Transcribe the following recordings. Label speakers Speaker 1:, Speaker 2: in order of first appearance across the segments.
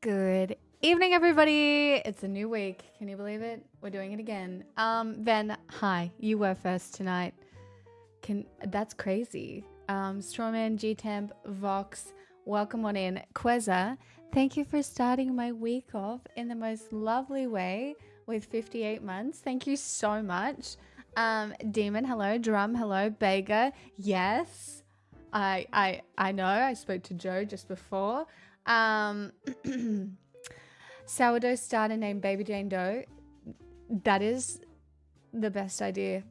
Speaker 1: Good evening, everybody. It's a new week. Can you believe it? We're doing it again. Ven, hi. You were first tonight. That's crazy. Strawman, G-Temp, Vox, welcome on in. Queza, thank you for starting my week off in the most lovely way with 58 months. Thank you so much. Demon, hello. Drum, hello. Bega, yes. I know. I spoke to Joe just before. Sourdough starter named Baby Jane Doe. That is the best idea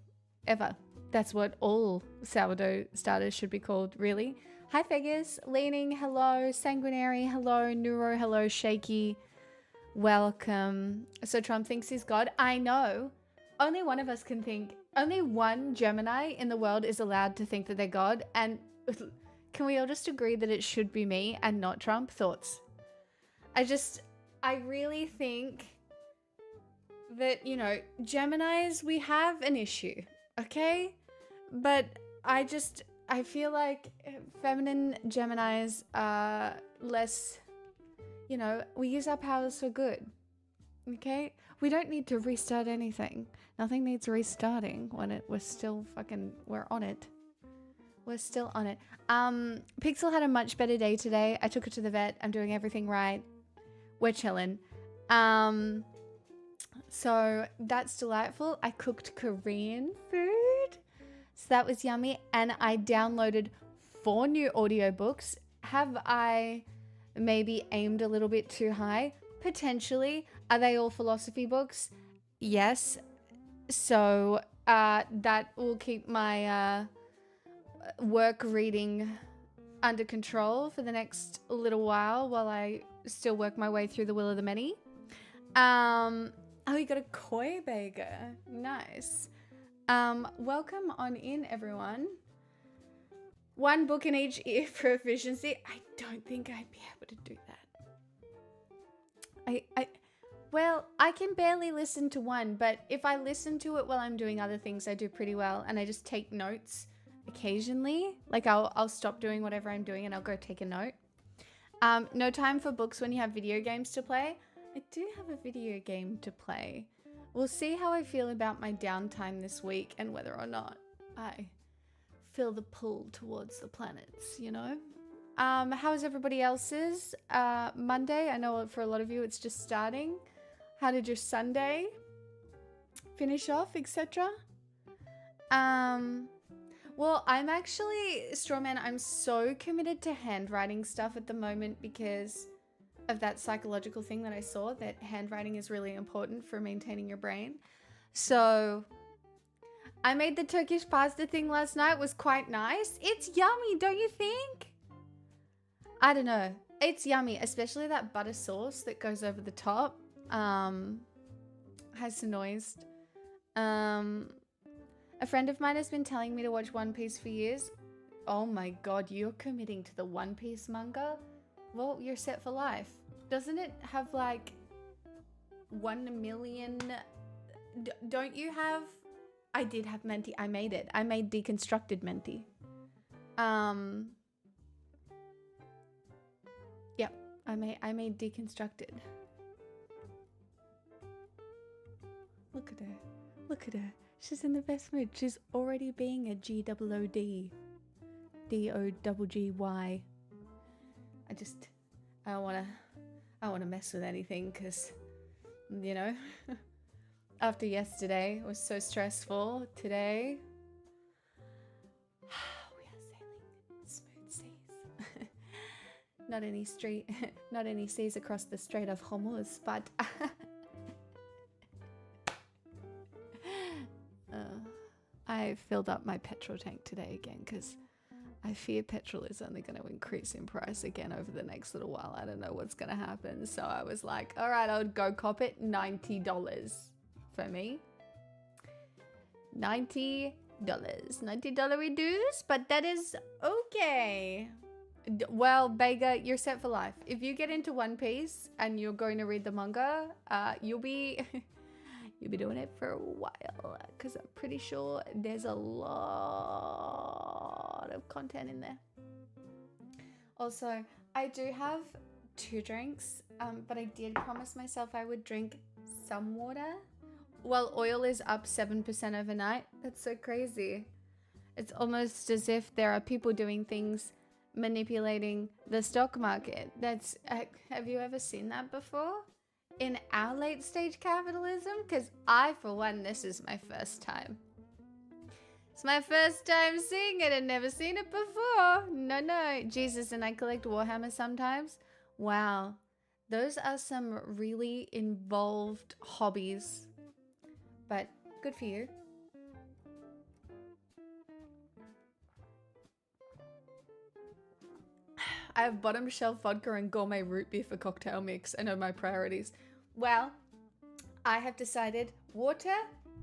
Speaker 1: ever. That's what all sourdough starters should be called, really. Hi, Vegas. Leaning, hello. Sanguinary, hello. Neuro, hello. Shaky, welcome. So Trump thinks he's God. I know. Only one of us can think. Only one Gemini in the world is allowed to think that they're God. And can we all just agree that it should be me and not Trump? Thoughts? I really think that, you know, Geminis, we have an issue, okay? But I feel like feminine Geminis are less, you know, we use our powers for good, okay? We don't need to restart anything. Nothing needs restarting when we're still we're on it. We're still on it. Pixel had a much better day today. I took her to the vet. I'm doing everything right. We're chilling. So that's delightful. I cooked Korean food. So that was yummy. And I downloaded 4 new audiobooks. Have I maybe aimed a little bit too high? Potentially. Are they all philosophy books? Yes. So that will keep my work reading under control for the next little while I still work my way through the Will of the Many. Oh, you got a koi bagger. Nice. Welcome on in, everyone. One book in each ear for efficiency. I don't think I'd be able to do that. Well, I can barely listen to one, but if I listen to it while I'm doing other things, I do pretty well, and I just take notes occasionally. Like I'll stop doing whatever I'm doing and I'll go take a note. No time for books when you have video games to play. I do have a video game to play. We'll see how I feel about my downtime this week and whether or not I feel the pull towards the planets, you know? How's everybody else's? Monday, I know for a lot of you it's just starting. How did your Sunday finish off, etc.? Well, I'm actually, Strawman, I'm so committed to handwriting stuff at the moment because of that psychological thing that I saw, that handwriting is really important for maintaining your brain. So I made the Turkish pasta thing last night. It was quite nice. It's yummy, don't you think? I don't know. It's yummy, especially that butter sauce that goes over the top. Has some noise. A friend of mine has been telling me to watch One Piece for years. Oh my god, you're committing to the One Piece manga? Well, you're set for life. Doesn't it have like 1 million? Don't you have? I did have Menti. I made it. I made deconstructed Menti. Yep, I made deconstructed. Look at her. Look at her. She's in the best mood. She's already being a GOOD. DOGGY. I don't wanna mess with anything because, you know, after yesterday it was so stressful. Today we are sailing smooth seas. not any seas across the Strait of Hormuz, but I filled up my petrol tank today again because I fear petrol is only going to increase in price again over the next little while. I don't know what's going to happen. So I was like, all right, I'll go cop it. $90 for me. $90. $90 reduce, but that is okay. Well, Bega, you're set for life. If you get into One Piece and you're going to read the manga, you'll be doing it for a while because I'm pretty sure there's a lot of content in there. Also, I do have 2 drinks, but I did promise myself I would drink some water. Well, oil is up 7% overnight. That's so crazy. It's almost as if there are people doing things manipulating the stock market. That's have you ever seen that before? In our late stage capitalism? Because I, for one, this is my first time. It's my first time seeing it. I've never seen it before. No. Jesus, and I collect Warhammer sometimes. Wow. Those are some really involved hobbies. But good for you. I have bottom shelf vodka and gourmet root beer for cocktail mix. I know my priorities. Well, I have decided water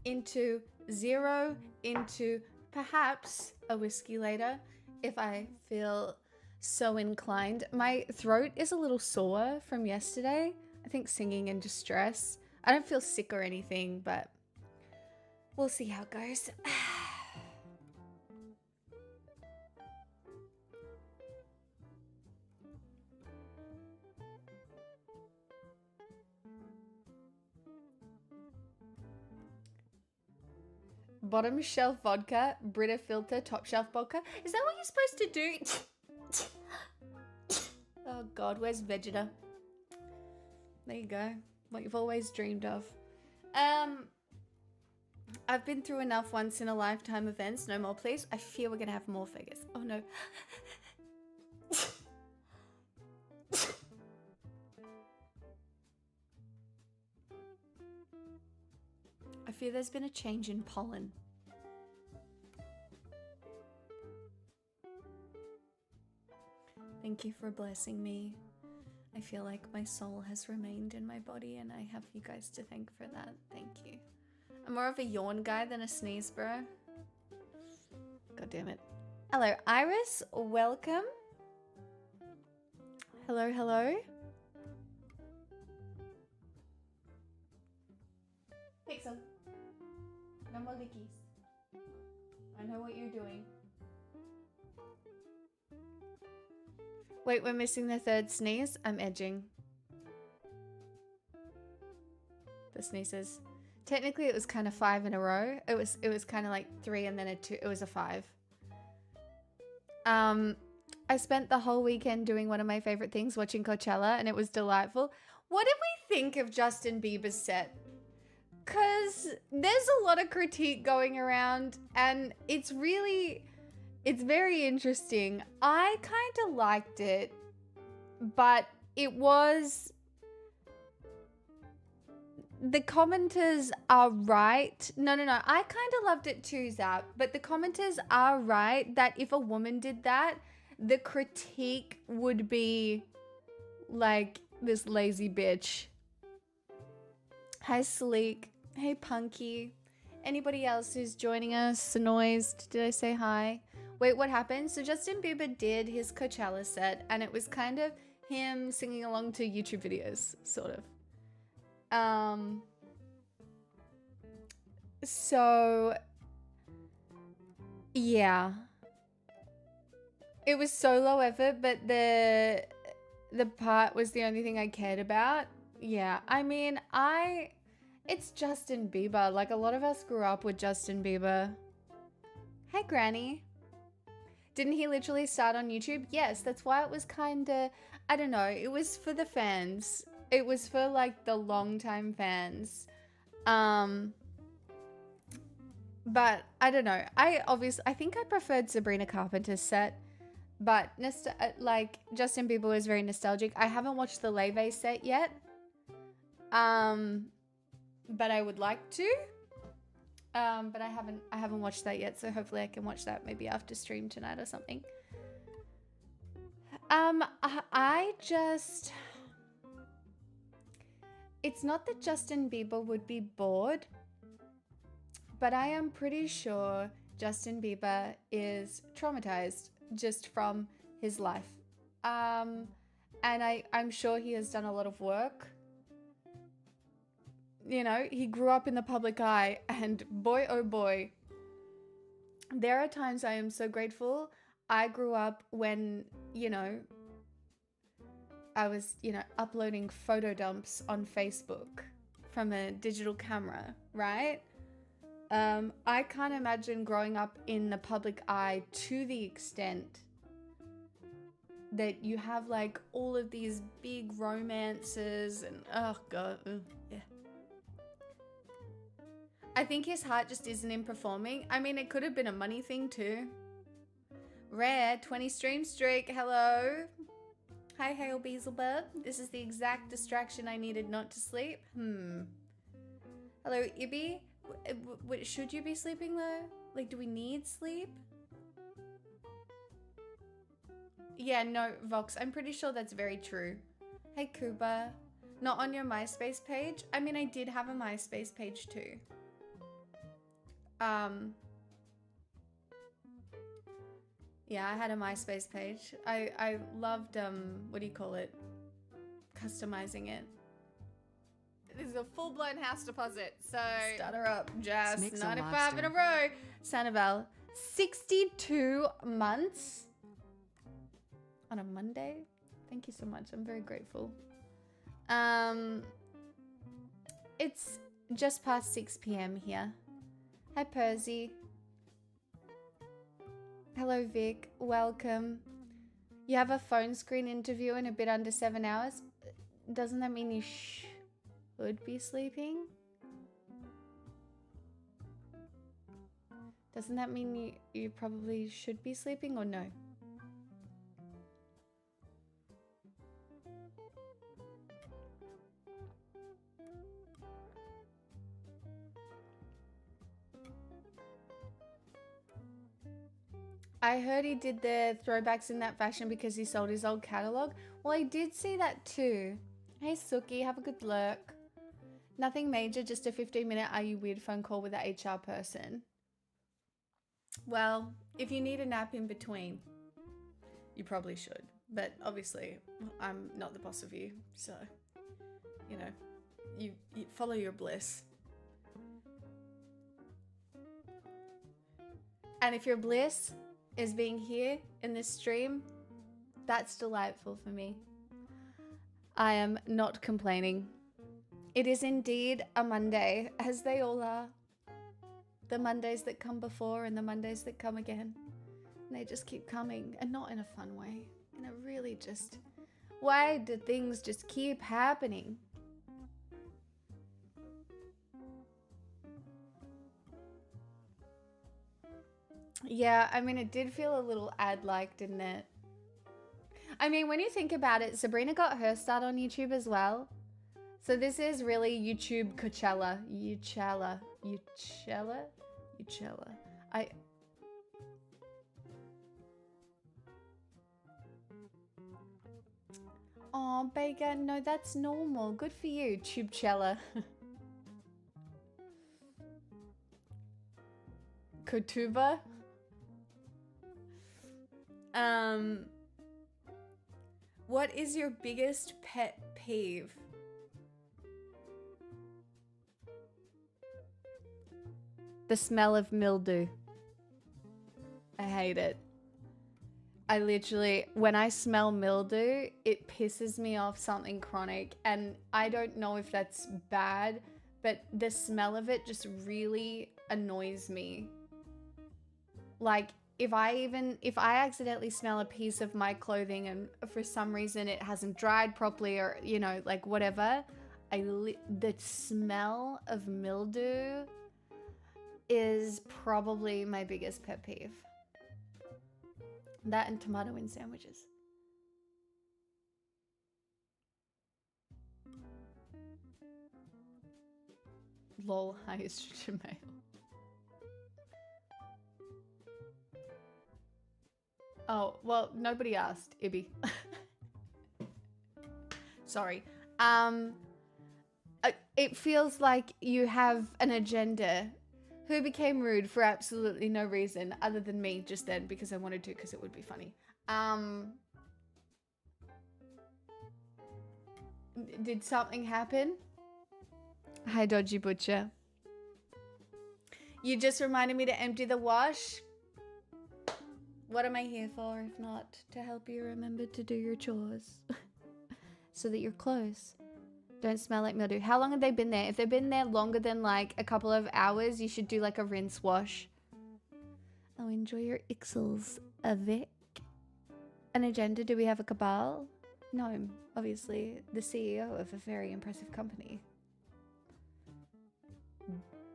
Speaker 1: into 0 into perhaps a whiskey later if I feel so inclined. My throat is a little sore from yesterday. I think singing and just stress. I don't feel sick or anything, but we'll see how it goes. Bottom shelf vodka, Brita filter, top shelf vodka. Is that what you're supposed to do? Oh god, where's Vegeta? There you go. What you've always dreamed of. I've been through enough once in a lifetime events. No more, please. I fear we're gonna have more figures. Oh no. I fear there's been a change in pollen. Thank you for blessing me. I feel like my soul has remained in my body and I have you guys to thank for that. Thank you. I'm more of a yawn guy than a sneeze, bro. God damn it. Hello, Iris. Welcome. Hello, hello. Pixel. No more lickies. I know what you're doing. Wait, we're missing the third sneeze. I'm edging. The sneezes. Technically, it was kind of 5 in a row. It was kind of like 3 and then a 2. It was a 5. I spent the whole weekend doing one of my favorite things, watching Coachella, and it was delightful. What did we think of Justin Bieber's set? Because there's a lot of critique going around, and it's very interesting. I kind of liked it, but it was... The commenters are right. No. I kind of loved it too, Zap. But the commenters are right that if a woman did that, the critique would be like this lazy bitch. Hi, Sleek. Hey, Punky. Anybody else who's joining us? Noised. Did I say hi? Wait, what happened? So Justin Bieber did his Coachella set, and it was kind of him singing along to YouTube videos, sort of. So yeah, it was solo effort, but the part was the only thing I cared about. Yeah, I mean, it's Justin Bieber. Like, a lot of us grew up with Justin Bieber. Hi, Granny. Didn't he literally start on YouTube? Yes, that's why it was kind of, I don't know, it was for the fans. It was for like the longtime fans. But I don't know. I think I preferred Sabrina Carpenter's set, but like Justin Bieber was very nostalgic. I haven't watched the Leve set yet. But I would like to. But I haven't watched that yet, so hopefully I can watch that maybe after stream tonight or something. It's not that Justin Bieber would be bored, but I am pretty sure Justin Bieber is traumatized just from his life. And I'm sure he has done a lot of work. You know, he grew up in the public eye, and boy, oh boy, there are times I am so grateful I grew up when, you know, I was, uploading photo dumps on Facebook from a digital camera, right? I can't imagine growing up in the public eye to the extent that you have like all of these big romances and oh god, yeah. I think his heart just isn't in performing. I mean, it could have been a money thing too. Rare 20 stream streak. Hello. Hi, Hail Beelzebub. This is the exact distraction I needed not to sleep. Hello, Ibby. Should you be sleeping though? Like, do we need sleep? Yeah, no, Vox. I'm pretty sure that's very true. Hey, Kuba. Not on your MySpace page? I mean, I did have a MySpace page too. Yeah, I had a MySpace page. I loved, what do you call it? Customizing it. This is a full-blown house deposit, so... Start her up, Jazz. 95 in a row. Sandoval, 62 months on a Monday. Thank you so much. I'm very grateful. It's just past 6 p.m. here. Hi, Percy. Hello, Vic. Welcome. You have a phone screen interview in a bit under 7 hours. Doesn't that mean you should be sleeping? Doesn't that mean you probably should be sleeping or no? I heard he did the throwbacks in that fashion because he sold his old catalog. Well, I did see that too. Hey, Suki, have a good lurk. Nothing major, just a 15-minute Are You Weird phone call with the HR person. Well, if you need a nap in between, you probably should. But obviously, I'm not the boss of you, so, you know, you follow your bliss. And if your bliss is being here in this stream, that's delightful for me. I am not complaining. It is indeed a Monday, as they all are. The Mondays that come before and the Mondays that come again. And they just keep coming, and not in a fun way. In a really just, why do things just keep happening? Yeah, I mean, it did feel a little ad-like, didn't it? I mean, when you think about it, Sabrina got her start on YouTube as well. So this is really YouTube Coachella. Uchella. Oh, Bega, no, that's normal. Good for you, Tubechella. Kotuba. What is your biggest pet peeve? The smell of mildew. I hate it. I literally, when I smell mildew, it pisses me off something chronic. And I don't know if that's bad, but the smell of it just really annoys me. Like, if I accidentally smell a piece of my clothing and for some reason it hasn't dried properly or, you know, like whatever, the smell of mildew is probably my biggest pet peeve. That and tomato in sandwiches. Lol, high estrogen male. Oh, well, nobody asked, Ibby. Sorry. It feels like you have an agenda. Who became rude for absolutely no reason other than me just then because I wanted to, because it would be funny. Did something happen? Hi, Dodgy Butcher. You just reminded me to empty the wash. What am I here for if not to help you remember to do your chores so that your clothes don't smell like mildew? How long have they been there? If they've been there longer than like a couple of hours, you should do like a rinse wash. Oh, enjoy your ixels avec. An agenda? Do we have a cabal? No, obviously the CEO of a very impressive company.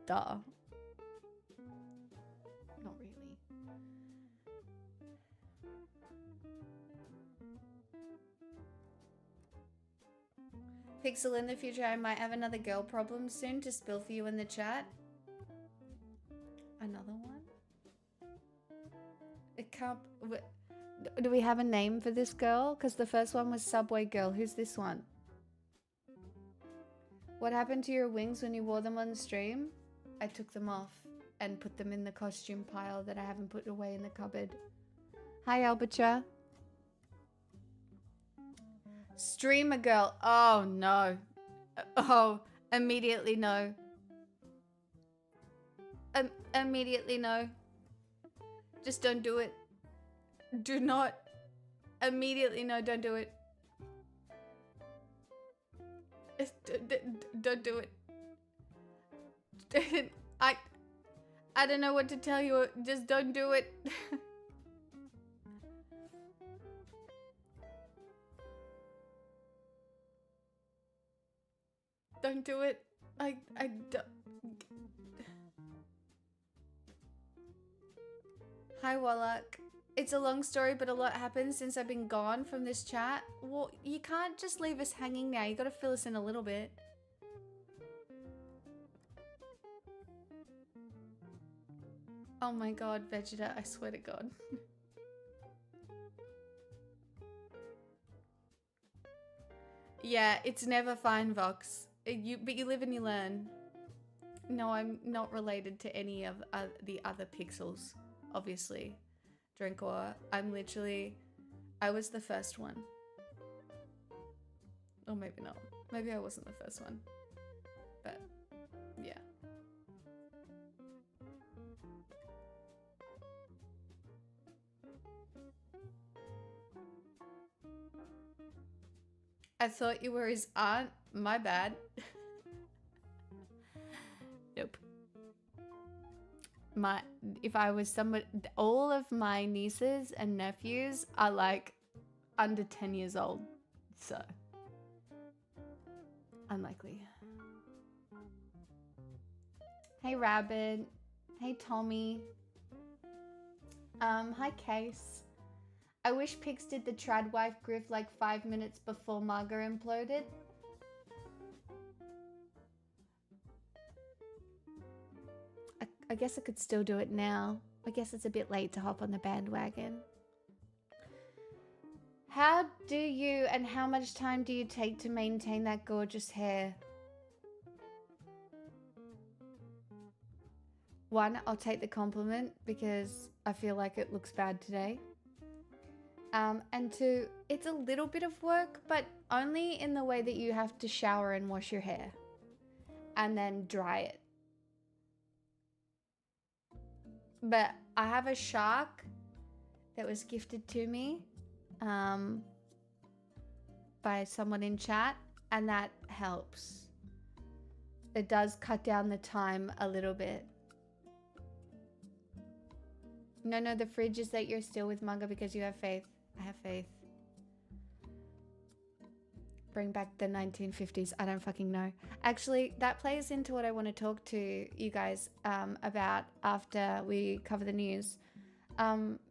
Speaker 1: Duh. Not really. Pixel, in the future I might have another girl problem soon to spill for you in the chat. Another one? It can't... Do we have a name for this girl? Because the first one was Subway Girl. Who's this one? What happened to your wings when you wore them on stream? I took them off and put them in the costume pile that I haven't put away in the cupboard. Hi, Albertra. Streamer girl. Oh, no. Oh, immediately no. Immediately no. Just don't do it. Do not. Immediately no, don't do it. Don't do it. I don't know what to tell you. Just don't do it. Don't do it. I don't. Hi, Wallach. It's a long story, but a lot happened since I've been gone from this chat. Well, you can't just leave us hanging now. You gotta fill us in a little bit. Oh my god, Vegeta, I swear to god. Yeah, it's never fine, Vox. But you live and you learn. No, I'm not related to any of the other pixels, obviously. Drinkor. I was the first one. Or maybe not. Maybe I wasn't the first one. But, yeah. I thought you were his aunt. My bad. Nope. If I was somebody, all of my nieces and nephews are like under 10 years old. So, unlikely. Hey, Rabbit. Hey, Tommy. Hi, Case. I wish Pix did the trad wife griff like 5 minutes before Marga imploded. I guess I could still do it now. I guess it's a bit late to hop on the bandwagon. How do you and how much time do you take to maintain that gorgeous hair? One, I'll take the compliment because I feel like it looks bad today. And two, it's a little bit of work, but only in the way that you have to shower and wash your hair and then dry it. But I have a shark that was gifted to me by someone in chat, and that helps. It does cut down the time a little bit. No, the fridge is that you're still with Manga because you have faith. I have faith. Bring back the 1950s. I don't fucking know. Actually, that plays into what I want to talk to you guys about after we cover the news.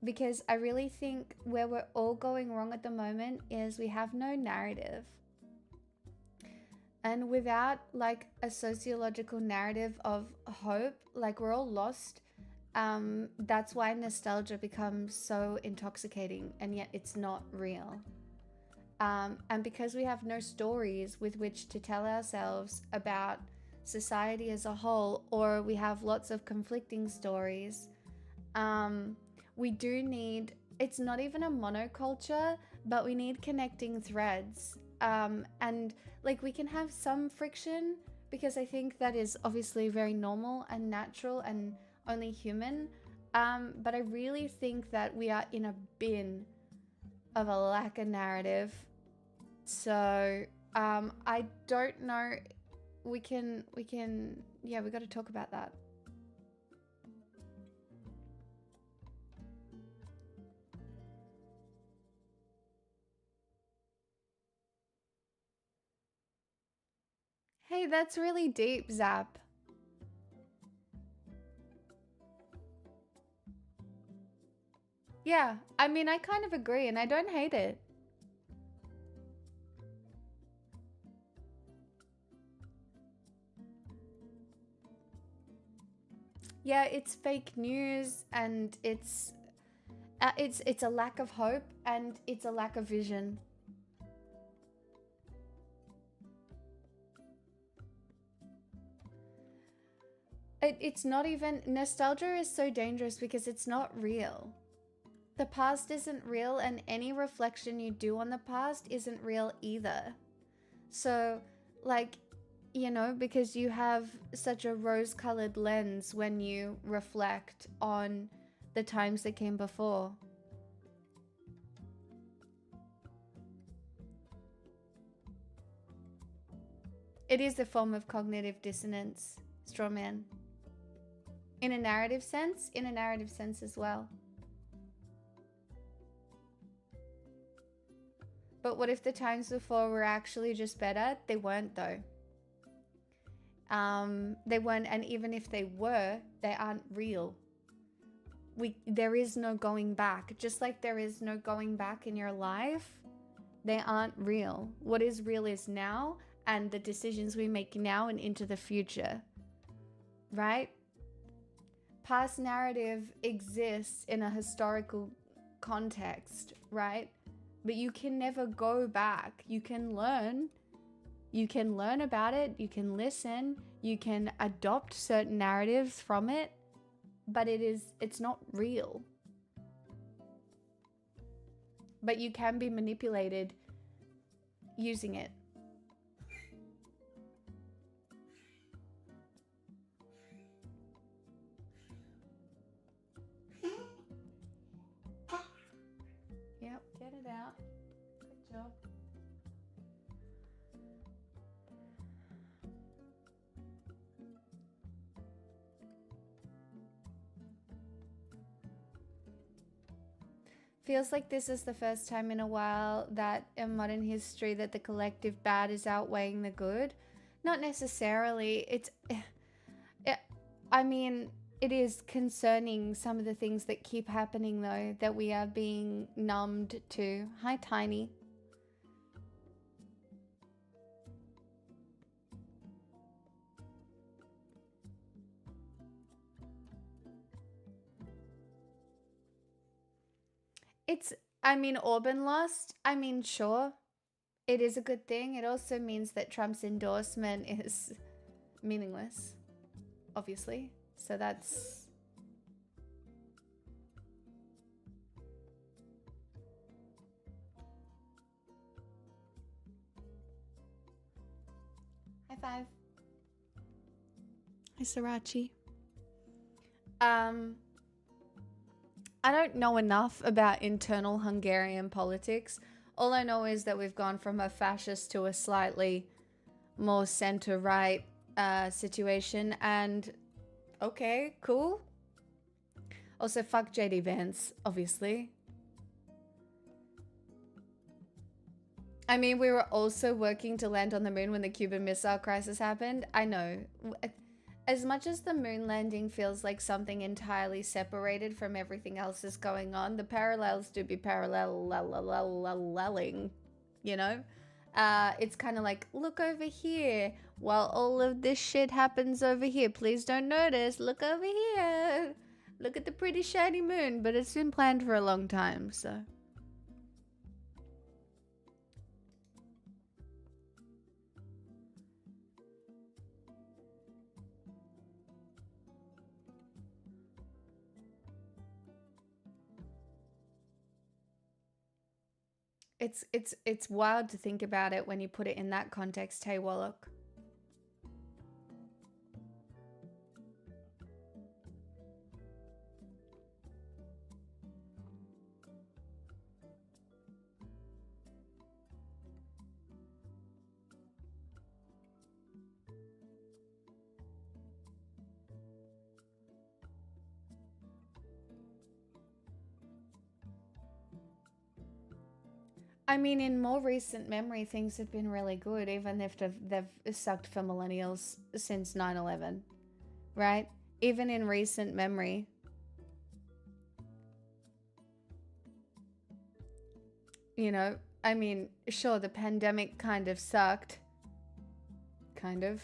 Speaker 1: Because I really think where we're all going wrong at the moment is we have no narrative. And without like a sociological narrative of hope, like we're all lost. That's why nostalgia becomes so intoxicating, and yet it's not real. And because we have no stories with which to tell ourselves about society as a whole, or we have lots of conflicting stories, we do need, it's not even a monoculture, but we need connecting threads. And like we can have some friction because I think that is obviously very normal and natural and only human. But I really think that we are in a bin of a lack of narrative. So I don't know. We can yeah, we got to talk about that. Hey, that's really deep, Zap. Yeah, I mean, I kind of agree and I don't hate it. Yeah, it's fake news and it's a lack of hope and it's a lack of vision. It's not even, nostalgia is so dangerous because it's not real. The past isn't real, and any reflection you do on the past isn't real either. So, like, you know, because you have such a rose-colored lens when you reflect on the times that came before. It is a form of cognitive dissonance, strawman. In a narrative sense as well. But what if the times before were actually just better? They weren't though. They weren't, and even if they were, they aren't real. There is no going back. Just like there is no going back in your life, they aren't real. What is real is now and the decisions we make now and into the future. Right? Past narrative exists in a historical context, right? but you can never go back. You can learn about it, you can listen, you can adopt certain narratives from it, but it's not real. But you can be manipulated using it. Yep, get it out. Good job. Feels like this is the first time in a while that in modern history that the collective bad is outweighing the good. Not necessarily. I mean, it is concerning some of the things that keep happening though, that we are being numbed to. Hi, Tiny. Orban lost. Sure, it is a good thing. It also means that Trump's endorsement is meaningless, obviously. So that's... High five. Hi, Sriracha. I don't know enough about internal Hungarian politics. All I know is that we've gone from a fascist to a slightly more center-right situation, and okay, cool. Also, fuck JD Vance, obviously. I mean, we were also working to land on the moon when the Cuban Missile Crisis happened. I know. As much as the moon landing feels like something entirely separated from everything else that's going on, the parallels do be paralleling, you know? It's kind of like, look over here while all of this shit happens over here. Please don't notice. Look over here. Look at the pretty shiny moon, but it's been planned for a long time, so... It's wild to think about it when you put it in that context, hey Warlock. I mean, in more recent memory, things have been really good, even if they've sucked for millennials since 9/11, right? Even in recent memory. You know, I mean, sure, the pandemic kind of sucked. Kind of.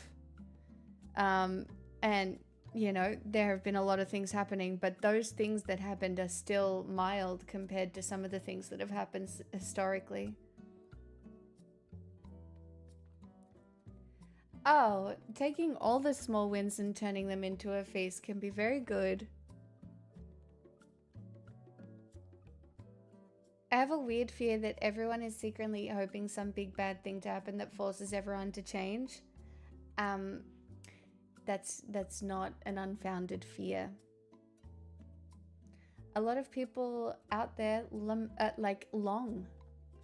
Speaker 1: And, you know, there have been a lot of things happening, but those things that happened are still mild compared to some of the things that have happened historically. Oh, taking all the small wins and turning them into a feast can be very good. I have a weird fear that everyone is secretly hoping some big bad thing to happen that forces everyone to change. That's not an unfounded fear. A lot of people out there long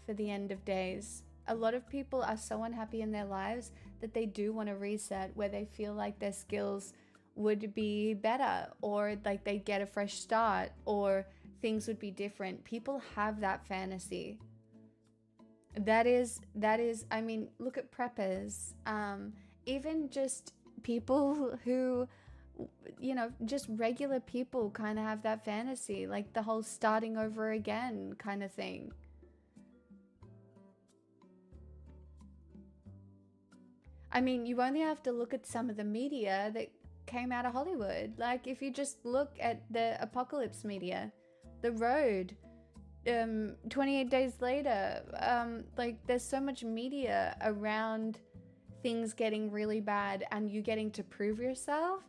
Speaker 1: for the end of days. A lot of people are so unhappy in their lives that they do want to reset, where they feel like their skills would be better, or like they'd get a fresh start, or things would be different. People have that fantasy. That is, I mean, look at preppers. Even just people who, you know, just regular people kind of have that fantasy, like the whole starting over again kind of thing. I mean, you only have to look at some of the media that came out of Hollywood. Like, if you just look at the apocalypse media, The Road, 28 days later. Like there's so much media around things getting really bad and you getting to prove yourself.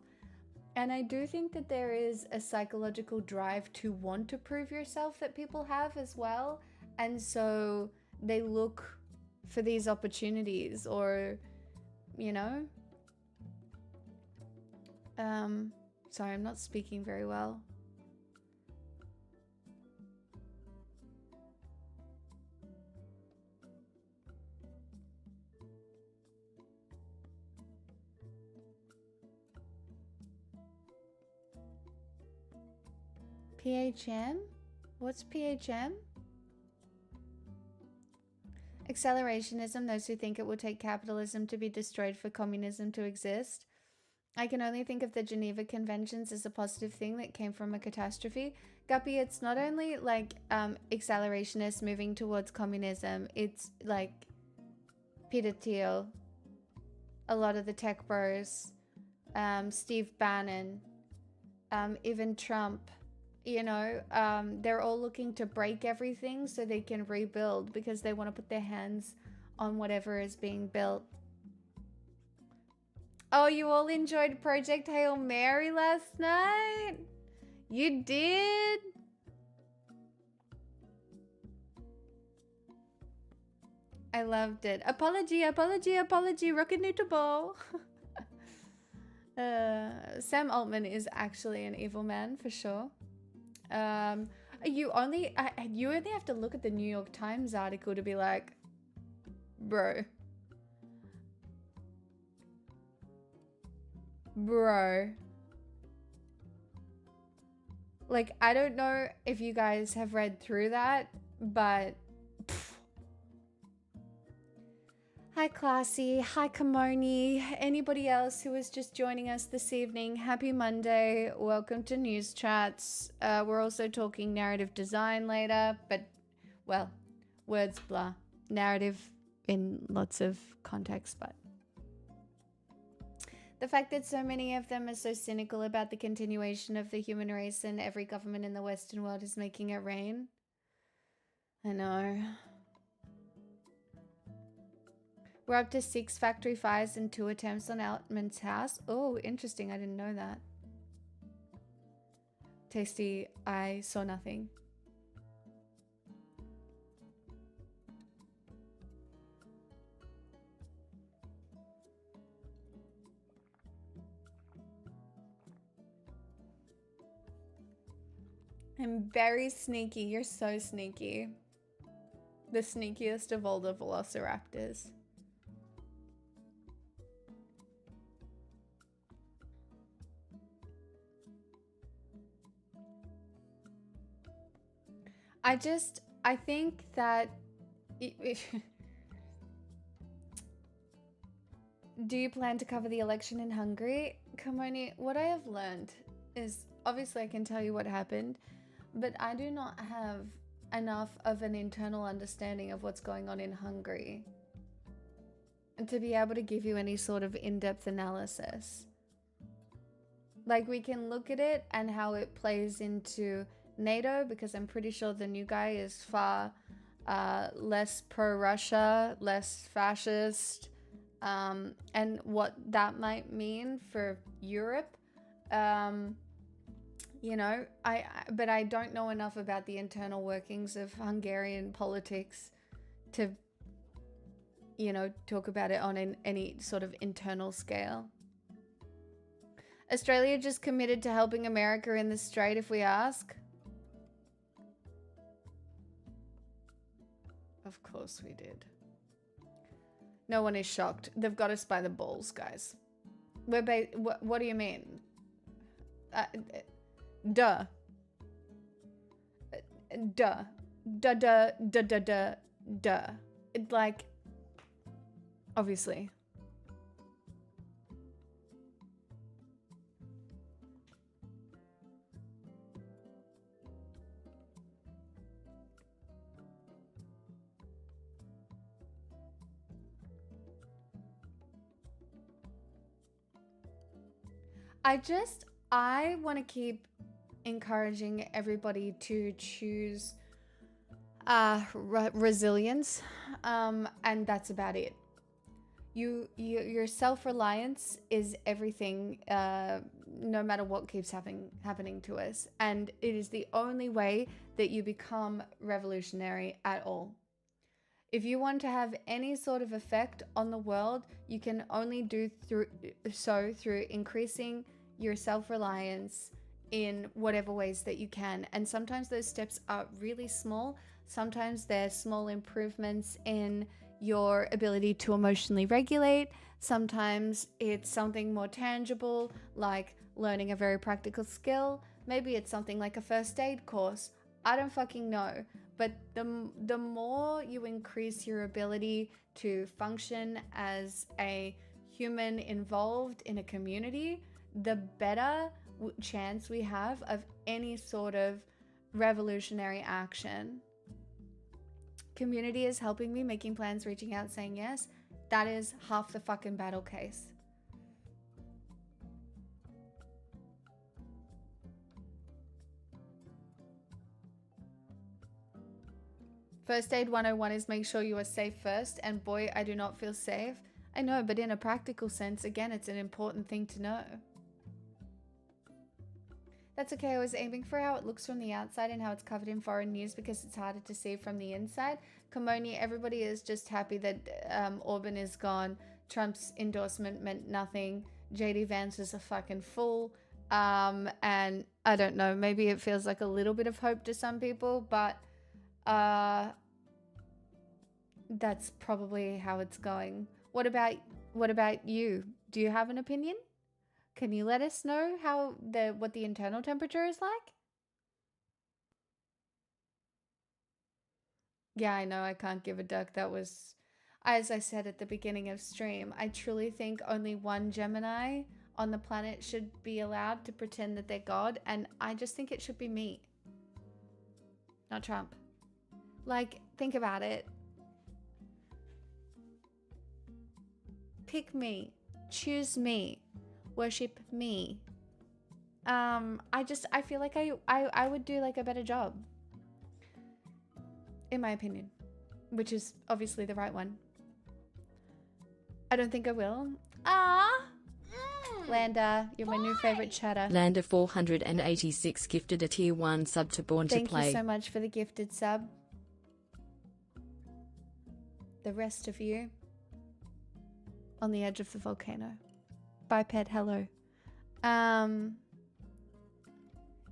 Speaker 1: And I do think that there is a psychological drive to want to prove yourself that people have as well. And so they look for these opportunities, or, you know, sorry, I'm not speaking very well. PHM? What's PHM? Accelerationism, those who think it will take capitalism to be destroyed for communism to exist. I can only think of the Geneva Conventions as a positive thing that came from a catastrophe. Guppy, it's not only like accelerationists moving towards communism, it's like Peter Thiel, a lot of the tech bros, Steve Bannon, even Trump, you know, they're all looking to break everything so they can rebuild because they want to put their hands on whatever is being built. Oh, you all enjoyed Project Hail Mary last night? You did? I loved it. Apology, Rocket Nutable. Sam Altman is actually an evil man for sure. You only have to look at the New York Times article to be like, bro. Like, I don't know if you guys have read through that, but hi Classy, hi Kimoni, anybody else who is just joining us this evening, happy Monday, welcome to News Chats. We're also talking narrative design later, but, well, words blah. Narrative in lots of context, but the fact that so many of them are so cynical about the continuation of the human race and every government in the Western world is making it rain. I know. We're up to 6 factory fires and 2 attempts on Altman's house. Oh, interesting. I didn't know that. Tasty, I saw nothing. I'm very sneaky. You're so sneaky. The sneakiest of all the velociraptors. I think that... Do you plan to cover the election in Hungary? Kamoni, what I have learned is, obviously I can tell you what happened, but I do not have enough of an internal understanding of what's going on in Hungary to be able to give you any sort of in-depth analysis. Like, we can look at it and how it plays into NATO, because I'm pretty sure the new guy is far less pro-Russia, less fascist, and what that might mean for Europe. You know, but I don't know enough about the internal workings of Hungarian politics to, you know, talk about it on any sort of internal scale. Australia just committed to helping America in the Strait if we ask. Of course we did. No one is shocked. They've got us by the balls, guys. What do you mean? Duh. Duh. Duh, duh, duh, duh, duh, duh. It, like, obviously. I want to keep encouraging everybody to choose Resilience, and that's about it. Your self-reliance is everything, no matter what keeps happening to us, and it is the only way that you become revolutionary at all. If you want to have any sort of effect on the world, you can only do through increasing your self-reliance in whatever ways that you can. And sometimes those steps are really small. Sometimes they're small improvements in your ability to emotionally regulate. Sometimes it's something more tangible, like learning a very practical skill. Maybe it's something like a first aid course. I don't fucking know. But the more you increase your ability to function as a human involved in a community, the better chance we have of any sort of revolutionary action. Community is helping me, making plans, reaching out, saying yes. That is half the fucking battle case. First aid 101 is make sure you are safe first, and boy, I do not feel safe. I know, but in a practical sense, again, it's an important thing to know. That's okay, I was aiming for how it looks from the outside and how it's covered in foreign news because it's harder to see from the inside. Kamoni, everybody is just happy that Orban is gone. Trump's endorsement meant nothing. JD Vance is a fucking fool. And I don't know, maybe it feels like a little bit of hope to some people, but that's probably how it's going. What about you? Do you have an opinion? Can you let us know what the internal temperature is like? Yeah, I know I can't give a duck. That was, as I said at the beginning of stream, I truly think only one Gemini on the planet should be allowed to pretend that they're God, and I just think it should be me, not Trump. Like, think about it. Pick me, choose me, worship me. I feel like I would do like a better job, in my opinion, which is obviously the right one. I don't think I will. Landa, you're my new favorite chatter.
Speaker 2: Landa 486 gifted a tier 1 sub to Born to Play.
Speaker 1: Thank you so much for the gifted sub. The rest of you on the edge of the volcano. Biped, hello.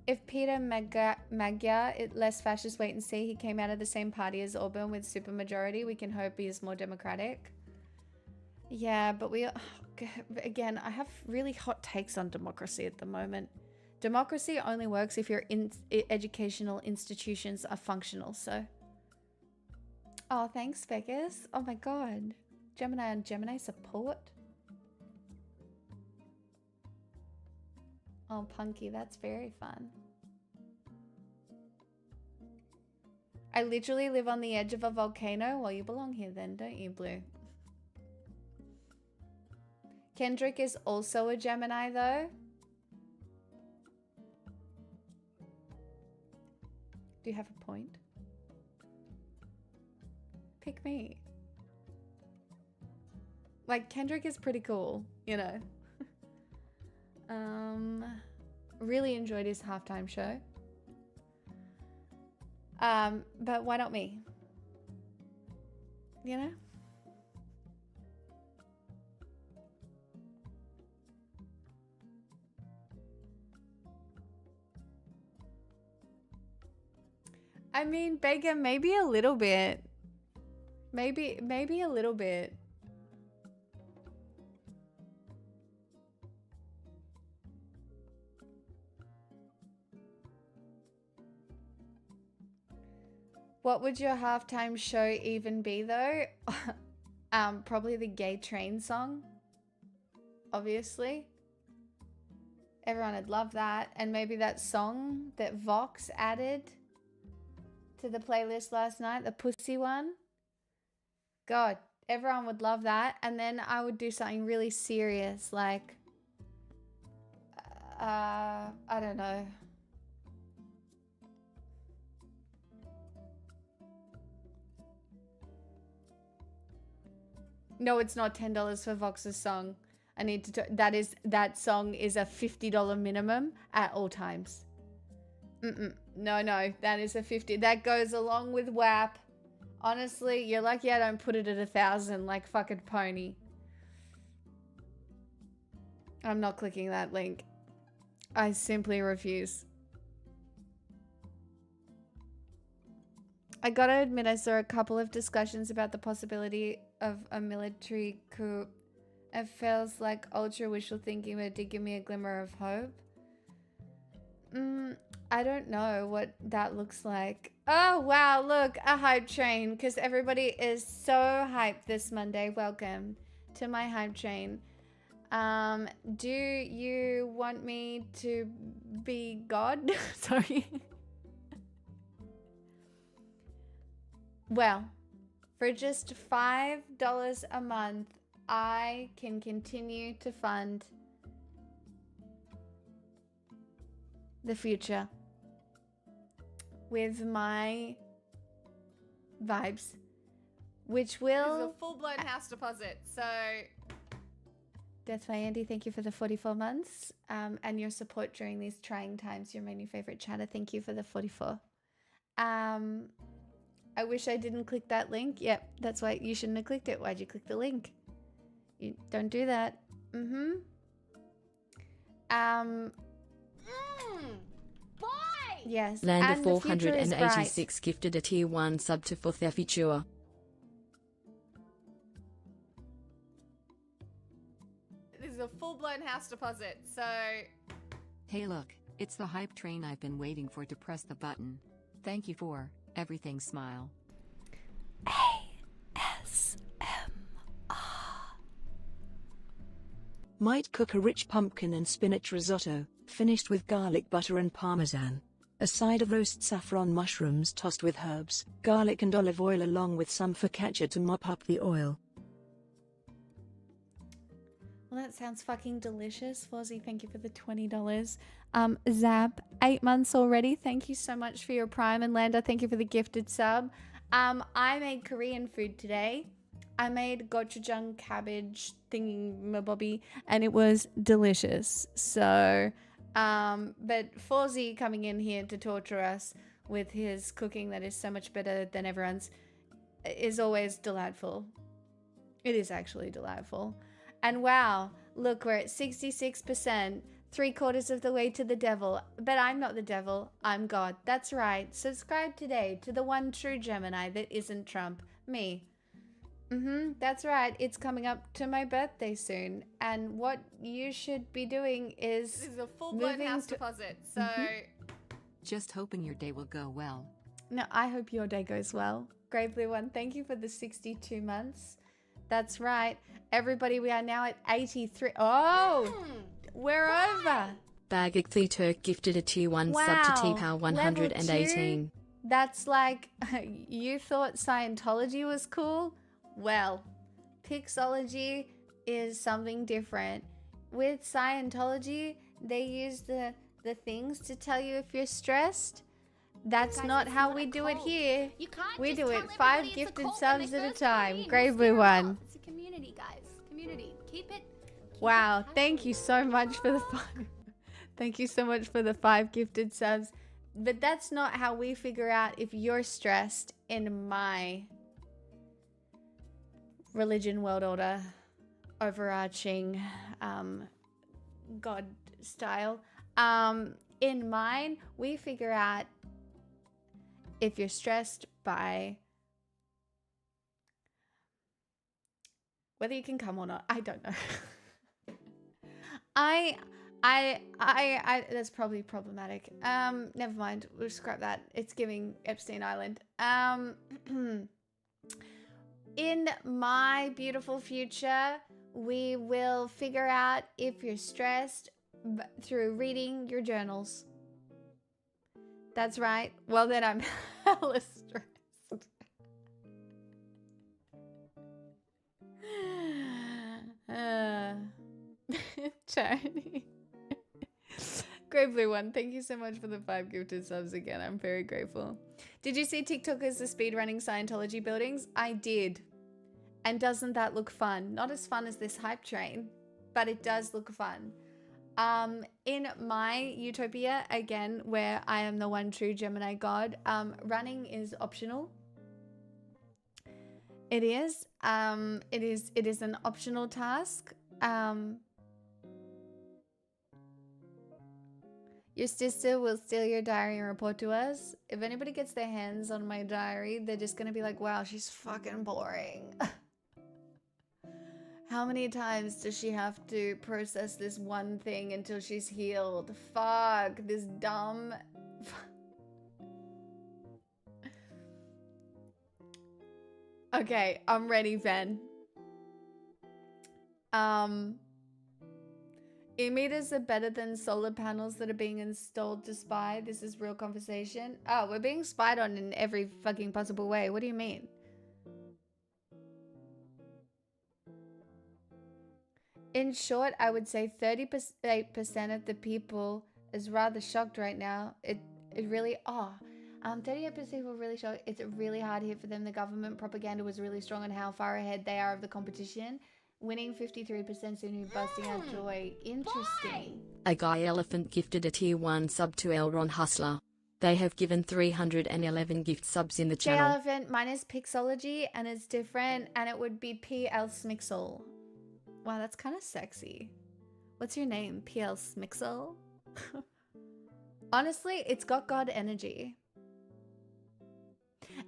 Speaker 1: If Peter Magyar, less fascist, wait and see, he came out of the same party as Orban with supermajority, we can hope he is more democratic. Yeah, but again, I have really hot takes on democracy at the moment. Democracy only works if your educational institutions are functional, so. Oh, thanks, Vegas. Oh my god. Gemini on Gemini support. Oh, Punky, that's very fun. I literally live on the edge of a volcano. Well, you belong here then, don't you, Blue? Kendrick is also a Gemini, though. Do you have a point? Pick me. Like, Kendrick is pretty cool, you know. Really enjoyed his halftime show. But why not me? You know? I mean, Beggar, maybe a little bit. Maybe a little bit. What would your halftime show even be, though? Probably the gay train song. Obviously. Everyone would love that. And maybe that song that Vox added to the playlist last night, the pussy one. God, everyone would love that. And then I would do something really serious, like, I don't know. No, it's not $10 for Vox's song. I need to. That song is a $50 minimum at all times. No, that is a 50. That goes along with WAP. Honestly, you're lucky I don't put it at 1,000 like fucking Pony. I'm not clicking that link. I simply refuse. I gotta admit, I saw a couple of discussions about the possibility of a military coup. It feels like ultra wishful thinking, but it did give me a glimmer of hope. I don't know what that looks like. Oh, wow, look, a hype train, because everybody is so hyped this Monday. Welcome to my hype train. Do you want me to be God? Sorry. Well, for just $5 a month, I can continue to fund the future with my vibes, which will...
Speaker 3: This is a full-blown house deposit, so...
Speaker 1: Death by Andy, thank you for the 44 months and your support during these trying times. You're my new favorite chatter. Thank you for the 44. I wish I didn't click that link. Yep, that's why you shouldn't have clicked it. Why'd you click the link? You don't do that.
Speaker 3: Boy!
Speaker 1: Yes.
Speaker 2: Lander
Speaker 1: and the future is
Speaker 2: 486 gifted a tier 1 sub to for the future.
Speaker 3: This is a full-blown house deposit, so...
Speaker 4: Hey look, it's the hype train I've been waiting for to press the button. Thank you for everything, smile.
Speaker 5: Might cook a rich pumpkin and spinach risotto, finished with garlic butter and parmesan. A side of roast saffron mushrooms tossed with herbs, garlic and olive oil along with some focaccia to mop up the oil.
Speaker 1: Well, that sounds fucking delicious. Fozzie, thank you for the $20. Zap, 8 months already. Thank you so much for your Prime. And Lander, thank you for the gifted sub. I made Korean food today. I made gochujang cabbage thingy-mabobby, and it was delicious. So, but Fozzie coming in here to torture us with his cooking that is so much better than everyone's is always delightful. It is actually delightful. And wow, look, we're at 66%, 3/4 of the way to the devil. But I'm not the devil, I'm God. That's right. Subscribe today to the one true Gemini that isn't Trump, me. That's right. It's coming up to my birthday soon. And what you should be doing is...
Speaker 3: This is a full-blown house deposit, so...
Speaker 4: Just hoping your day will go well.
Speaker 1: No, I hope your day goes well. Grey Blue One, thank you for the 62 months. That's right. Everybody, we are now at 83. Oh, we're over.
Speaker 2: Bagig the Turk gifted a tier 1 sub to T-Power 118.
Speaker 1: That's like, you thought Scientology was cool? Well, Pixology is something different. With Scientology, they use the things to tell you if you're stressed. That's not how we do it here. We do it 5 gifted subs at a time. Grey Blue One.
Speaker 3: It's a community, guys. Community. Keep it.
Speaker 1: Wow, thank you so much for the 5. Thank you so much for the 5 gifted subs. But that's not how we figure out if you're stressed in my religion, world order, overarching God style. In mine, we figure out if you're stressed by whether you can come or not. I don't know. I that's probably problematic. Never mind. We'll scrap that. It's giving Epstein Island. In my beautiful future, we will figure out if you're stressed through reading your journals. That's right. Well, then I'm hella stressed. Charity. Grey Blue One, thank you so much for the 5 gifted subs again. I'm very grateful. Did you see TikTokers the speedrunning Scientology buildings? I did. And doesn't that look fun? Not as fun as this hype train, but it does look fun. In my utopia, again, where I am the one true Gemini god, running is optional. It is. It is an optional task. Your sister will steal your diary and report to us. If anybody gets their hands on my diary, they're just gonna be like, wow, she's fucking boring. How many times does she have to process this one thing until she's healed? Fuck, this dumb... Okay, I'm ready, Ven. E-meters are better than solar panels that are being installed to spy. This is real conversation. Oh, we're being spied on in every fucking possible way. What do you mean? In short, I would say 38% of the people is rather shocked right now. It really, 38% of people are really shocked. It's a really hard hit for them. The government propaganda was really strong on how far ahead they are of the competition. Winning 53% seem to be busting out joy. Interesting.
Speaker 2: A guy elephant gifted a tier 1 sub to Elron Hustler. They have given 311 gift subs in the
Speaker 1: J
Speaker 2: channel.
Speaker 1: Elephant, mine is Pixology and it's different and it would be PL Smixel. Wow, that's kind of sexy. What's your name? PL Smixel? Honestly, it's got God energy.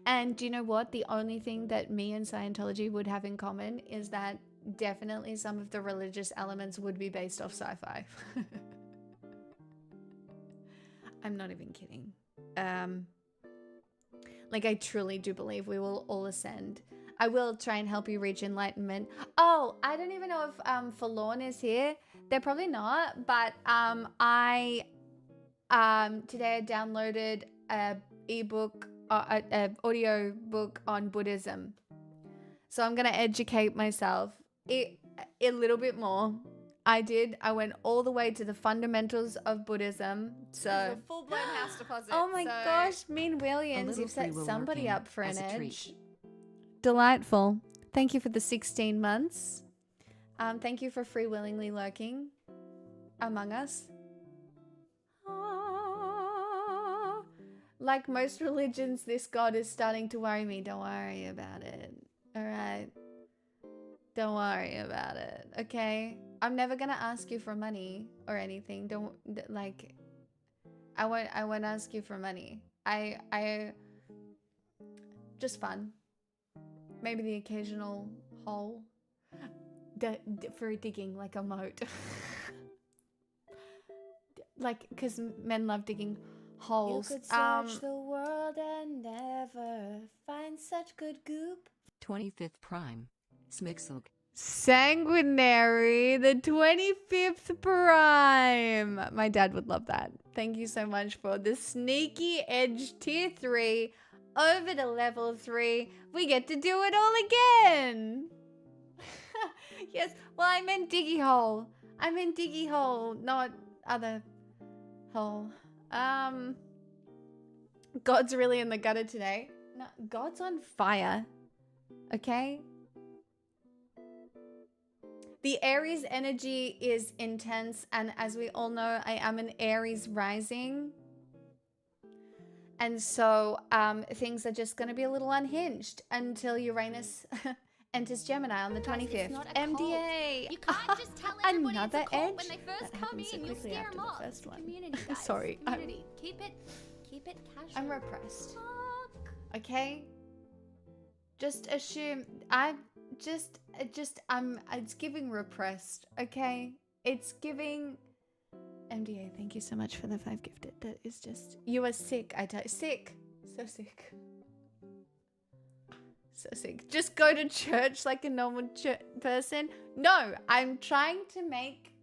Speaker 1: And do you know what? The only thing that me and Scientology would have in common is that definitely some of the religious elements would be based off sci-fi. I'm not even kidding. Like, I truly do believe we will all ascend. I will try and help you reach enlightenment. Oh, I don't even know if Forlorn is here. They're probably not, but today I downloaded a ebook, a audio book on Buddhism. So I'm gonna educate myself a little bit more. I went all the way to the fundamentals of Buddhism. So
Speaker 3: This is a full-blown house deposit.
Speaker 1: oh my
Speaker 3: so...
Speaker 1: gosh, Mean Williams,
Speaker 4: little
Speaker 1: you've set
Speaker 4: free will
Speaker 1: somebody
Speaker 4: working
Speaker 1: up for an
Speaker 4: as a
Speaker 1: edge.
Speaker 4: treat.
Speaker 1: Delightful. Thank you for the 16 months. Thank you for free willingly lurking among us. Like most religions, this god is starting to worry me. Don't worry about it. All right. Don't worry about it. Okay. I'm never gonna ask you for money or anything. Don't like. I won't ask you for money. I just fun. Maybe the occasional hole for digging, like a moat. Like, because men love digging holes.
Speaker 3: You could search the world and never find such good goop.
Speaker 4: 25th Prime. Smixilk.
Speaker 1: Sanguinary, the 25th Prime. My dad would love that. Thank you so much for the sneaky edge tier 3 over to level 3. We get to do it all again. Yes, well, I meant diggy hole. I meant diggy hole, not other hole. God's really in the gutter today. No, God's on fire. Okay? The Aries energy is intense, and as we all know, I am an Aries rising. And so things are just going to be a little unhinged until Uranus enters Gemini on the 25th. MDA!
Speaker 6: You can't just tell everybody
Speaker 1: Another
Speaker 6: it's a cult
Speaker 1: edge?
Speaker 6: when they first
Speaker 1: That
Speaker 6: come
Speaker 1: happened so
Speaker 6: in. You'll
Speaker 1: quickly
Speaker 6: scare
Speaker 1: after
Speaker 6: them
Speaker 1: the
Speaker 6: off.
Speaker 1: first one.
Speaker 6: Community, guys.
Speaker 1: Sorry.
Speaker 6: Community. Keep it casual.
Speaker 1: I'm repressed.
Speaker 6: Fuck.
Speaker 1: Okay? Just assume it's giving repressed, okay? It's giving MDA, thank you so much for the 5 gifted. That is just, you are sick, I tell you. Sick. So sick. So sick. Just go to church like a normal person. No, I'm trying to make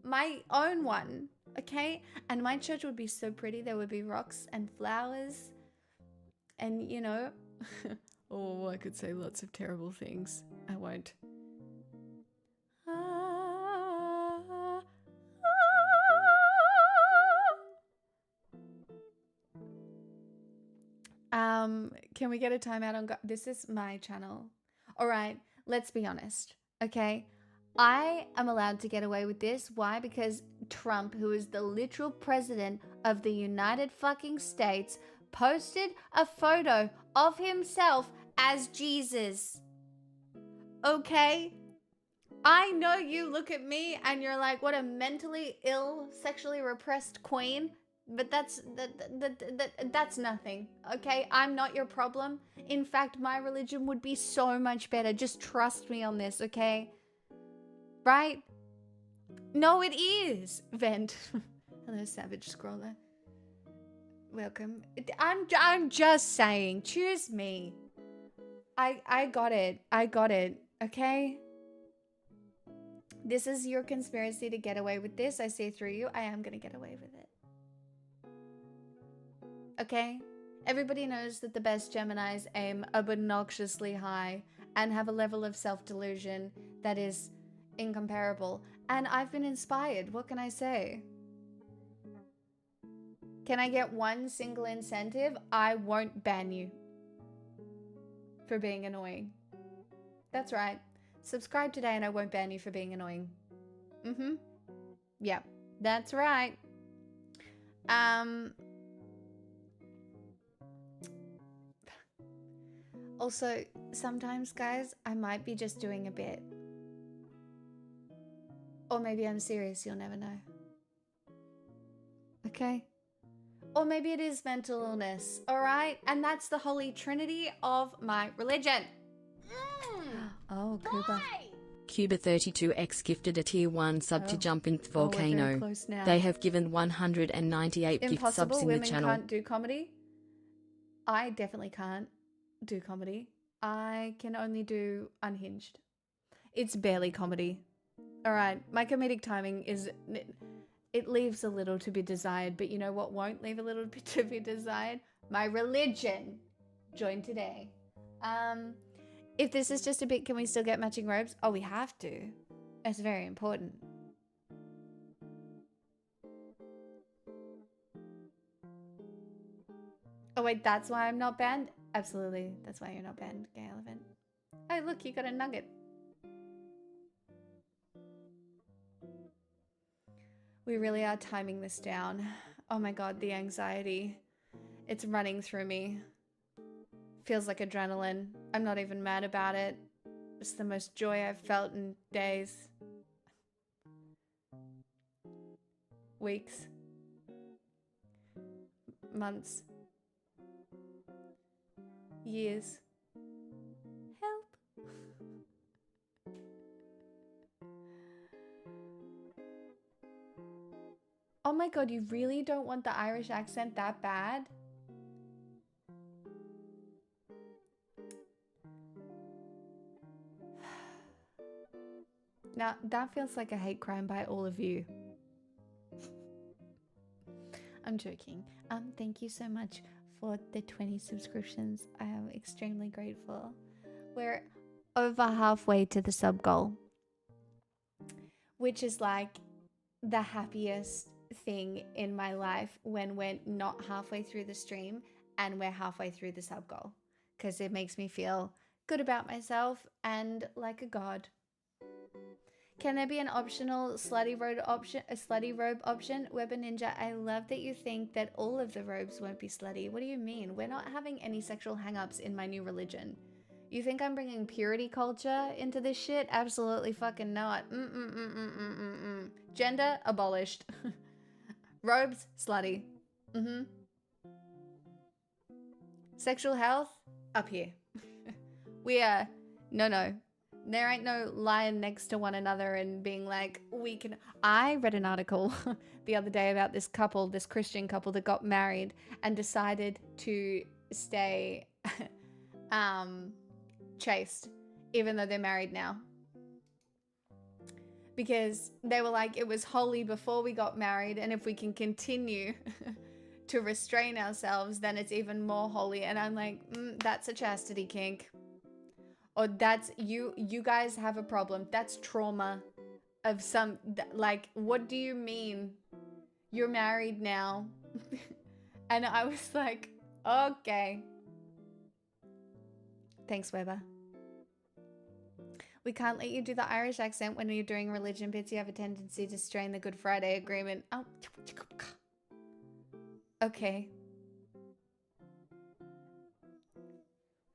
Speaker 1: my own one, okay? And my church would be so pretty. There would be rocks and flowers. And, you know, oh, I could say lots of terrible things. I won't. Can we get a timeout on this is my channel. All right, let's be honest, okay? I am allowed to get away with this. Why? Because Trump, who is the literal president of the United fucking States, posted a photo of himself as Jesus. Okay? I know you look at me and you're like, what a mentally ill, sexually repressed queen. But that's nothing, okay? I'm not your problem. In fact, my religion would be so much better. Just trust me on this, okay? Right? No, it is. Vent. Hello, Savage Scroller. Welcome. I'm just saying. Choose me. I got it. I got it. Okay? This is your conspiracy to get away with this. I see through you. I am gonna get away with it. Okay? Everybody knows that the best Geminis aim obnoxiously high and have a level of self-delusion that is incomparable. And I've been inspired. What can I say? Can I get one single incentive? I won't ban you for being annoying. That's right. Subscribe today and I won't ban you for being annoying. Yeah, that's right. Also, sometimes, guys, I might be just doing a bit. Or maybe I'm serious, you'll never know. Okay? Or maybe it is mental illness, alright? And that's the holy trinity of my religion. Oh, Cuba.
Speaker 2: Cuba32X gifted a tier 1 sub to Jump in Volcano.
Speaker 1: We're very close now.
Speaker 2: They have given 198 gift subs in the
Speaker 1: Women
Speaker 2: channel.
Speaker 1: can't do comedy. I definitely can't do comedy. I can only do Unhinged. It's barely comedy. Alright, my comedic timing is... It leaves a little to be desired, but you know what won't leave a little bit to be desired? My religion. Join today. If this is just a bit, can we still get matching robes? Oh, we have to. It's very important. Oh wait, that's why I'm not banned? Absolutely, that's why you're not banned, Gay Elephant. Oh look, you got a nugget. We really are timing this down. Oh my god, the anxiety. It's running through me. Feels like adrenaline. I'm not even mad about it. It's the most joy I've felt in days. Weeks. Months. Years. Help. Oh my god, you really don't want the Irish accent that bad? Now, that feels like a hate crime by all of you. I'm joking. Thank you so much for the 20 subscriptions. I am extremely grateful. We're over halfway to the sub goal, which is like the happiest thing in my life when we're not halfway through the stream and we're halfway through the sub goal, because it makes me feel good about myself and like a god. Can there be an optional slutty robe option? Weber Ninja, I love that you think that all of the robes won't be slutty. What do you mean? We're not having any sexual hang-ups in my new religion. You think I'm bringing purity culture into this shit? Absolutely fucking not. Gender abolished. Robes slutty. Sexual health up here. We are no. There ain't no lying next to one another and being like, we can... I read an article the other day about this couple, this Christian couple that got married and decided to stay chaste, even though they're married now. Because they were like, it was holy before we got married, and if we can continue to restrain ourselves, then it's even more holy. And I'm like, that's a chastity kink. Or that's, you guys have a problem. That's trauma of some, like, what do you mean? You're married now. And I was like, okay. Thanks, Weber. We can't let you do the Irish accent when you're doing religion bits. You have a tendency to strain the Good Friday Agreement. Oh. Okay.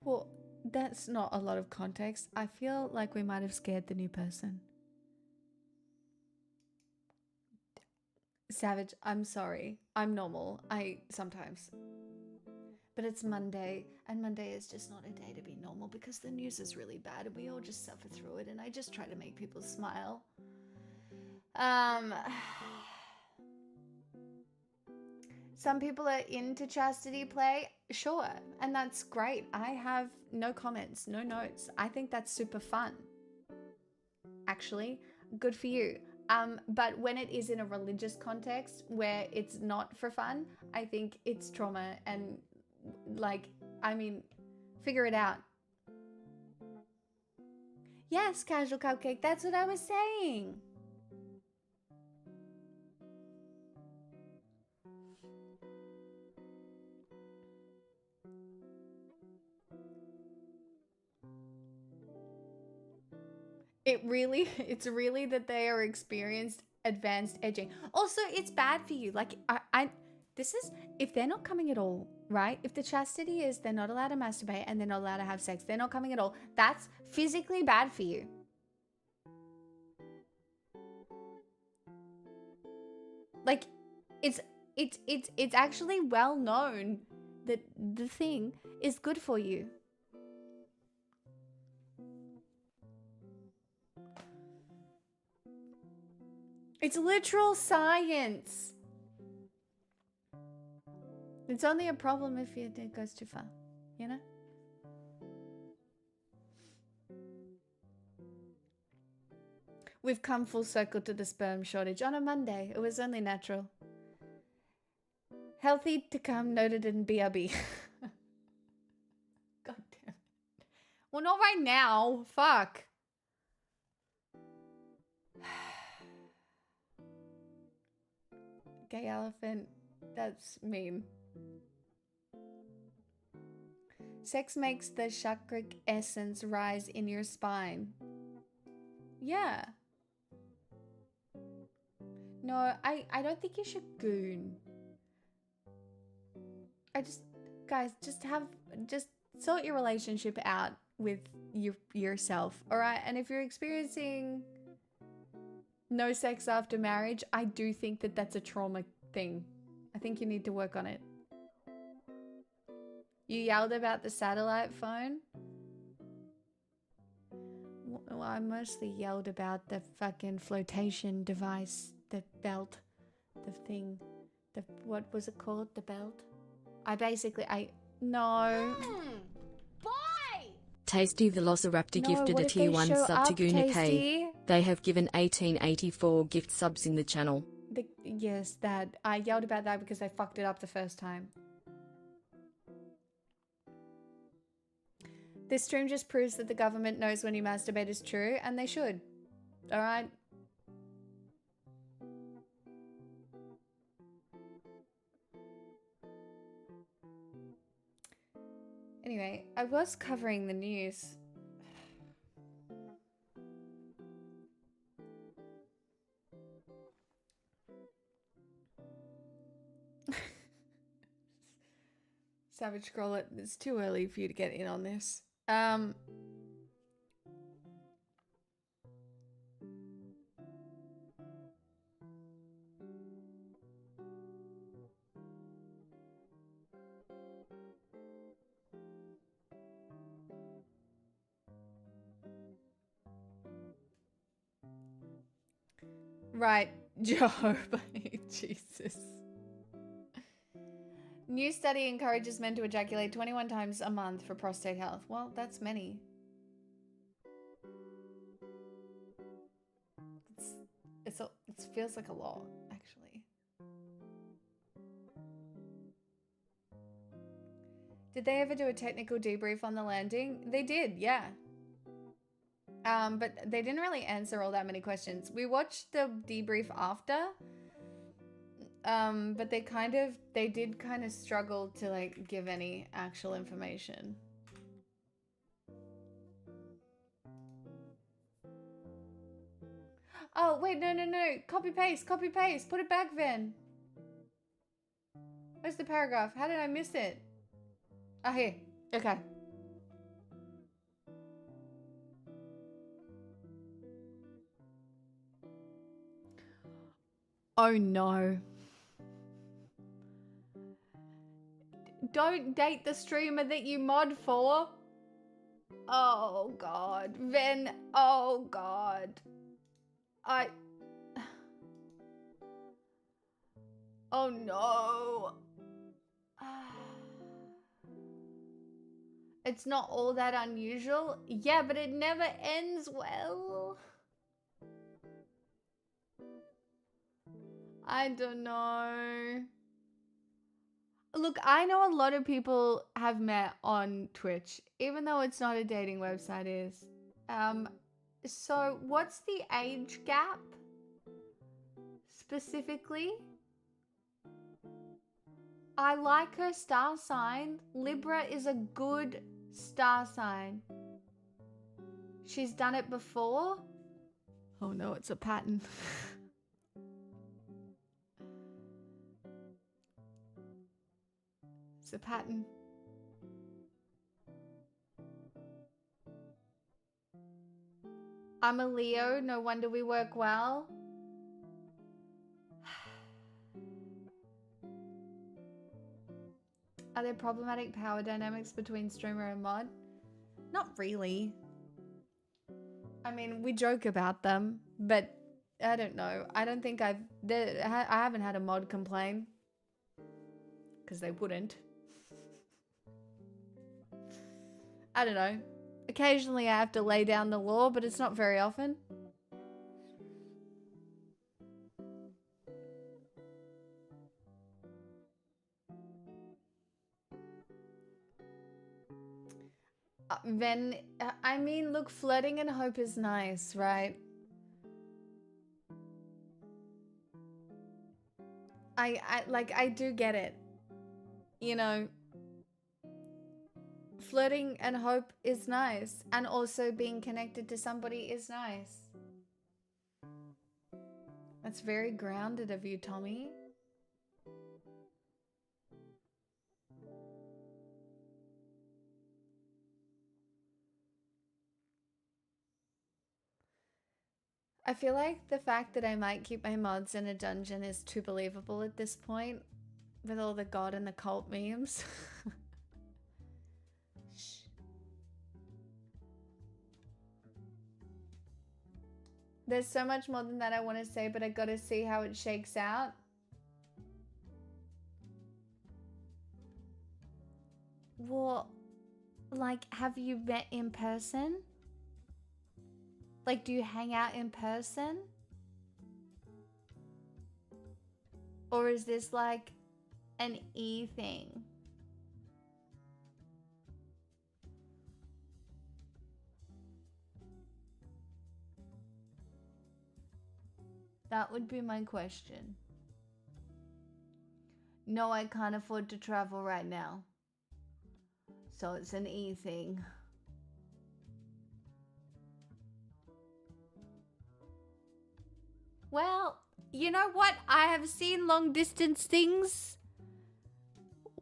Speaker 1: Well, that's not a lot of context. I feel like we might have scared the new person. Savage, I'm sorry. I'm normal. Sometimes. But it's Monday, and Monday is just not a day to be normal because the news is really bad and we all just suffer through it, and I just try to make people smile. Some people are into chastity play, sure, and that's great. I have no comments, no notes. I think that's super fun. Actually, good for you. But when it is in a religious context where it's not for fun, I think it's trauma and figure it out. Yes, Casual Cupcake, that's what I was saying. It's really that they are experienced advanced edging. Also, it's bad for you. Like, if they're not coming at all, right? If the chastity is they're not allowed to masturbate and they're not allowed to have sex, they're not coming at all, that's physically bad for you. Like, it's actually well known that the thing is good for you. It's literal science. It's only a problem if it goes too far, you know? We've come full circle to the sperm shortage on a Monday. It was only natural. Healthy to come noted in BRB. God damn it. Well, not right now. Fuck. Gay elephant. That's mean. Sex makes the chakric essence rise in your spine. Yeah. No, I don't think you should goon. Guys, just sort your relationship out with yourself, all right? And if you're experiencing no sex after marriage, I do think that that's a trauma thing. I think you need to work on it. You yelled about the satellite phone? Well, I mostly yelled about the fucking flotation device, the belt, the thing, what was it called? The belt? No.
Speaker 6: Boy!
Speaker 2: Tasty Velociraptor gifted a tier 1 sub to Guna Cave. They have given 1884 gift subs in the channel.
Speaker 1: Yes, that. I yelled about that because I fucked it up the first time. This stream just proves that the government knows when you masturbate is true, and they should. Alright? Anyway, I was covering the news. Savage Scroll it. It's too early for you to get in on this. Right, Job. Jesus. New study encourages men to ejaculate 21 times a month for prostate health. Well, that's many. It feels like a lot, actually. Did they ever do a technical debrief on the landing? They did, yeah. But they didn't really answer all that many questions. We watched the debrief after. But they did kind of struggle to like give any actual information. Oh, wait, no. Copy paste. Put it back, Ven. Where's the paragraph? How did I miss it? Oh, here. Okay. Oh, no. Don't date the streamer that you mod for. Oh, God. Ven. Oh, God. Oh, no. It's not all that unusual. Yeah, but it never ends well. I don't know. Look, I know a lot of people have met on Twitch, even though it's not a dating website is. So what's the age gap? Specifically? I like her star sign. Libra is a good star sign. She's done it before? Oh no, it's a pattern. It's a pattern. I'm a Leo, no wonder we work well. Are there problematic power dynamics between streamer and mod? Not really. I mean, we joke about them, but I don't know. I don't think I haven't had a mod complain. Because they wouldn't. I don't know. Occasionally I have to lay down the law, but it's not very often. Then, I mean, look, flirting and hope is nice, right? I do get it. You know, flirting and hope is nice. And also being connected to somebody is nice. That's very grounded of you, Tommy. I feel like the fact that I might keep my mods in a dungeon is too believable at this point, with all the god and the cult memes. There's so much more than that I want to say, but I gotta see how it shakes out. Well, like, have you met in person? Like, do you hang out in person? Or is this like an E thing? That would be my question. No, I can't afford to travel right now. So it's an E thing. Well, you know what? I have seen long distance things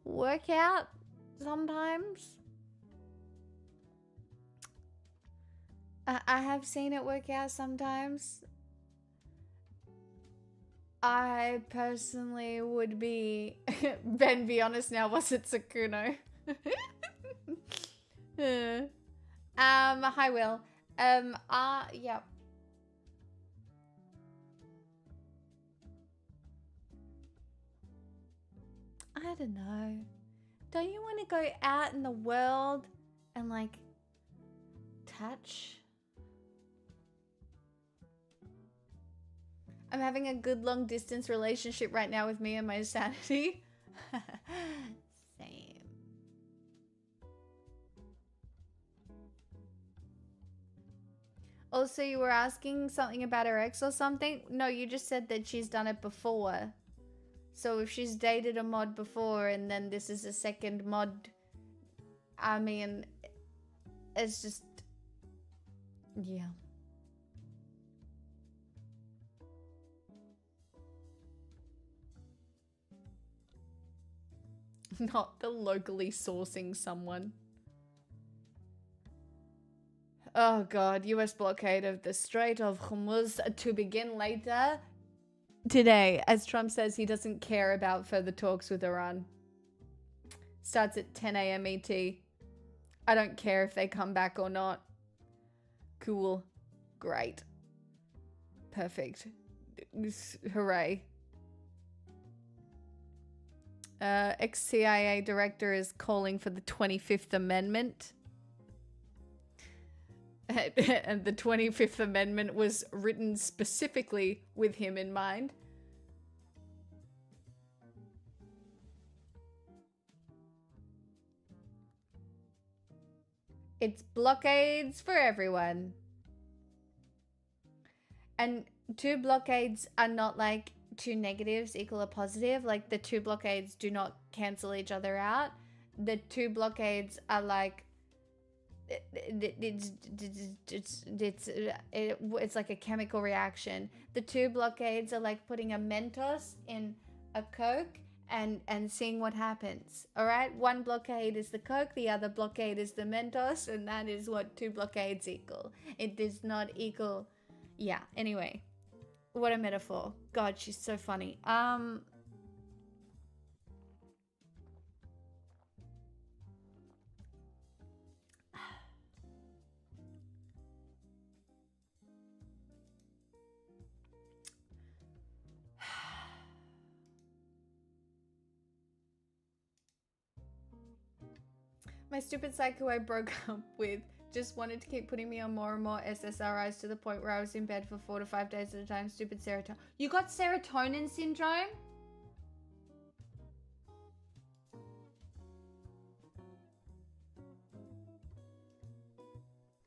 Speaker 1: work out sometimes. I have seen it work out sometimes. I personally would be... Ben, be honest now, was it Sakuno? Hi, Will. Yeah. I don't know. Don't you want to go out in the world and like touch? I'm having a good long distance relationship right now with me and my sanity. Same. Also, you were asking something about her ex or something? No, you just said that she's done it before. So if she's dated a mod before and then this is a second mod, I mean, it's just, yeah. Not the locally sourcing someone. Oh God, US blockade of the Strait of Hormuz to begin later today, as Trump says he doesn't care about further talks with Iran. Starts at 10 a.m. ET. I don't care if they come back or not. Cool. Great. Perfect. Hooray. Ex-CIA director is calling for the 25th Amendment. And the 25th Amendment was written specifically with him in mind. It's blockades for everyone. And two blockades are not like two negatives equal a positive. Like the two blockades do not cancel each other out. The two blockades are like it's like a chemical reaction. The two blockades are like putting a Mentos in a Coke and seeing what happens. All right, one blockade is the Coke, the other blockade is the Mentos, and that is what two blockades equal. It does not equal. Yeah, anyway, what a metaphor. God, she's so funny. My stupid psycho I broke up with just wanted to keep putting me on more and more SSRIs to the point where I was in bed for 4 to 5 days at a time. Stupid serotonin. You got serotonin syndrome?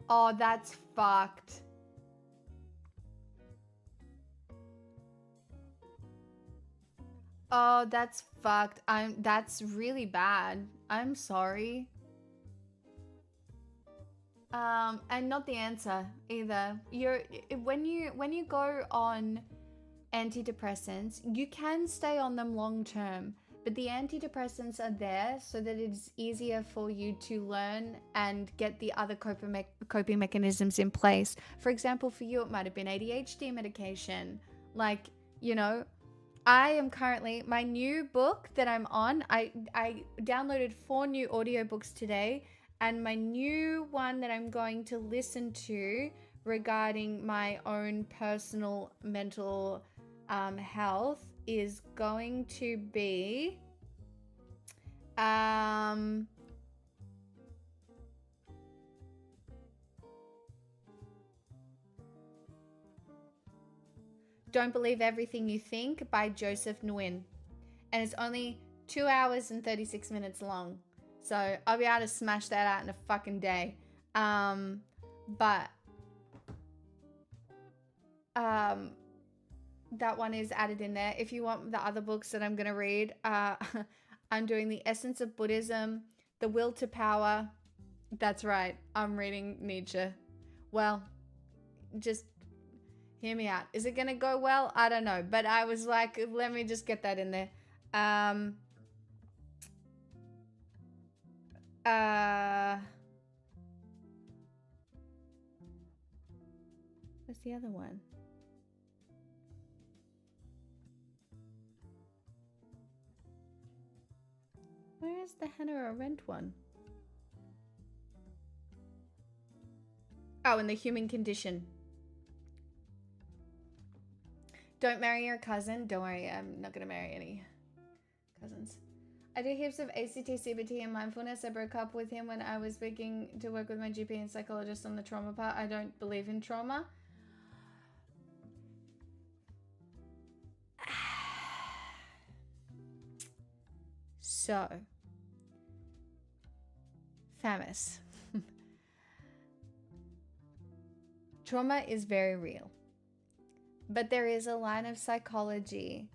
Speaker 1: Oh, that's fucked. Oh, that's fucked. That's really bad. I'm sorry. And not the answer either. When you go on antidepressants, you can stay on them long term, but the antidepressants are there so that it's easier for you to learn and get the other coping mechanisms in place. For example, for you, it might have been ADHD medication. Like, you know, I am currently, my new book that I'm on, I downloaded 4 new audiobooks today. And my new one that I'm going to listen to regarding my own personal mental health is going to be Don't Believe Everything You Think by Joseph Nguyen. And it's only 2 hours and 36 minutes long. So I'll be able to smash that out in a fucking day. But that one is added in there. If you want the other books that I'm going to read, I'm doing The Essence of Buddhism, The Will to Power. That's right. I'm reading Nietzsche. Well, just hear me out. Is it going to go well? I don't know. But I was like, let me just get that in there. What's the other one? Where is the Hannah Arendt one? Oh, in The Human Condition. Don't marry your cousin. Don't worry, I'm not gonna marry any cousins. I do heaps of ACT, CBT, and mindfulness. I broke up with him when I was beginning to work with my GP and psychologist on the trauma part. I don't believe in trauma. So, Famis. Trauma is very real. But there is a line of psychology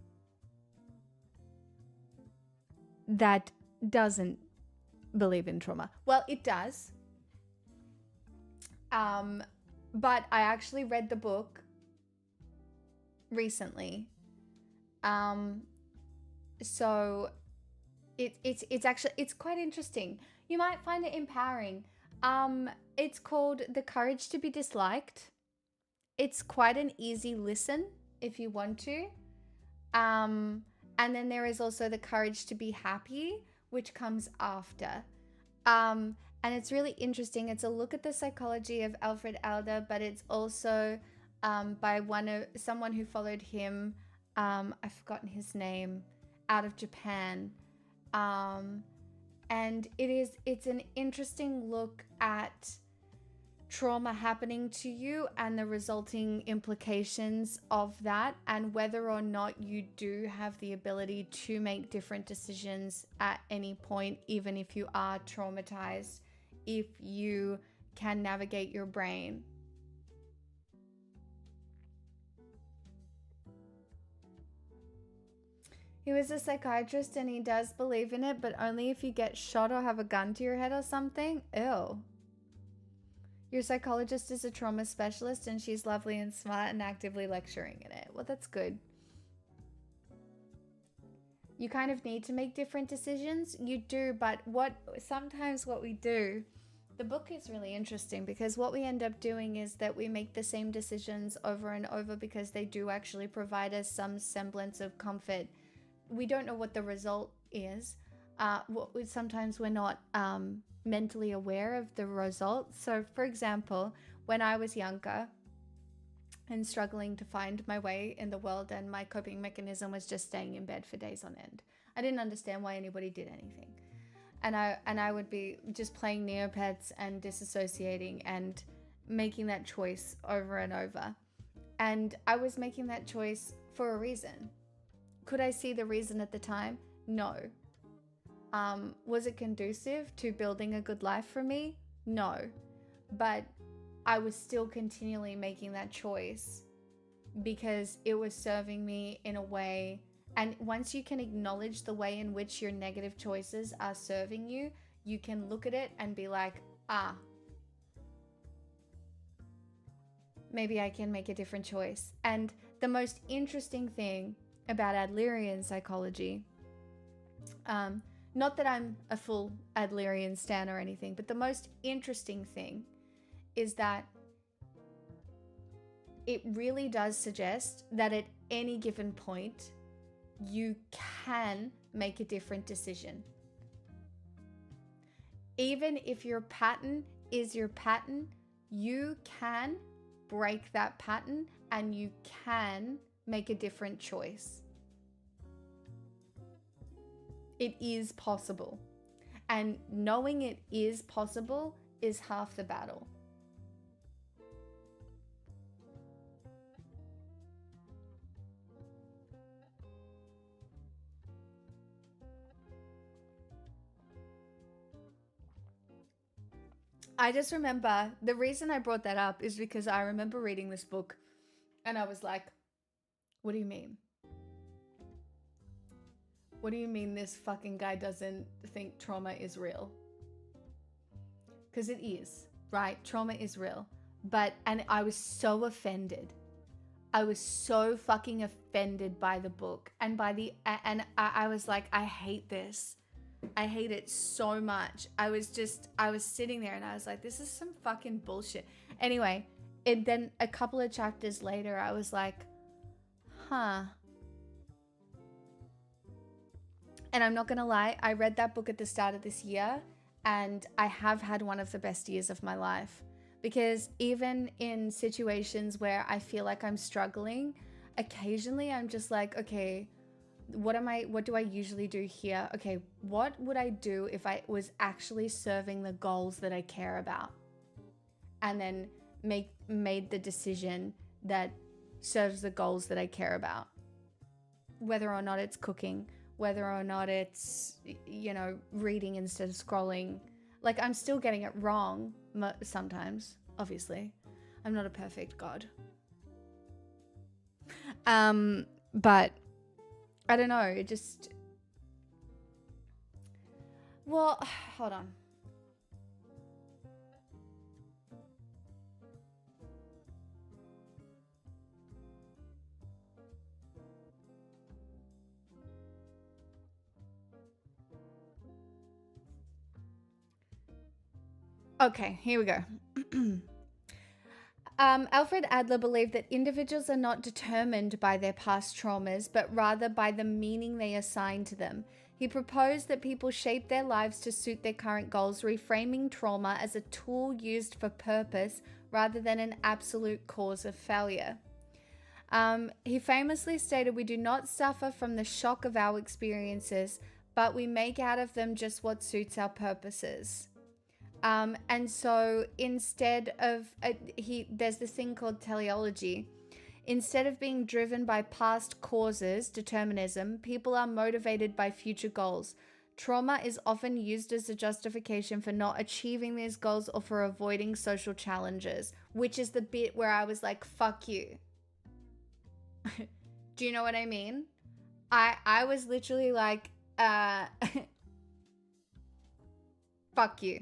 Speaker 1: that doesn't believe in trauma. Well, it does. But I actually read the book recently. So It's actually, it's quite interesting. You might find it empowering. It's called The Courage to be Disliked. It's quite an easy listen if you want to. And then there is also The Courage to be Happy, which comes after. And it's really interesting. It's a look at the psychology of Alfred Adler, but it's also by someone who followed him. I've forgotten his name, out of Japan. And it's an interesting look at trauma happening to you and the resulting implications of that, and whether or not you do have the ability to make different decisions at any point, even if you are traumatized, if you can navigate your brain. He was a psychiatrist and he does believe in it, but only if you get shot or have a gun to your head or something. Ew. Your psychologist is a trauma specialist and she's lovely and smart and actively lecturing in it. Well, that's good. You kind of need to make different decisions. You do, but sometimes what we do, the book is really interesting because what we end up doing is that we make the same decisions over and over because they do actually provide us some semblance of comfort. We don't know what the result is. Sometimes we're not mentally aware of the result. So, for example, when I was younger and struggling to find my way in the world, and my coping mechanism was just staying in bed for days on end. I didn't understand why anybody did anything. And I would be just playing Neopets and disassociating and making that choice over and over. And I was making that choice for a reason. Could I see the reason at the time? No. Was it conducive to building a good life for me? No. But I was still continually making that choice because it was serving me in a way. And once you can acknowledge the way in which your negative choices are serving you, you can look at it and be like, maybe I can make a different choice. And the most interesting thing about Adlerian psychology, not that I'm a full Adlerian stan or anything, but the most interesting thing is that it really does suggest that at any given point, you can make a different decision. Even if your pattern is your pattern, you can break that pattern and you can make a different choice. It is possible. And knowing it is possible is half the battle. I just remember, the reason I brought that up is because I remember reading this book and I was like, what do you mean? What do you mean this fucking guy doesn't think trauma is real? Because it is, right? Trauma is real. And I was so offended. I was so fucking offended by the book and I was like, I hate this. I hate it so much. I was sitting there and I was like, this is some fucking bullshit. Anyway, then a couple of chapters later, I was like, huh. And I'm not going to lie, I read that book at the start of this year and I have had one of the best years of my life. Because even in situations where I feel like I'm struggling, occasionally I'm just like, okay, what do I usually do here? Okay, what would I do if I was actually serving the goals that I care about? And then made the decision that serves the goals that I care about. Whether or not it's cooking, whether or not it's, reading instead of scrolling. Like, I'm still getting it wrong sometimes, obviously. I'm not a perfect God. But I don't know, it just... Well, hold on. Okay, here we go. Alfred Adler believed that individuals are not determined by their past traumas, but rather by the meaning they assign to them. He proposed that people shape their lives to suit their current goals, reframing trauma as a tool used for purpose rather than an absolute cause of failure. He famously stated, "We do not suffer from the shock of our experiences, but we make out of them just what suits our purposes." And so instead of, there's this thing called teleology. Instead of being driven by past causes, determinism, people are motivated by future goals. Trauma is often used as a justification for not achieving these goals or for avoiding social challenges, which is the bit where I was like, fuck you. Do you know what I mean? I was literally like, fuck you.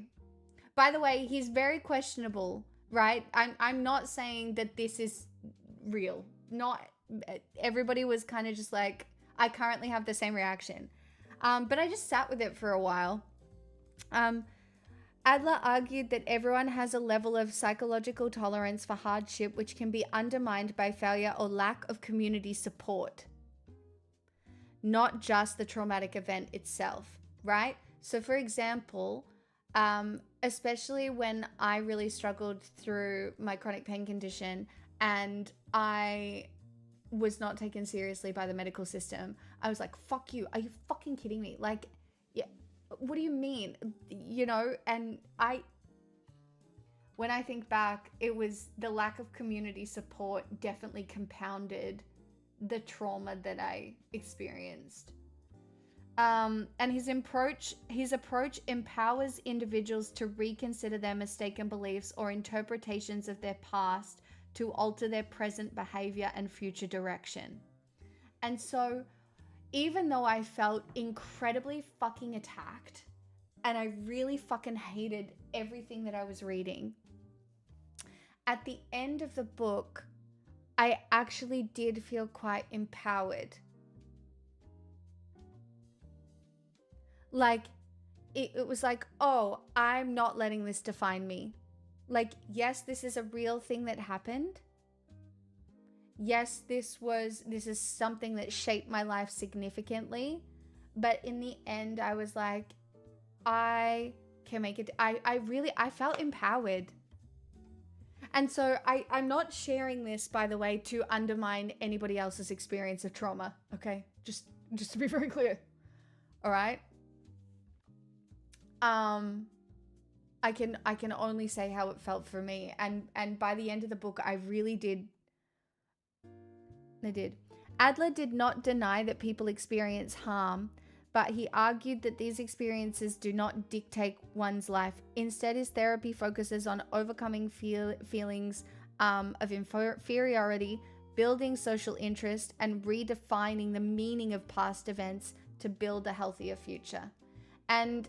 Speaker 1: By the way, he's very questionable, right? I'm not saying that this is real. Not everybody was kind of just like, I currently have the same reaction. But I just sat with it for a while. Adler argued that everyone has a level of psychological tolerance for hardship which can be undermined by failure or lack of community support. Not just the traumatic event itself, right? So for example, especially when I really struggled through my chronic pain condition and I was not taken seriously by the medical system, I was like, fuck you. Are you fucking kidding me? Like, yeah, what do you mean? You know, and when I think back, it was the lack of community support definitely compounded the trauma that I experienced. And his approach empowers individuals to reconsider their mistaken beliefs or interpretations of their past to alter their present behavior and future direction. And so, even though I felt incredibly fucking attacked and I really fucking hated everything that I was reading, at the end of the book, I actually did feel quite empowered. Like, it was like, oh, I'm not letting this define me. Like, yes, this is a real thing that happened. Yes, this is something that shaped my life significantly. But in the end, I was like, I can make it. I felt empowered. And so I'm not sharing this, by the way, to undermine anybody else's experience of trauma. Okay, just to be very clear. All right. I can only say how it felt for me, and by the end of the book, I did. Adler did not deny that people experience harm, but he argued that these experiences do not dictate one's life. Instead, his therapy focuses on overcoming feelings of inferiority, building social interest, and redefining the meaning of past events to build a healthier future. And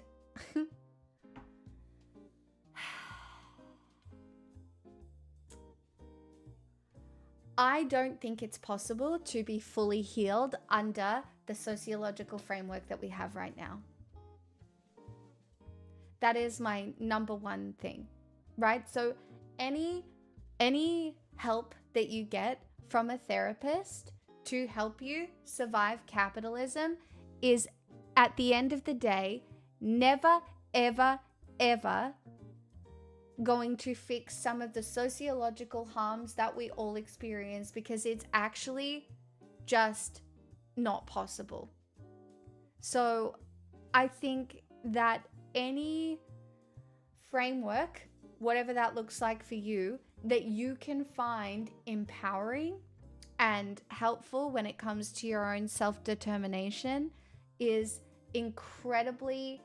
Speaker 1: I don't think it's possible to be fully healed under the sociological framework that we have right now. That is my number one thing, right? So any help that you get from a therapist to help you survive capitalism is, at the end of the day, never, ever, ever going to fix some of the sociological harms that we all experience, because it's actually just not possible. So I think that any framework, whatever that looks like for you, that you can find empowering and helpful when it comes to your own self-determination is incredibly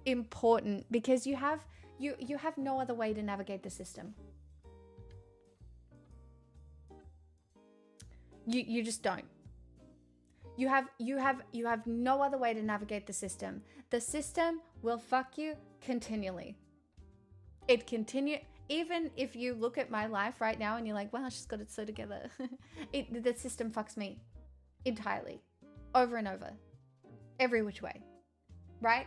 Speaker 1: important, because you have no other way to navigate the system. You just don't. You have no other way to navigate the system. The system will fuck you continually. Even if you look at my life right now and you're like, wow, she's got it so together. The system fucks me entirely, over and over, every which way, right?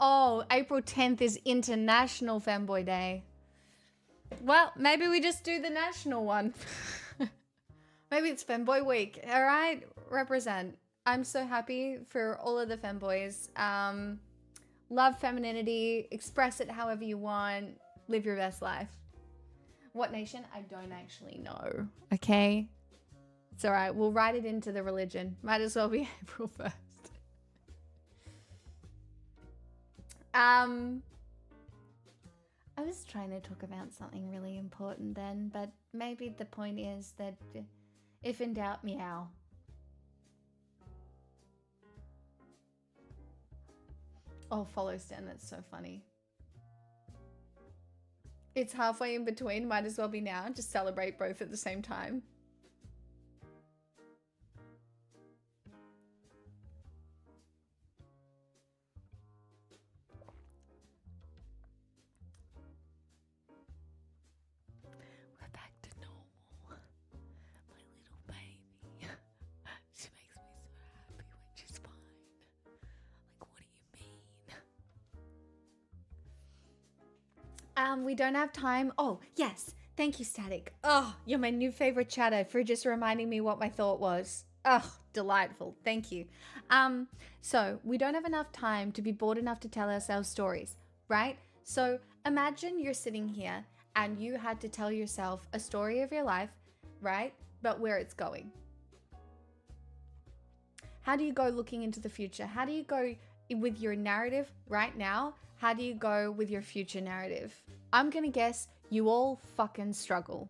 Speaker 1: Oh, April 10th is International Femboy Day. Well, maybe we just do the national one. Maybe it's Femboy Week. All right, represent. I'm so happy for all of the femboys. Love femininity. Express it however you want. Live your best life. What nation? I don't actually know. Okay? It's all right. We'll write it into the religion. Might as well be April 1st. I was trying to talk about something really important then, but maybe the point is that if in doubt, meow. Oh, follow Stan, that's so funny. It's halfway in between, might as well be now. Just celebrate both at the same time. We're back to normal. My little baby. She makes me so happy when she's fine. Like, what do you mean? We don't have time. Oh, yes. Thank you, Static. Oh, you're my new favorite chatter for just reminding me what my thought was. Oh, delightful. Thank you. So we don't have enough time to be bored enough to tell ourselves stories, right? So imagine you're sitting here and you had to tell yourself a story of your life, right? But where it's going. How do you go looking into the future? How do you go with your narrative right now? How do you go with your future narrative? I'm gonna guess you all fucking struggle.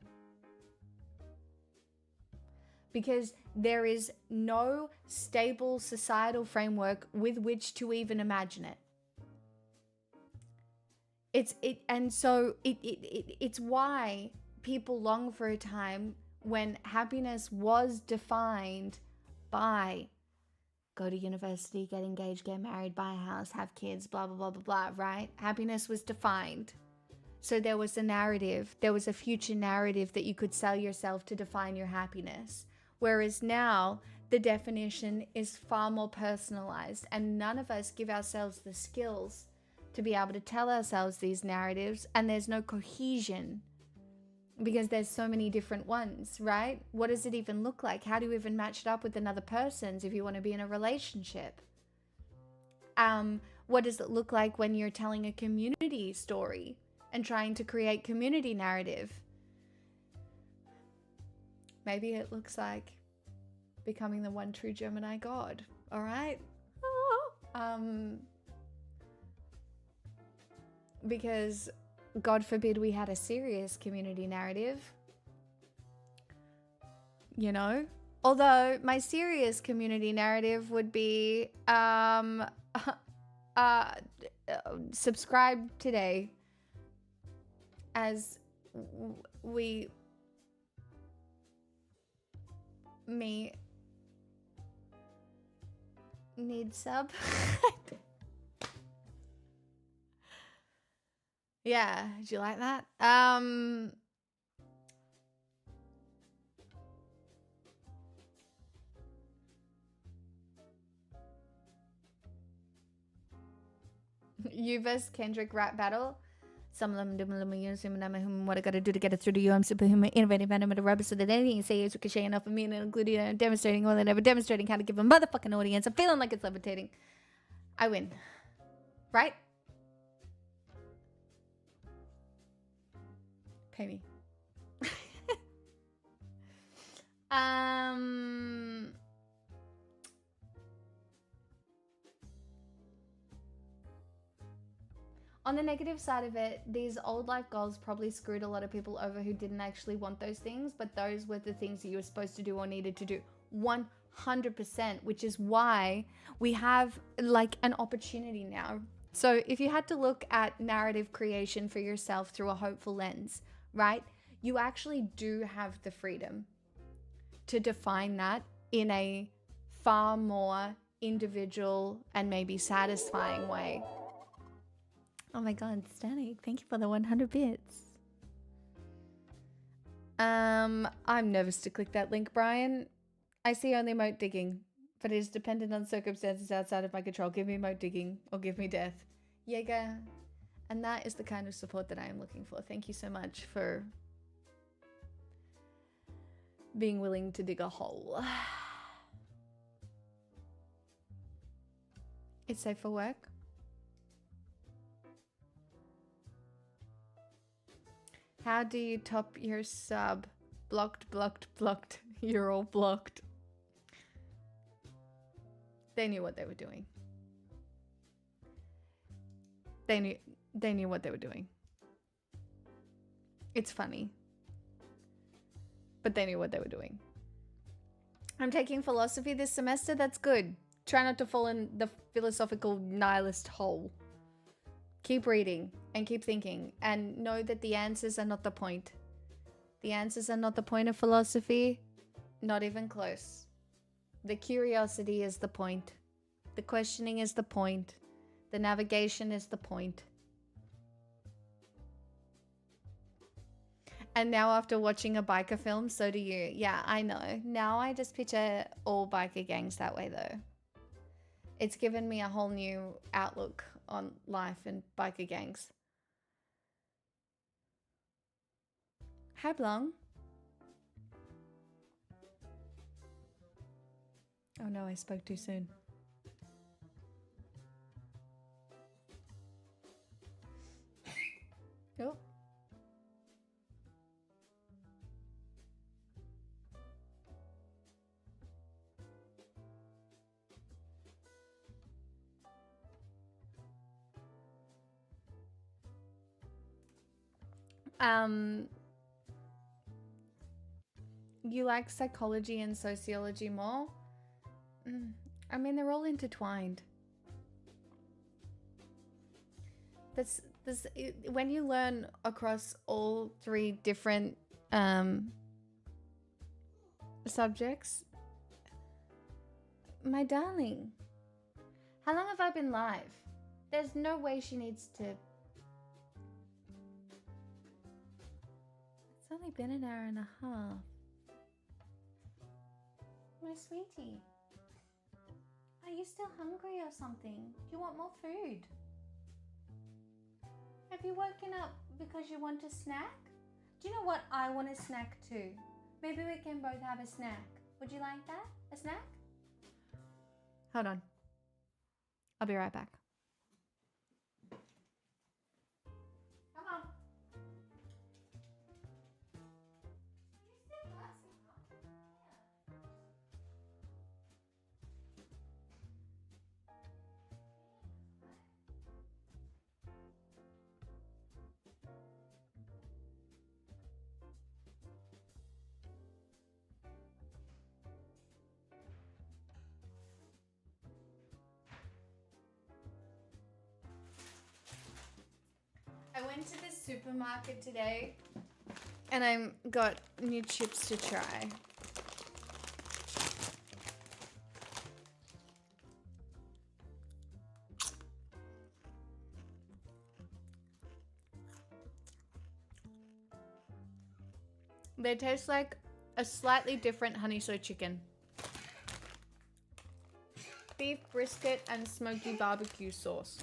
Speaker 1: Because there is no stable societal framework with which to even imagine it. It's why people long for a time when happiness was defined by go to university, get engaged, get married, buy a house, have kids, blah, blah, blah, blah, blah, right? Happiness was defined. So there was a narrative, there was a future narrative that you could sell yourself to define your happiness. Whereas now, the definition is far more personalized, and none of us give ourselves the skills to be able to tell ourselves these narratives, and there's no cohesion because there's so many different ones, right? What does it even look like? How do you even match it up with another person's if you want to be in a relationship? What does it look like when you're telling a community story and trying to create community narrative? Maybe it looks like becoming the one true Gemini God, all right? Because God forbid we had a serious community narrative, you know? Although my serious community narrative would be subscribe today as we need sub. Yeah, did you like that? You vs Kendrick rap battle. Some of them what I gotta do to get it through to you. I'm superhuman, innovative, animated rubber, so that anything you say is ricochet enough of me and including demonstrating more than ever, demonstrating how to give a motherfucking audience. I'm feeling like it's levitating. I win. Right? Pay me. On the negative side of it, these old life goals probably screwed a lot of people over who didn't actually want those things, but those were the things that you were supposed to do or needed to do 100%, which is why we have like an opportunity now. So if you had to look at narrative creation for yourself through a hopeful lens, right? You actually do have the freedom to define that in a far more individual and maybe satisfying way. Oh my god, Static, thank you for the 100 bits. I'm nervous to click that link, Brian. I see only emote digging, but it is dependent on circumstances outside of my control. Give me emote digging or give me death. Jaeger. And that is the kind of support that I am looking for. Thank you so much for being willing to dig a hole. It's safe for work. How do you top your sub? Blocked, blocked, blocked. You're all blocked. They knew what they were doing. They knew what they were doing. It's funny. But they knew what they were doing. I'm taking philosophy this semester. That's good. Try not to fall in the philosophical nihilist hole. Keep reading and keep thinking and know that the answers are not the point. The answers are not the point of philosophy. Not even close. The curiosity is the point. The questioning is the point. The navigation is the point. And now after watching a biker film, so do you. Yeah, I know. Now I just picture all biker gangs that way though. It's given me a whole new outlook on life and biker gangs. Hi, Blong. Oh no, I spoke too soon. Oh. You like psychology and sociology more? I mean, they're all intertwined. When you learn across all three different subjects, my darling, how long have I been live? There's no way she needs to. It's only been an hour and a half. My sweetie, are you still hungry or something? Do you want more food? Have you woken up because you want a snack? Do you know what I want a snack too? Maybe we can both have a snack. Would you like that? A snack? Hold on. I'll be right back. Come on. I went to the supermarket today and I got new chips to try. They taste like a slightly different honey soy chicken. Beef brisket and smoky barbecue sauce.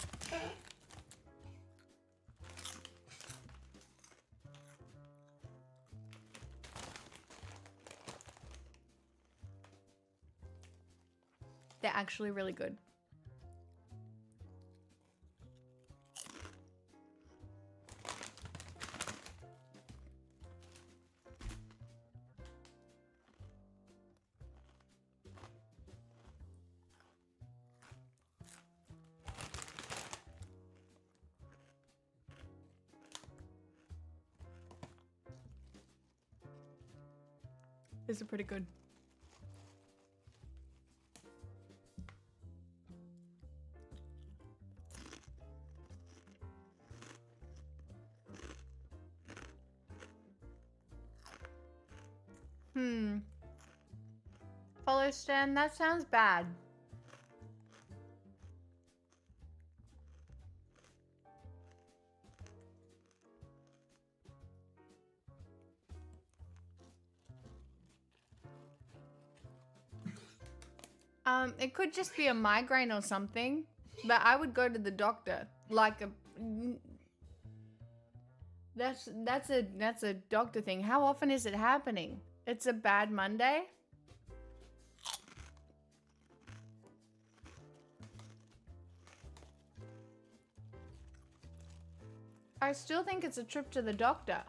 Speaker 1: They're actually really good. These are pretty good. Follow Stan, that sounds bad. It could just be a migraine or something, but I would go to the doctor. like a... That's a doctor thing. How often is it happening? It's a bad Monday? I still think it's a trip to the doctor.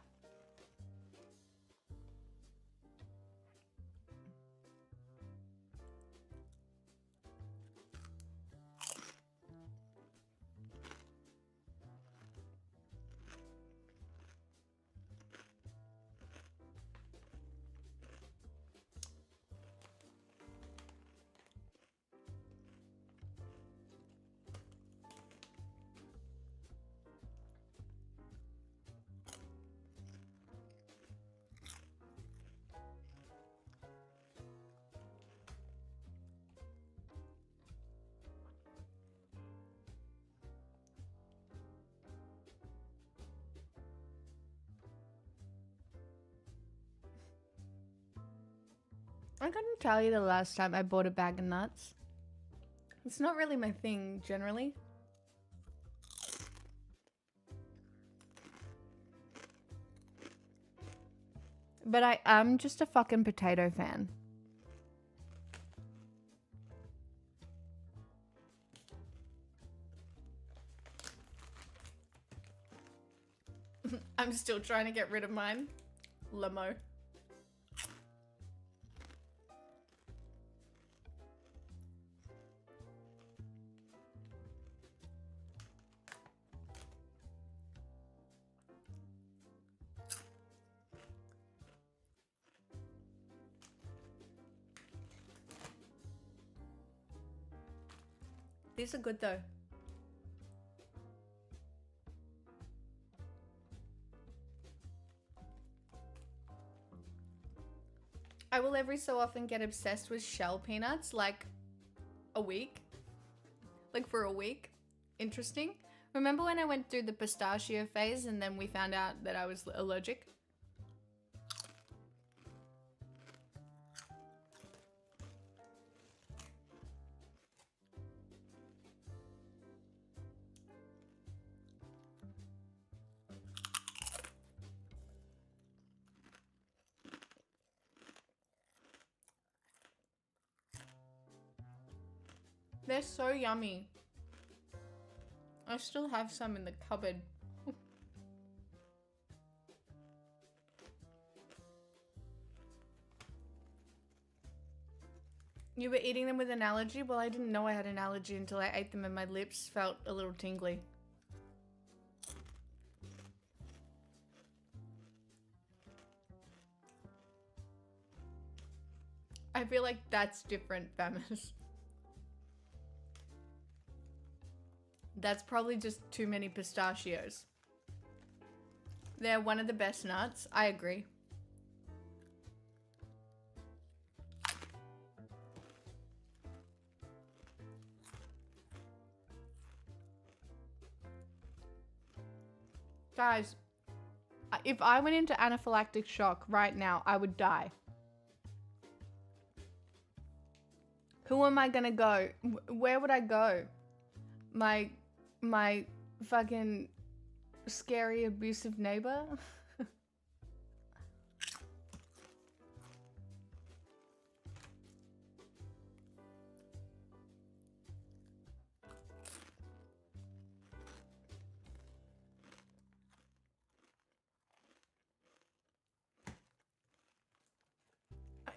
Speaker 1: I couldn't tell you the last time I bought a bag of nuts. It's not really my thing, generally. But I am just a fucking potato fan. I'm still trying to get rid of mine. Limo. These are good though. I will every so often get obsessed with shell peanuts, like a week. Like for a week. Interesting. Remember when I went through the pistachio phase and then we found out that I was allergic? They're so yummy. I still have some in the cupboard. You were eating them with an allergy? Well, I didn't know I had an allergy until I ate them and my lips felt a little tingly. I feel like that's different, Famis. That's probably just too many pistachios. They're one of the best nuts. I agree. Guys, if I went into anaphylactic shock right now, I would die. Who am I gonna go? Where would I go? My fucking scary abusive neighbor?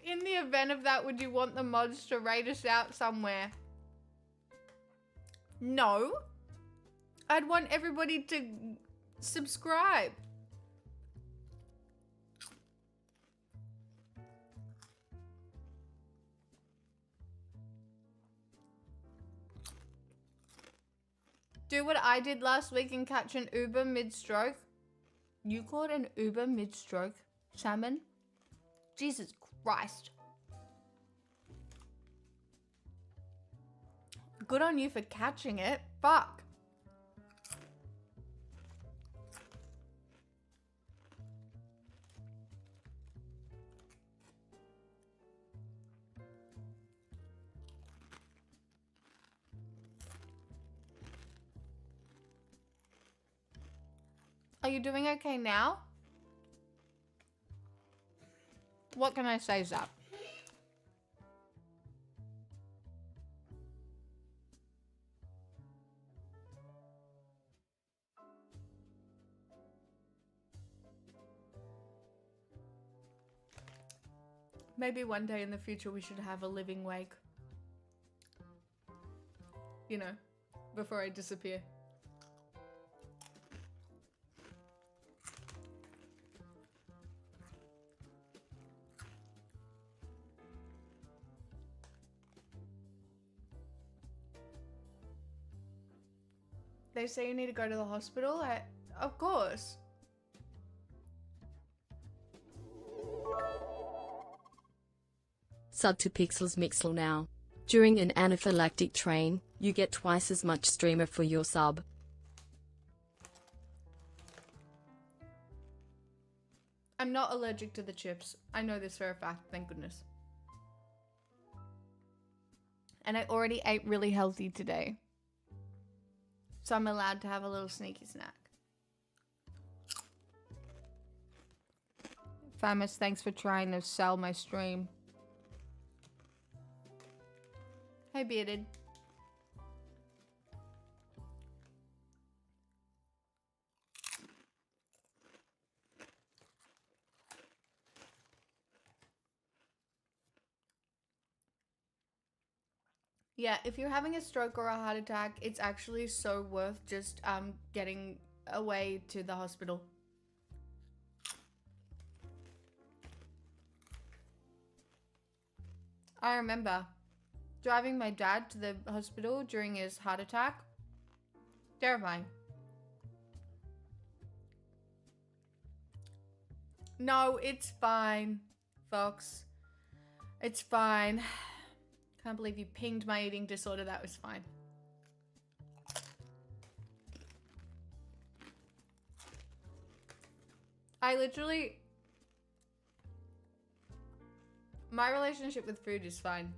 Speaker 1: In the event of that, would you want the mods to raid us out somewhere? No. I'd want everybody to subscribe. Do what I did last week and catch an Uber mid-stroke. You caught an Uber mid-stroke, Salmon? Jesus Christ. Good on you for catching it. Fuck. Are you doing okay now? What can I say, Zap? Maybe one day in the future we should have a living wake. You know, before I disappear. They say you need to go to the hospital. Of course.
Speaker 2: Sub to Pixels Mixel now. During an anaphylactic train, you get twice as much streamer for your sub.
Speaker 1: I'm not allergic to the chips. I know this for a fact, thank goodness. And I already ate really healthy today. So I'm allowed to have a little sneaky snack. Famous, thanks for trying to sell my stream. Hey, Bearded. Yeah, if you're having a stroke or a heart attack, it's actually so worth just getting away to the hospital. I remember driving my dad to the hospital during his heart attack. Terrifying. No, it's fine, Fox. It's fine. Can't believe you pinged my eating disorder. That was fine. I literally... My relationship with food is fine.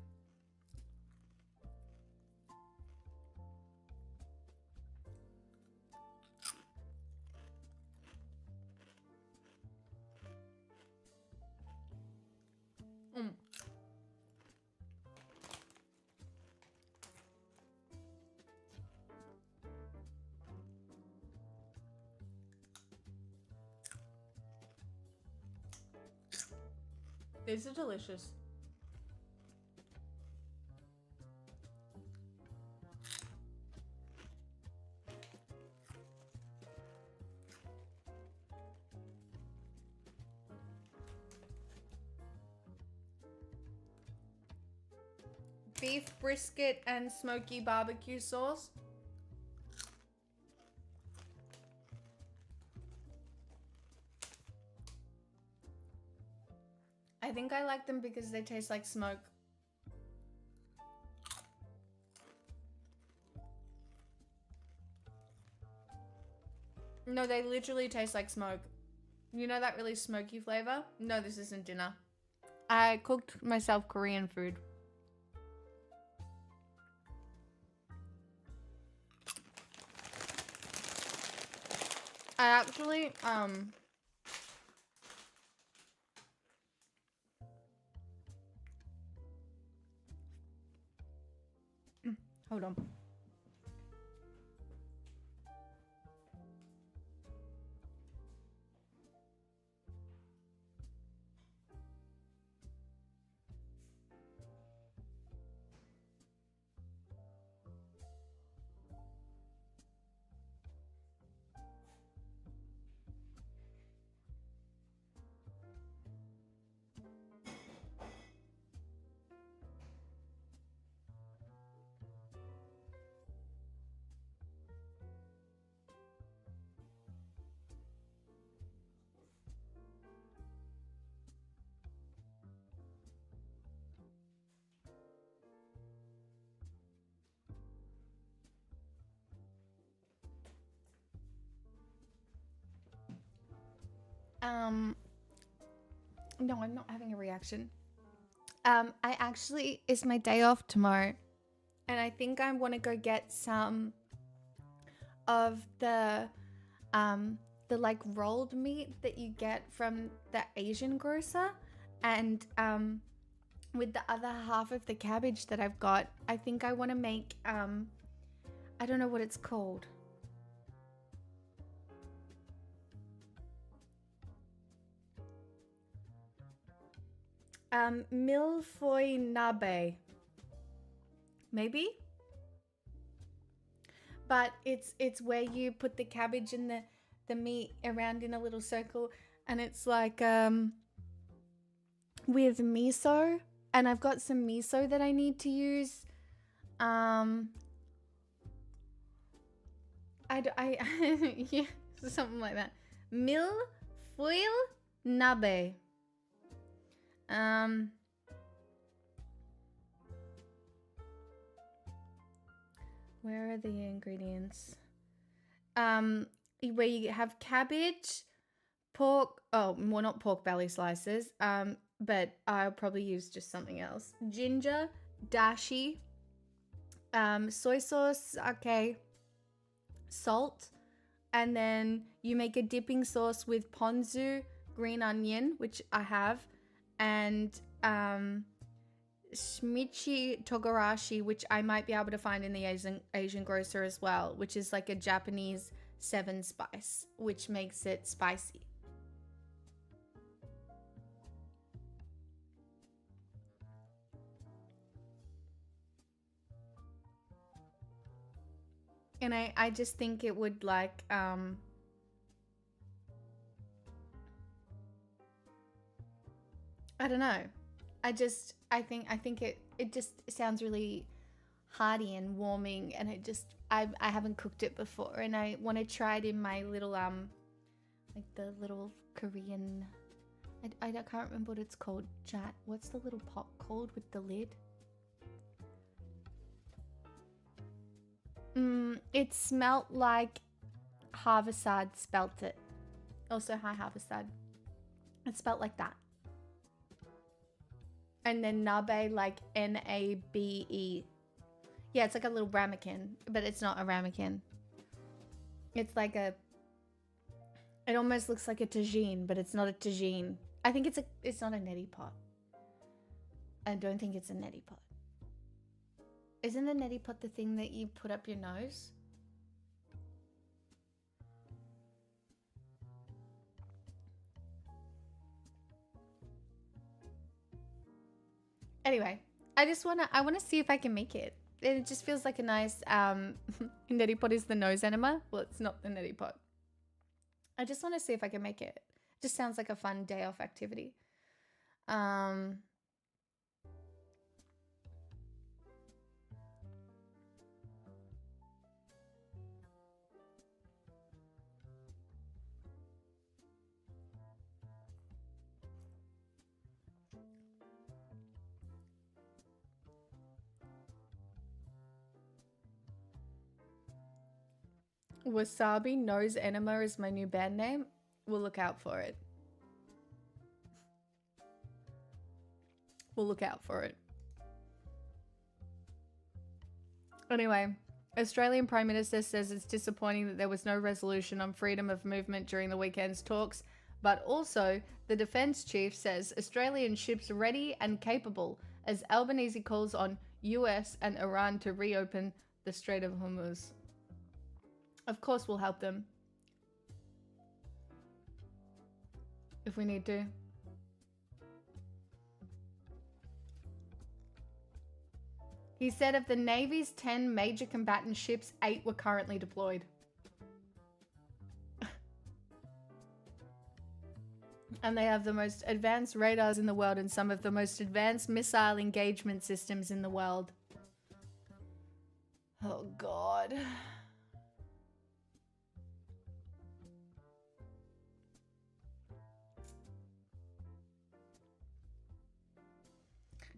Speaker 1: These are delicious. Beef brisket and smoky barbecue sauce. I think I like them because they taste like smoke. No, they literally taste like smoke. You know that really smoky flavor? No, this isn't dinner. I cooked myself Korean food. I actually, hold on. No, I'm not having a reaction. I actually, it's my day off tomorrow. And I think I want to go get some of the the like rolled meat that you get from the Asian grocer, and with the other half of the cabbage that I've got, I think I want to make I don't know what it's called. Milfoy nabe. Maybe? But it's where you put the cabbage and the meat around in a little circle, and it's like with miso, and I've got some miso that I need to use. Yeah, something like that. Mil foil nabe. Where are the ingredients? Where you have cabbage, pork. Oh, well, not pork belly slices. But I'll probably use just something else. Ginger, dashi, soy sauce, okay, salt, and then you make a dipping sauce with ponzu, green onion, which I have, and shimichi togarashi, which I might be able to find in the Asian grocer as well, which is like a Japanese 7 spice, which makes it spicy. And I just think it would like I don't know. I think it just sounds really hearty and warming, and it just I haven't cooked it before, and I want to try it in my little like the little Korean, I can't remember what it's called. Chat. What's the little pot called with the lid? It smelt like Harvestside spelt it. Also, hi Harvestside. It spelt like that. And then nabe, like Nabe. Yeah, it's like a little ramekin, but it's not a ramekin. It's like a... It almost looks like a tagine, but it's not a tagine. I think it's not a neti pot. I don't think it's a neti pot. Isn't a neti pot the thing that you put up your nose? Anyway, I want to see if I can make it. It just feels like a nice neti pot is the nose enema. Well, it's not the neti pot. I just want to see if I can make it. It just sounds like a fun day off activity. Wasabi Nose Enema is my new band name. We'll look out for it. We'll look out for it. Anyway, Australian Prime Minister says it's disappointing that there was no resolution on freedom of movement during the weekend's talks, but also the Defence Chief says Australian ships ready and capable as Albanese calls on US and Iran to reopen the Strait of Hormuz. Of course we'll help them. If we need to. He said of the Navy's 10 major combatant ships, 8 were currently deployed. And they have the most advanced radars in the world and some of the most advanced missile engagement systems in the world. Oh God.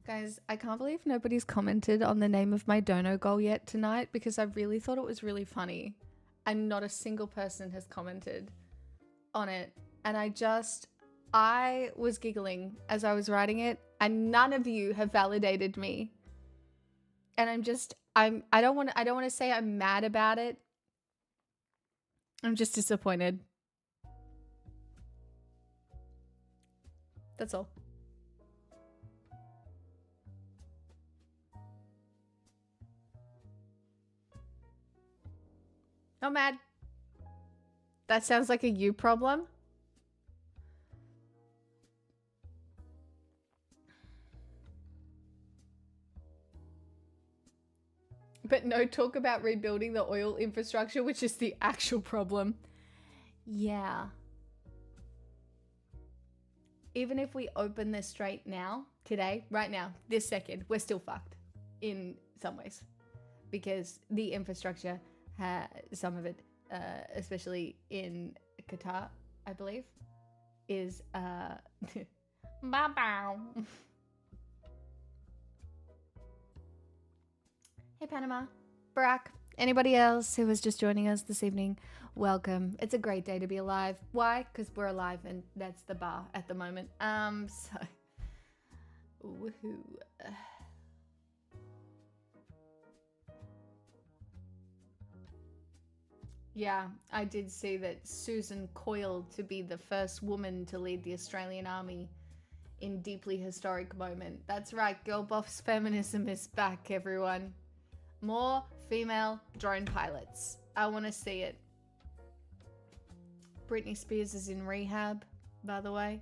Speaker 1: Guys, I can't believe nobody's commented on the name of my dono goal yet tonight because I really thought it was really funny and not a single person has commented on it. And I was giggling as I was writing it and none of you have validated me. And I don't want to say I'm mad about it. I'm just disappointed. That's all. Not mad. That sounds like a you problem. But no talk about rebuilding the oil infrastructure, which is the actual problem. Yeah. Even if we open this straight now, today, right now, this second, we're still fucked in some ways. Because the infrastructure, some of it, especially in Qatar, I believe, is bow. Hey Panama, Barack, anybody else who was just joining us this evening, welcome. It's a great day to be alive. Why? Because we're alive and that's the bar at the moment. So woohoo. Yeah, I did see that Susan Coyle to be the first woman to lead the Australian Army in deeply historic moment. That's right, girl boss feminism is back, everyone. More female drone pilots. I want to see it. Britney Spears is in rehab, by the way.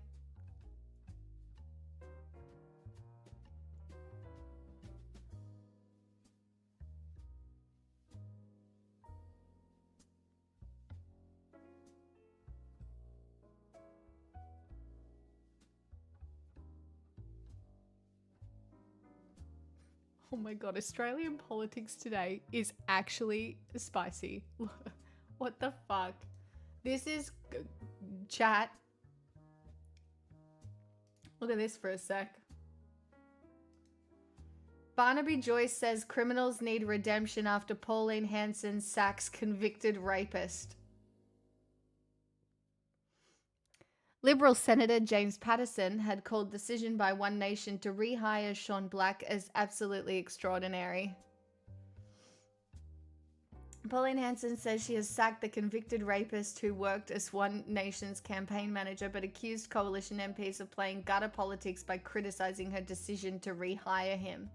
Speaker 1: Oh my god, Australian politics today is actually spicy. What the fuck? This is chat. Look at this for a sec. Barnaby Joyce says criminals need redemption after Pauline Hanson sacks convicted rapist. Liberal Senator James Paterson had called decision by One Nation to rehire Sean Black as absolutely extraordinary. Pauline Hanson says she has sacked the convicted rapist who worked as One Nation's campaign manager but accused coalition MPs of playing gutter politics by criticising her decision to rehire him.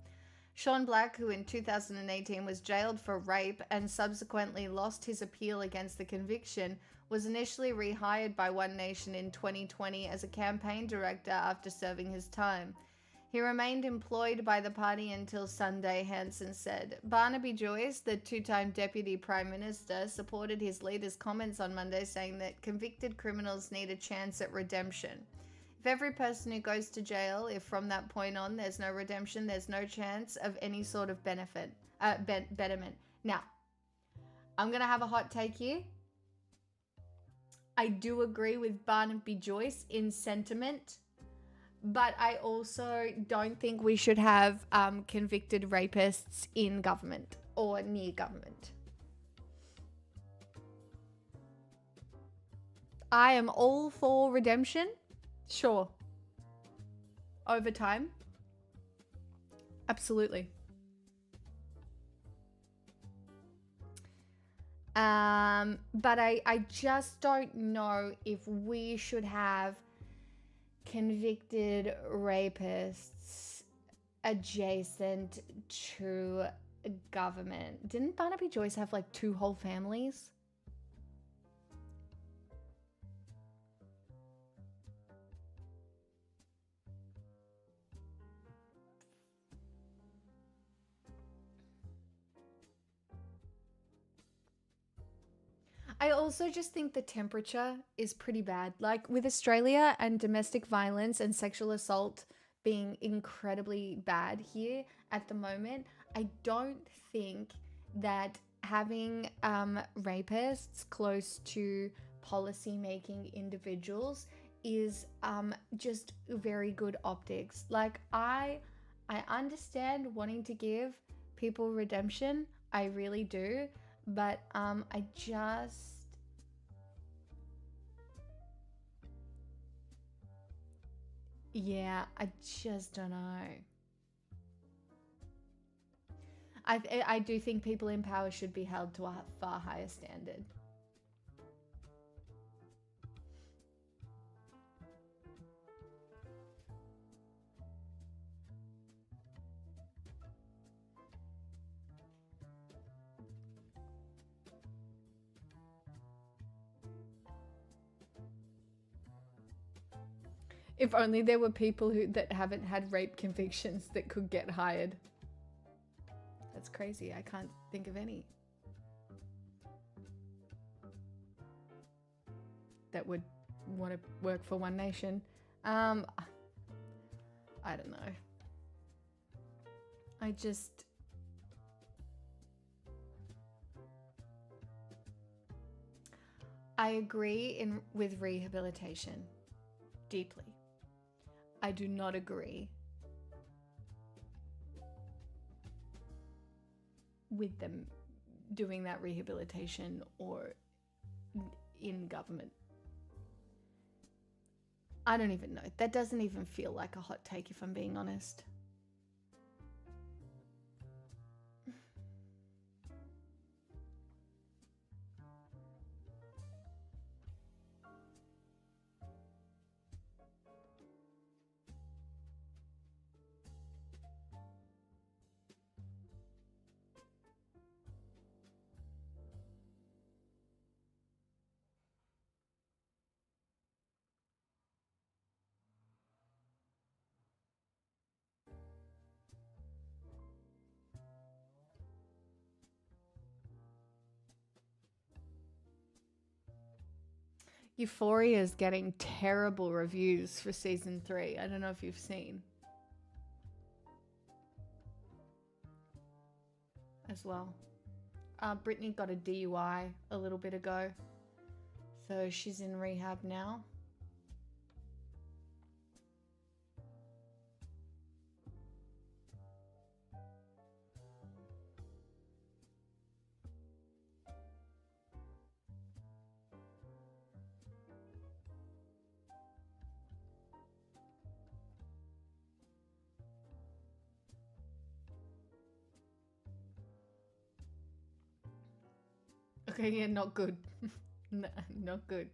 Speaker 1: Sean Black, who in 2018 was jailed for rape and subsequently lost his appeal against the conviction, was initially rehired by One Nation in 2020 as a campaign director after serving his time. He remained employed by the party until Sunday, Hanson said. Barnaby Joyce, the two-time Deputy Prime Minister, supported his leader's comments on Monday, saying that convicted criminals need a chance at redemption. If every person who goes to jail, if from that point on there's no redemption, there's no chance of any sort of betterment. Now, I'm going to have a hot take here. I do agree with Barnaby Joyce in sentiment, but I also don't think we should have convicted rapists in government or near government. I am all for redemption, sure. Over time, absolutely. But I just don't know if we should have convicted rapists adjacent to government. Didn't Barnaby Joyce have like 2 whole families? I also just think the temperature is pretty bad. Like with Australia and domestic violence and sexual assault being incredibly bad here at the moment, I don't think that having rapists close to policy-making individuals is just very good optics. Like I understand wanting to give people redemption. I really do. But I just... Yeah, I just don't know. I do think people in power should be held to a far higher standard. If only there were people that haven't had rape convictions that could get hired. That's crazy. I can't think of any that would want to work for One Nation. I don't know. I agree with rehabilitation deeply. I do not agree with them doing that rehabilitation or in government. I don't even know. That doesn't even feel like a hot take, if I'm being honest. Euphoria is getting terrible reviews for season 3. I don't know if you've seen. As well. Brittany got a DUI a little bit ago. So she's in rehab now. Okay, yeah, not good. No, not good.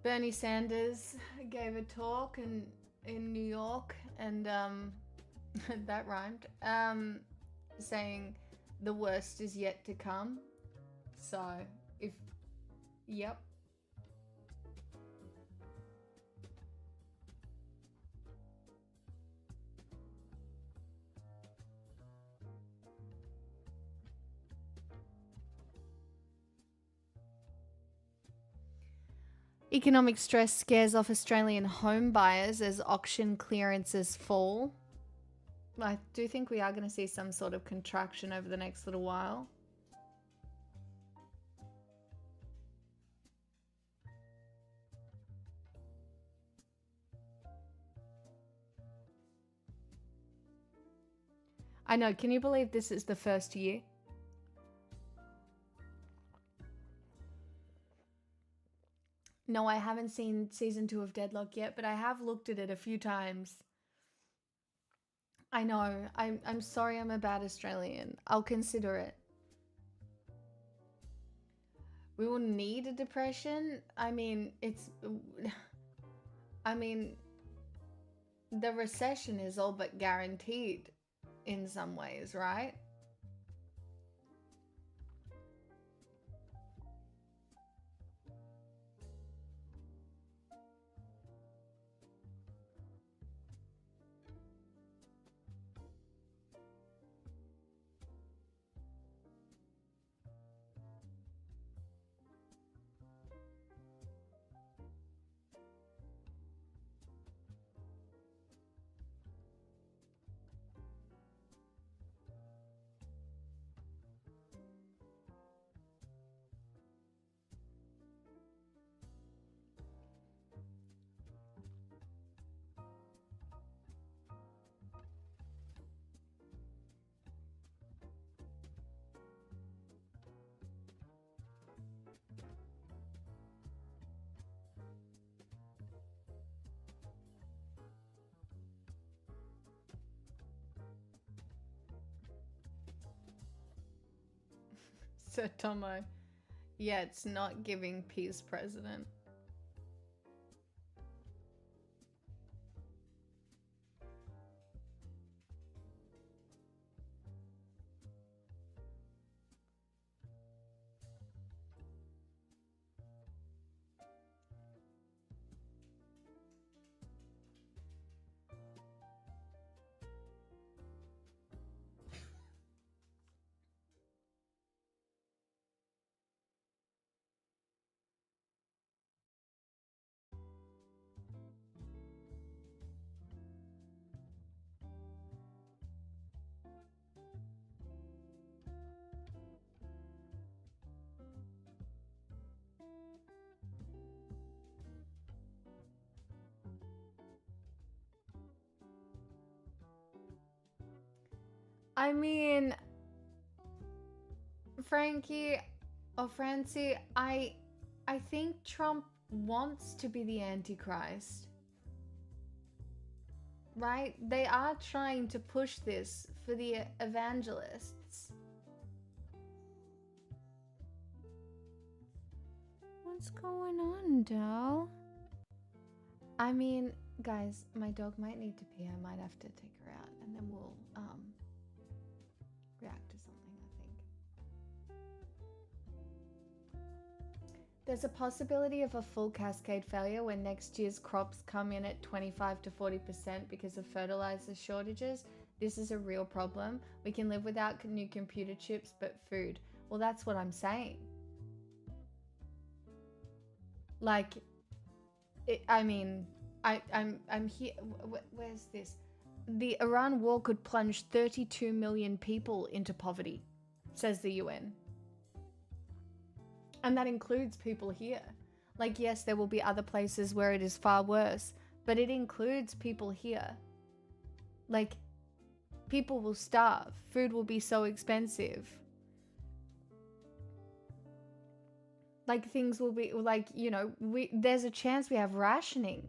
Speaker 1: Bernie Sanders gave a talk in New York, and that rhymed, saying the worst is yet to come. So, yep. Economic stress scares off Australian home buyers as auction clearances fall. I do think we are going to see some sort of contraction over the next little while. I know, can you believe this is the first year? No, I haven't seen season 2 of Deadlock yet, but I have looked at it a few times. I know. I'm sorry I'm a bad Australian. I'll consider it. We will need a depression. I mean, the recession is all but guaranteed in some ways, right? Sir Tomo. Yeah, it's not giving peace president. I mean, Frankie or Francie, I think Trump wants to be the Antichrist. Right? They are trying to push this for the evangelists. What's going on, doll? I mean, guys, my dog might need to pee. I might have to take her out and then we'll react to something, I think. There's a possibility of a full cascade failure when next year's crops come in at 25 to 40% because of fertilizer shortages. This is a real problem. We can live without new computer chips, but food. Well, that's what I'm saying. Like, I'm here. Where's this? The Iran war could plunge 32 million people into poverty, says the UN. And that includes people here. Like, yes, there will be other places where it is far worse, but it includes people here. Like, people will starve. Food will be so expensive. Like, things will be, like, you know, there's a chance we have rationing.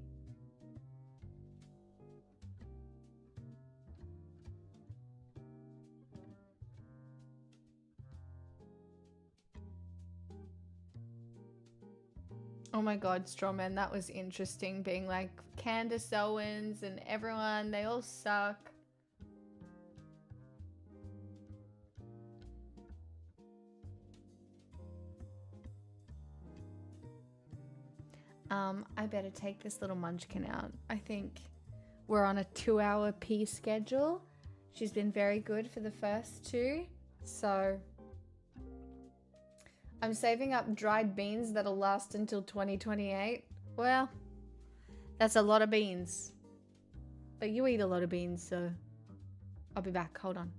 Speaker 1: Oh my god, Strawman, that was interesting. Being like, Candace Owens and everyone, they all suck. I better take this little munchkin out. I think we're on a 2-hour pee schedule. She's been very good for the first 2, so I'm saving up dried beans that'll last until 2028. Well, that's a lot of beans. But you eat a lot of beans, so I'll be back. Hold on.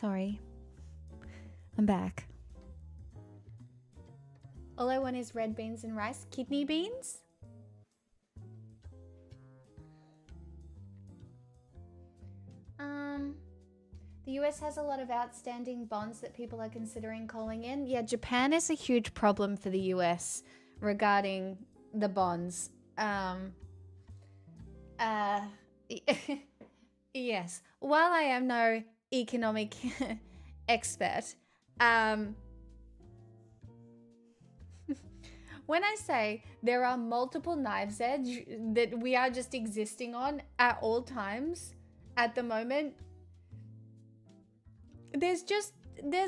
Speaker 1: Sorry. I'm back. All I want is red beans and rice. Kidney beans? The US has a lot of outstanding bonds that people are considering calling in. Yeah, Japan is a huge problem for the US regarding the bonds. Yes. While I am no economic expert, when I say there are multiple knives edge that we are just existing on at all times at the moment, there's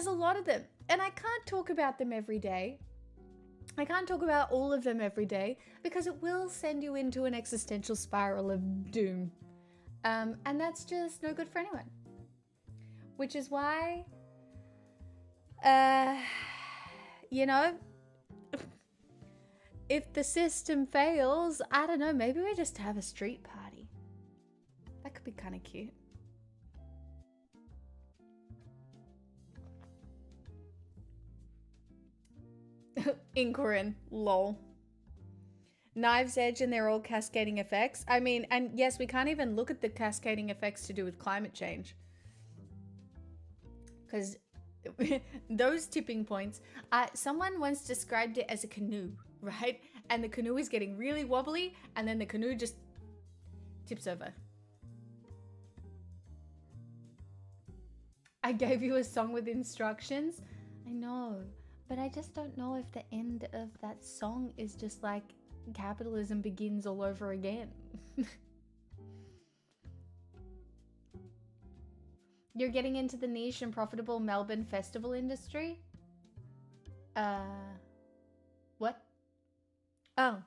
Speaker 1: a lot of them. And I can't talk about them every day. I can't talk about all of them every day because it will send you into an existential spiral of doom. And that's just no good for anyone. Which is why, you know, if the system fails, I don't know, maybe we just have a street party. That could be kind of cute. Inquirin, lol. Knife's Edge, and they're all cascading effects. I mean, and yes, we can't even look at the cascading effects to do with climate change. Because those tipping points, someone once described it as a canoe, right? And the canoe is getting really wobbly, and then the canoe just tips over. I gave you a song with instructions. I know, but I just don't know if the end of that song is just like capitalism begins all over again. You're getting into the niche and profitable Melbourne festival industry? What? Oh,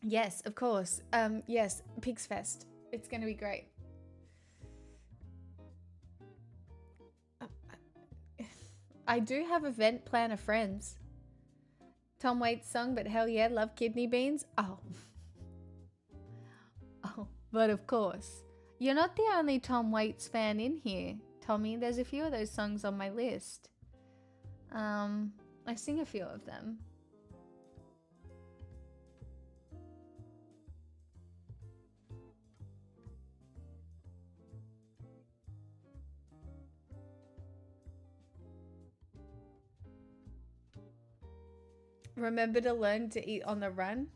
Speaker 1: yes, of course. Yes, Pigs Fest. It's gonna be great. I do have event planner friends. Tom Waits song, but hell yeah, love kidney beans. Oh. Oh, but of course. You're not the only Tom Waits fan in here, Tommy. There's a few of those songs on my list. I sing a few of them. Remember to learn to eat on the run.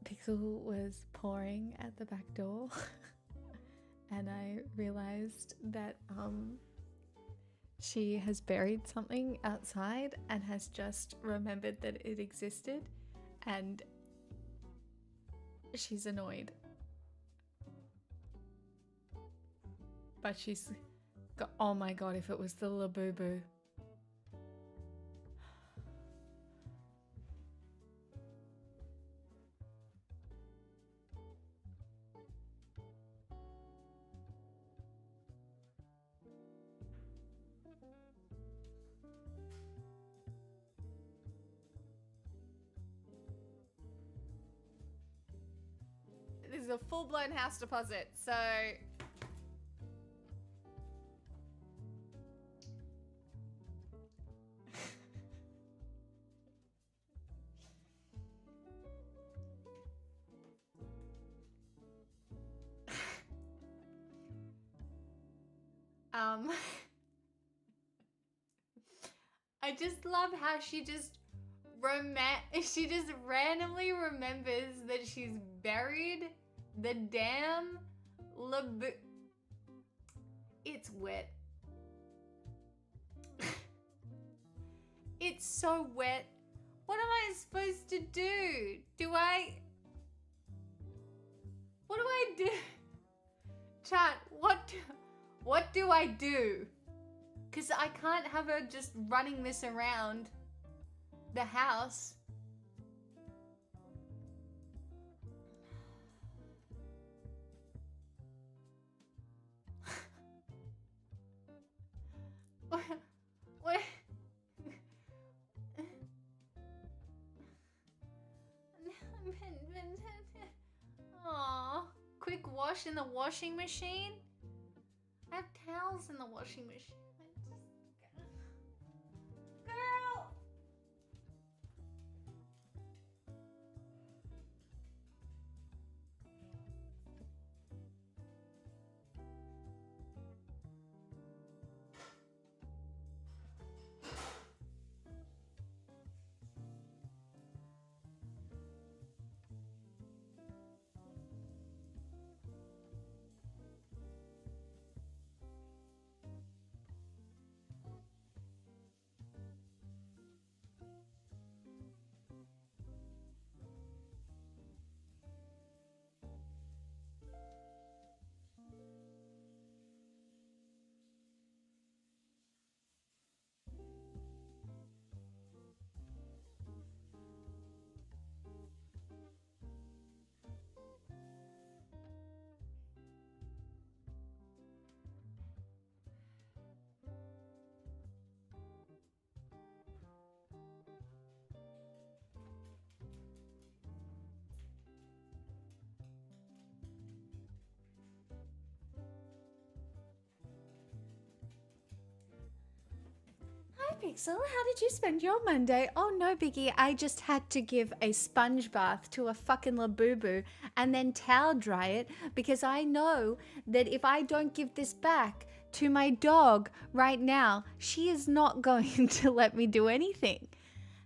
Speaker 1: Pixel was pouring at the back door and I realized that she has buried something outside and has just remembered that it existed, and she's annoyed. But she's got, oh my god, if it was the Labubu. is a full-blown house deposit. So I just love how she just randomly remembers that she's buried the damn It's wet. It's so wet. What am I supposed to do? What do I do? Chat, what do I do? Because I can't have her just running this around the house. What? Aww. Quick wash in the washing machine? I have towels in the washing machine. Girl! Hi Pixel, how did you spend your Monday? Oh no, Biggie, I just had to give a sponge bath to a fucking Labubu and then towel dry it because I know that if I don't give this back to my dog right now, she is not going to let me do anything.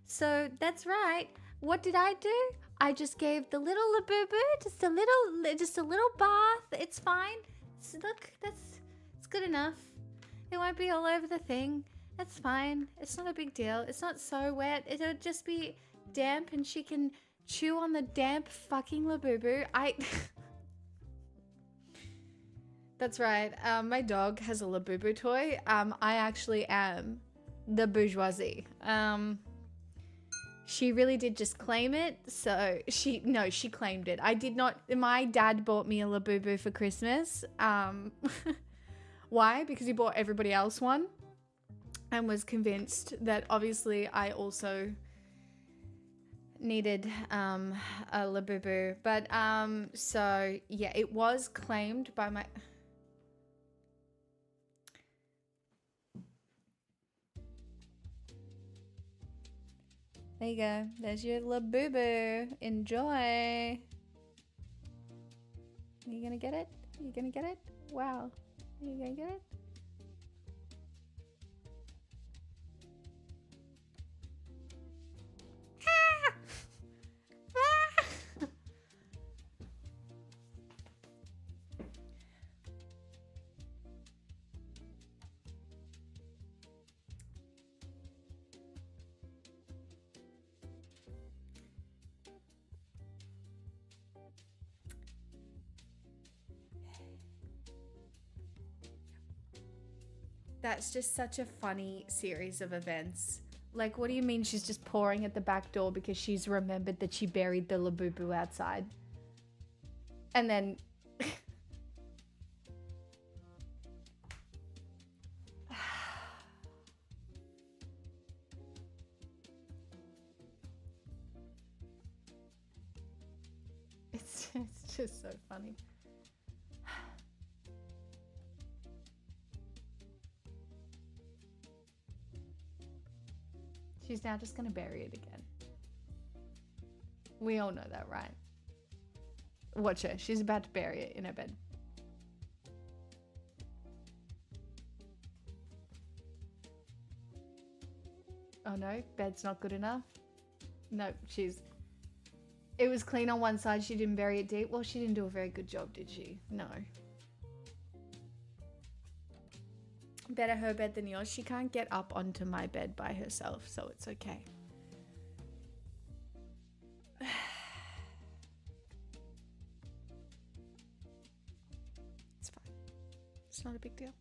Speaker 1: So that's right. What did I do? I just gave the little Labubu just a little bath. It's fine. Look, it's good enough. It won't be all over the thing. That's fine. It's not a big deal. It's not so wet. It'll just be damp and she can chew on the damp fucking Labubu. That's right. My dog has a Labubu toy. I actually am the bourgeoisie. She really did just claim it. So she claimed it. I did not. My dad bought me a Labubu for Christmas. Why? Because he bought everybody else one. And was convinced that obviously I also needed a Labubu. But so yeah, it was claimed by my There you go. There's your Labubu. Enjoy. You gonna get it? You gonna get it? Wow. You gonna get it? That's just such a funny series of events. Like, what do you mean she's just pouring at the back door because she's remembered that she buried the Labubu outside? And then... It's... It's just so funny. She's now just gonna bury it again. We all know that, right? Watch her. She's about to bury it in her bed. Oh no, bed's not good enough. No, it was clean on one side, she didn't bury it deep. Well, she didn't do a very good job, did she? No. Better her bed than yours. She can't get up onto my bed by herself, so it's okay. It's fine. It's not a big deal.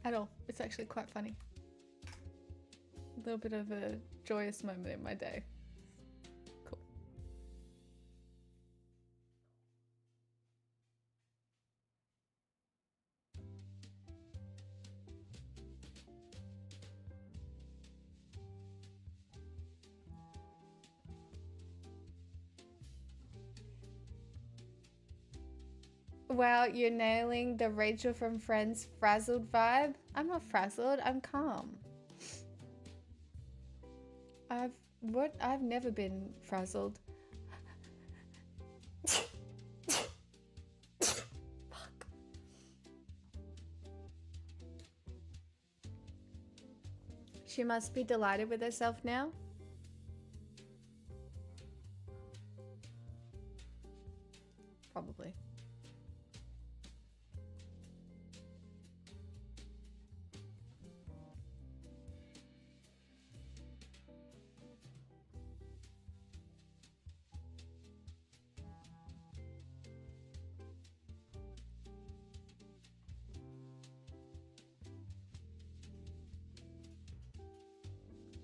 Speaker 1: At all. It's actually quite funny. A little bit of a joyous moment in my day. Cool. Wow, you're nailing the Rachel from Friends frazzled vibe. I'm not frazzled, I'm calm. I've never been frazzled. Fuck. She must be delighted with herself now. Probably.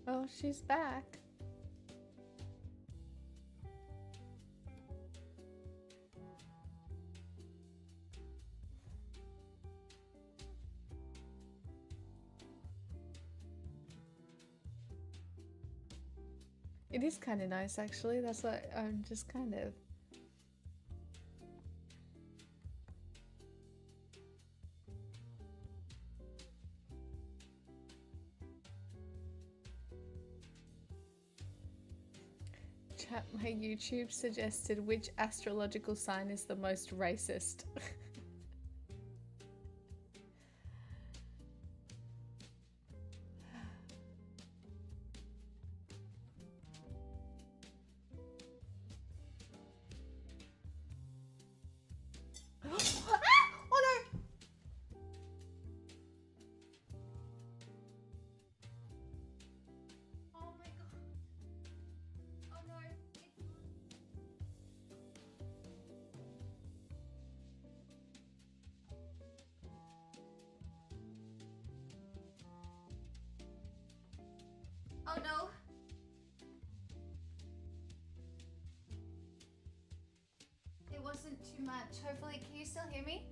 Speaker 1: Oh, she's back. It is kind of nice, actually. That's what I'm just kind of... Chat, my YouTube suggested which astrological sign is the most racist.
Speaker 3: Oh no. It wasn't too much. Hopefully, can you still hear me?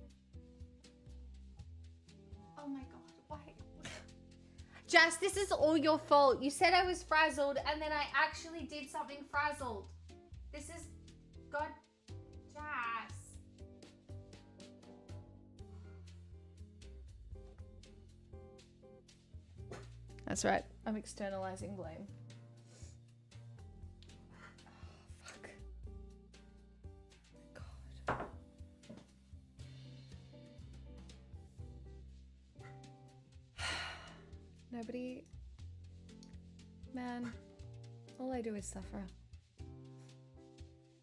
Speaker 3: Oh my god, why?
Speaker 1: Jess, this is all your fault. You said I was frazzled and then I actually did something frazzled. This is... God... Jess. That's right. I'm externalizing blame. Oh, fuck. God. Nobody... Man, all I do is suffer.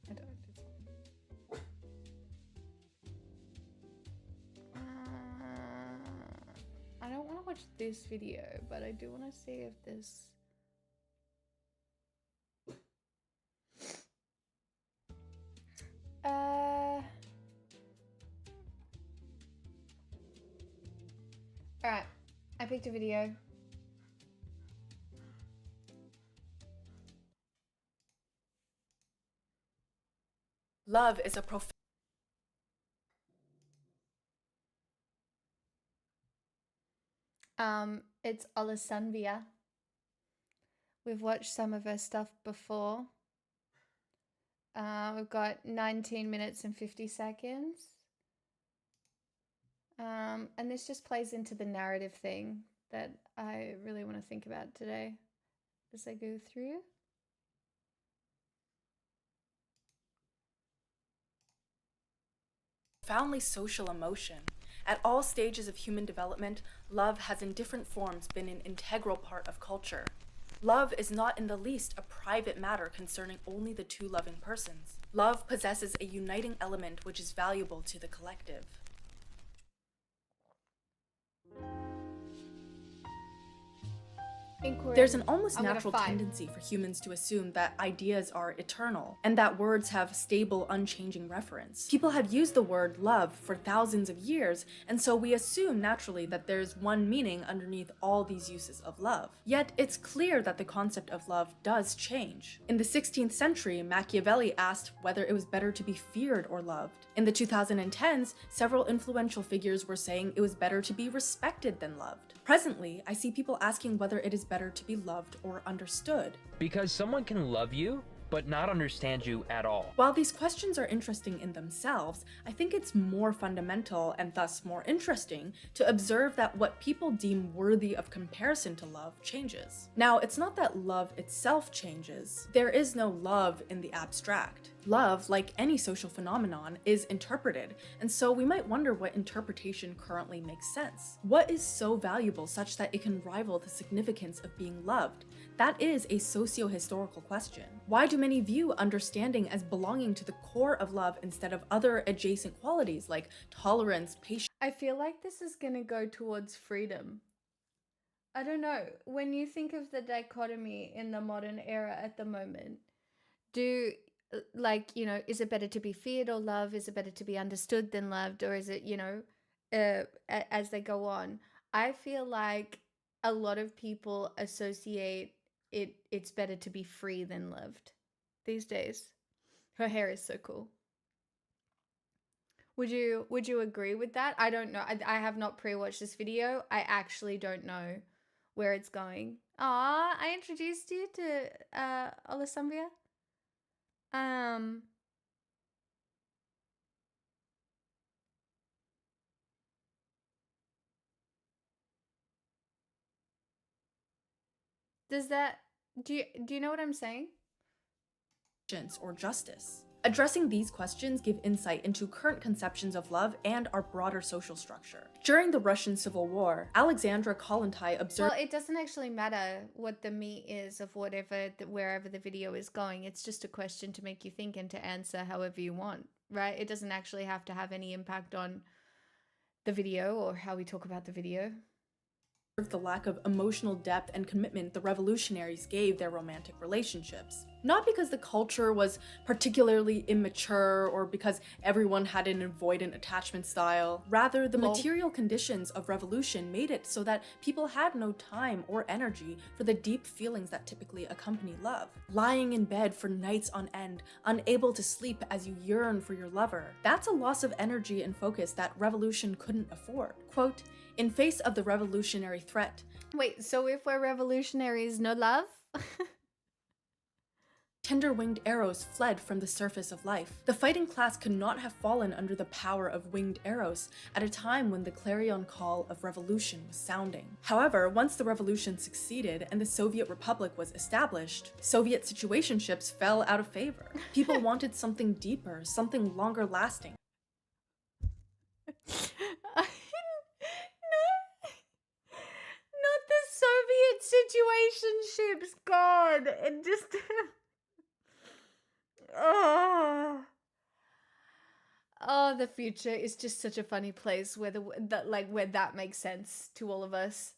Speaker 1: I don't. I don't want to watch this video, but I do want to see if this... Alright, I picked a video.
Speaker 7: Love is a
Speaker 1: It's Alessanvia. We've watched some of her stuff before. We've got 19 minutes and 50 seconds. And this just plays into the narrative thing that I really want to think about today as I go through.
Speaker 7: Profoundly social emotion. At all stages of human development, love has in different forms been an integral part of culture. Love is not in the least a private matter concerning only the two loving persons. Love possesses a uniting element which is valuable to the collective. There's an almost natural tendency for humans to assume that ideas are eternal, and that words have stable, unchanging reference. People have used the word love for thousands of years, and so we assume naturally that there's one meaning underneath all these uses of love. Yet it's clear that the concept of love does change. In the 16th century, Machiavelli asked whether it was better to be feared or loved. In the 2010s, several influential figures were saying it was better to be respected than loved. Presently, I see people asking whether it is better to be loved or understood.
Speaker 8: Because someone can love you, but not understand you at all.
Speaker 7: While these questions are interesting in themselves, I think it's more fundamental and thus more interesting to observe that what people deem worthy of comparison to love changes. Now, it's not that love itself changes. There is no love in the abstract. Love, like any social phenomenon, is interpreted, and so we might wonder what interpretation currently makes sense. What is so valuable such that it can rival the significance of being loved? That is a socio-historical question. Why do many view understanding as belonging to the core of love instead of other adjacent qualities like tolerance, patience?
Speaker 1: I feel like this is going to go towards freedom. I don't know. When you think of the dichotomy in the modern era at the moment, is it better to be feared or loved? Is it better to be understood than loved? Or is it, as they go on? I feel like a lot of people associate it's better to be free than loved these days. Her hair is so cool. Would you agree with that? I don't know. I have not pre-watched this video. I actually don't know where it's going. I introduced you to Olasambia. Do you know what I'm saying?
Speaker 7: Or justice. Addressing these questions give insight into current conceptions of love and our broader social structure. During the Russian Civil War, Alexandra Kollontai observed—
Speaker 1: Well, it doesn't actually matter what the meat is of wherever the video is going. It's just a question to make you think and to answer however you want, right? It doesn't actually have to have any impact on the video or how we talk about the video.
Speaker 7: The lack of emotional depth and commitment the revolutionaries gave their romantic relationships. Not because the culture was particularly immature or because everyone had an avoidant attachment style. Rather, the material conditions of revolution made it so that people had no time or energy for the deep feelings that typically accompany love. Lying in bed for nights on end, unable to sleep as you yearn for your lover. That's a loss of energy and focus that revolution couldn't afford. Quote, "In face of the revolutionary threat."
Speaker 1: Wait, so if we're revolutionaries, no love?
Speaker 7: Tender-winged arrows fled from the surface of life. The fighting class could not have fallen under the power of winged arrows at a time when the clarion call of revolution was sounding. However, once the revolution succeeded and the Soviet Republic was established, Soviet situationships fell out of favor. People wanted something deeper, something longer lasting.
Speaker 1: Not the Soviet situationships, God, it just oh, the future is just such a funny place where where that makes sense to all of us.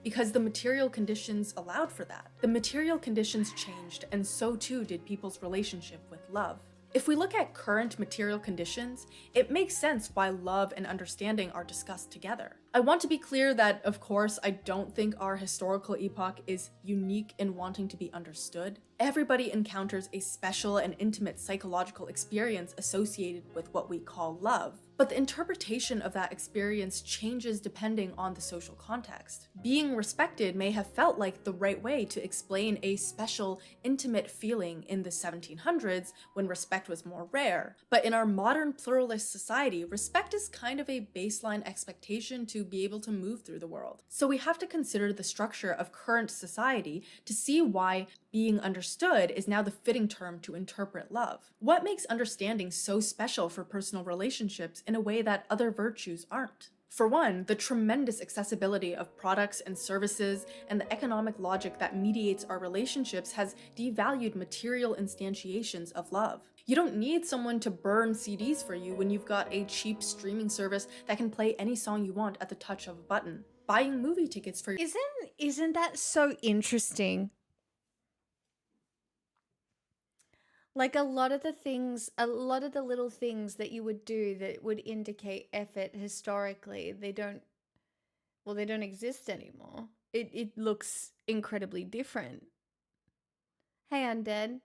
Speaker 7: Because the material conditions allowed for that. The material conditions changed, and so too did people's relationship with love. If we look at current material conditions, it makes sense why love and understanding are discussed together. I want to be clear that, of course, I don't think our historical epoch is unique in wanting to be understood. Everybody encounters a special and intimate psychological experience associated with what we call love. But the interpretation of that experience changes depending on the social context. Being respected may have felt like the right way to explain a special, intimate feeling in the 1700s when respect was more rare. But in our modern pluralist society, respect is kind of a baseline expectation to be able to move through the world. So we have to consider the structure of current society to see why being understood is now the fitting term to interpret love. What makes understanding so special for personal relationships in a way that other virtues aren't? For one, the tremendous accessibility of products and services and the economic logic that mediates our relationships has devalued material instantiations of love. You don't need someone to burn CDs for you when you've got a cheap streaming service that can play any song you want at the touch of a button. Buying movie tickets for
Speaker 1: Isn't that so interesting? Like a lot of the little things that you would do that would indicate effort historically, they don't exist anymore. It looks incredibly different. Hey, Undead.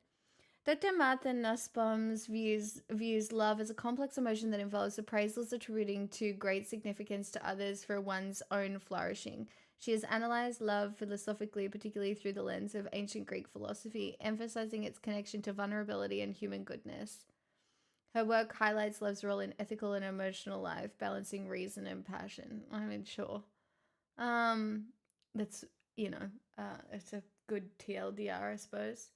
Speaker 1: Dr. Martha Nussbaum's views love as a complex emotion that involves appraisals attributing to great significance to others for one's own flourishing. She has analyzed love philosophically, particularly through the lens of ancient Greek philosophy, emphasizing its connection to vulnerability and human goodness. Her work highlights love's role in ethical and emotional life, balancing reason and passion. I mean, sure. That's, it's a good TLDR, I suppose.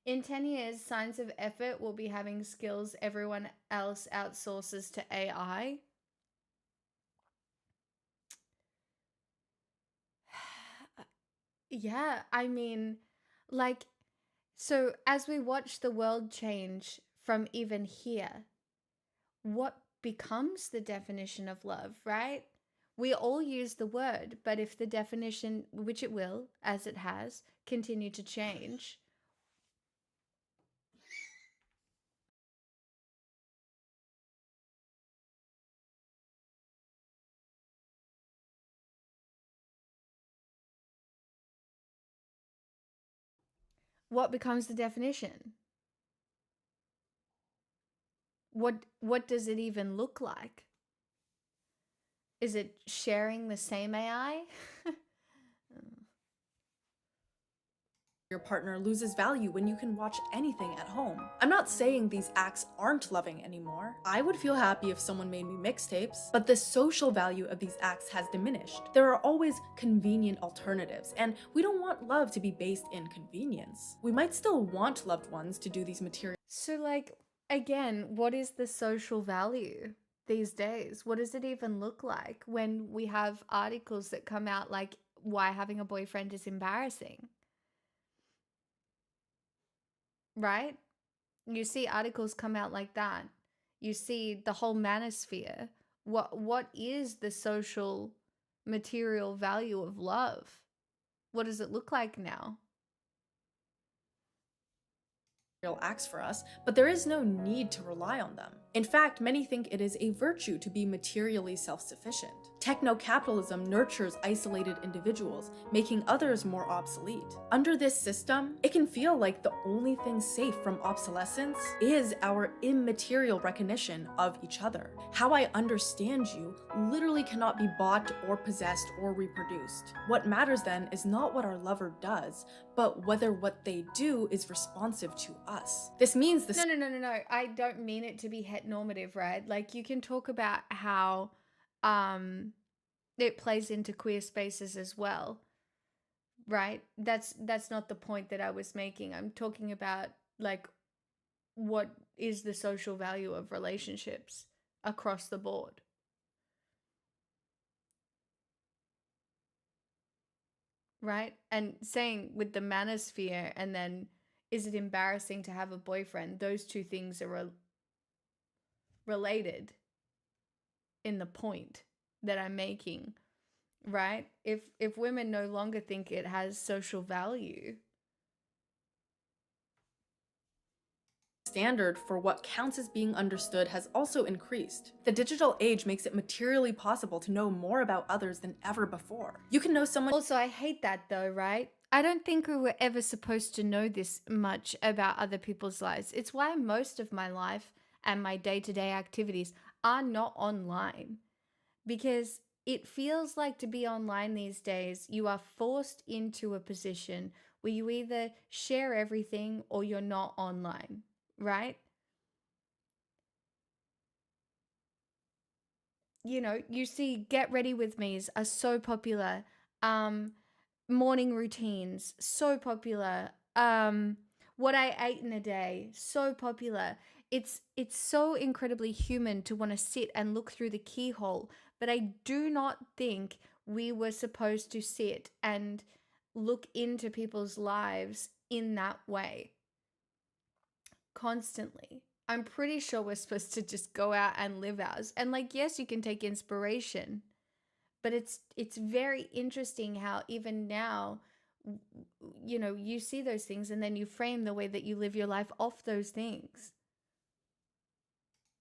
Speaker 1: In 10 years, signs of effort will be having skills everyone else outsources to AI. Yeah, I mean, like, so as we watch the world change from even here, what becomes the definition of love, right? We all use the word, but if the definition, which it will, as it has, continue to change, what becomes the definition? What does it even look like? Is it sharing the same AI?
Speaker 7: your partner loses value when you can watch anything at home. I'm not saying these acts aren't loving anymore. I would feel happy if someone made me mixtapes, but the social value of these acts has diminished. There are always convenient alternatives, and we don't want love to be based in convenience. We might still want loved ones to do these material.
Speaker 1: So, like, again, what is the social value these days? What does it even look like when we have articles that come out like why having a boyfriend is embarrassing? Right? You see articles come out like that. You see the whole manosphere. What is the social material value of love? What does it look like now?
Speaker 7: Acts for us, but there is no need to rely on them. In fact, many think it is a virtue to be materially self-sufficient. Techno-capitalism nurtures isolated individuals, making others more obsolete. Under this system, it can feel like the only thing safe from obsolescence is our immaterial recognition of each other. How I understand you literally cannot be bought or possessed or reproduced. What matters then is not what our lover does, but whether what they do is responsive to us. This means the—
Speaker 1: No. I don't mean it to be heteronormative, right? Like, you can talk about how it plays into queer spaces as well, right? That's not the point that I was making. I'm talking about, like, what is the social value of relationships across the board. Right? And saying with the manosphere, and then is it embarrassing to have a boyfriend? Those two things are related in the point that I'm making, right? If women no longer think it has social value.
Speaker 7: standard for what counts as being understood has also increased. The digital age makes it materially possible to know more about others than ever before. You can know someone.
Speaker 1: Also, I hate that though, right? I don't think we were ever supposed to know this much about other people's lives. It's why most of my life and my day-to-day activities are not online. Because it feels like to be online these days, you are forced into a position where you either share everything or you're not online, right? You know, you see get ready with me's are so popular. Morning routines, so popular. What I ate in a day, so popular. It's so incredibly human to want to sit and look through the keyhole, but I do not think we were supposed to sit and look into people's lives in that way constantly. I'm pretty sure we're supposed to just go out and live ours. And like, yes, you can take inspiration, but it's very interesting how even now, you know, you see those things and then you frame the way that you live your life off those things.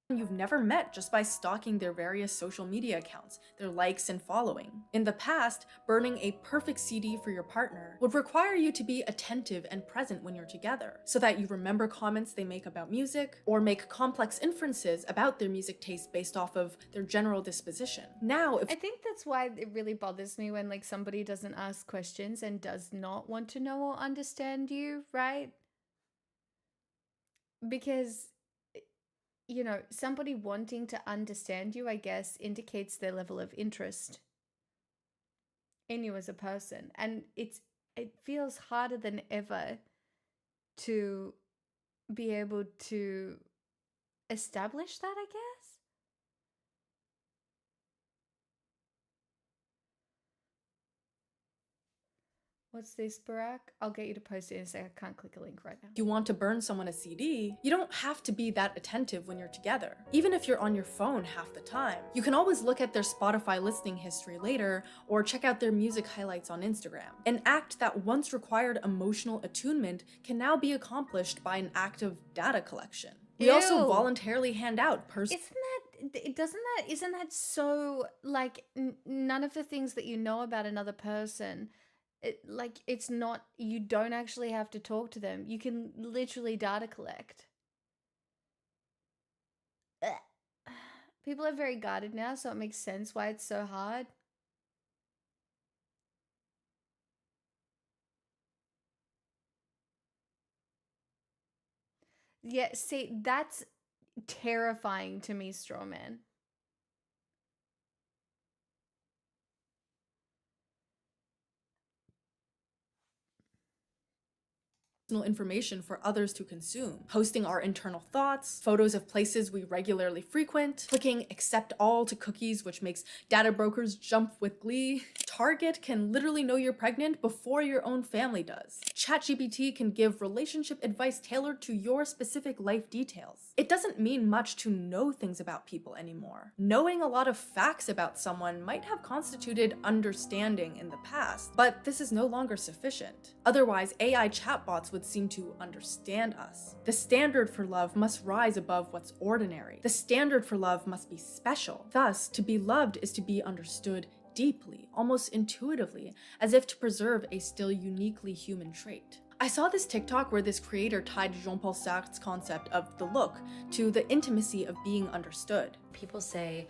Speaker 7: You've never met just by stalking their various social media accounts, their likes and following. In the past, burning a perfect CD for your partner would require you to be attentive and present when you're together, so that you remember comments they make about music, or make complex inferences about their music taste based off of their general disposition. Now,
Speaker 1: I think that's why it really bothers me when like somebody doesn't ask questions and does not want to know or understand you, right? Because you know, somebody wanting to understand you, I guess, indicates their level of interest in you as a person. And it feels harder than ever to be able to establish that, I guess. What's this, Barack? I'll get you to post it in a sec. I can't click a link right now.
Speaker 7: If you want to burn someone a CD, you don't have to be that attentive when you're together. Even if you're on your phone half the time, you can always look at their Spotify listening history later or check out their music highlights on Instagram. An act that once required emotional attunement can now be accomplished by an act of data collection. We also voluntarily hand out
Speaker 1: isn't that so like none of the things that you know about another person, it's not, you don't actually have to talk to them. You can literally data collect. People are very guarded now, so it makes sense why it's so hard. Yeah, see, that's terrifying to me, Strawman.
Speaker 7: information for others to consume, posting our internal thoughts, photos of places we regularly frequent, clicking accept all to cookies, which makes data brokers jump with glee. Target can literally know you're pregnant before your own family does. ChatGPT can give relationship advice tailored to your specific life details. It doesn't mean much to know things about people anymore. Knowing a lot of facts about someone might have constituted understanding in the past, but this is no longer sufficient. Otherwise, AI chatbots would seem to understand us. The standard for love must rise above what's ordinary. The standard for love must be special. Thus, to be loved is to be understood deeply, almost intuitively, as if to preserve a still uniquely human trait. I saw this TikTok where this creator tied Jean-Paul Sartre's concept of the look to the intimacy of being understood.
Speaker 9: People say,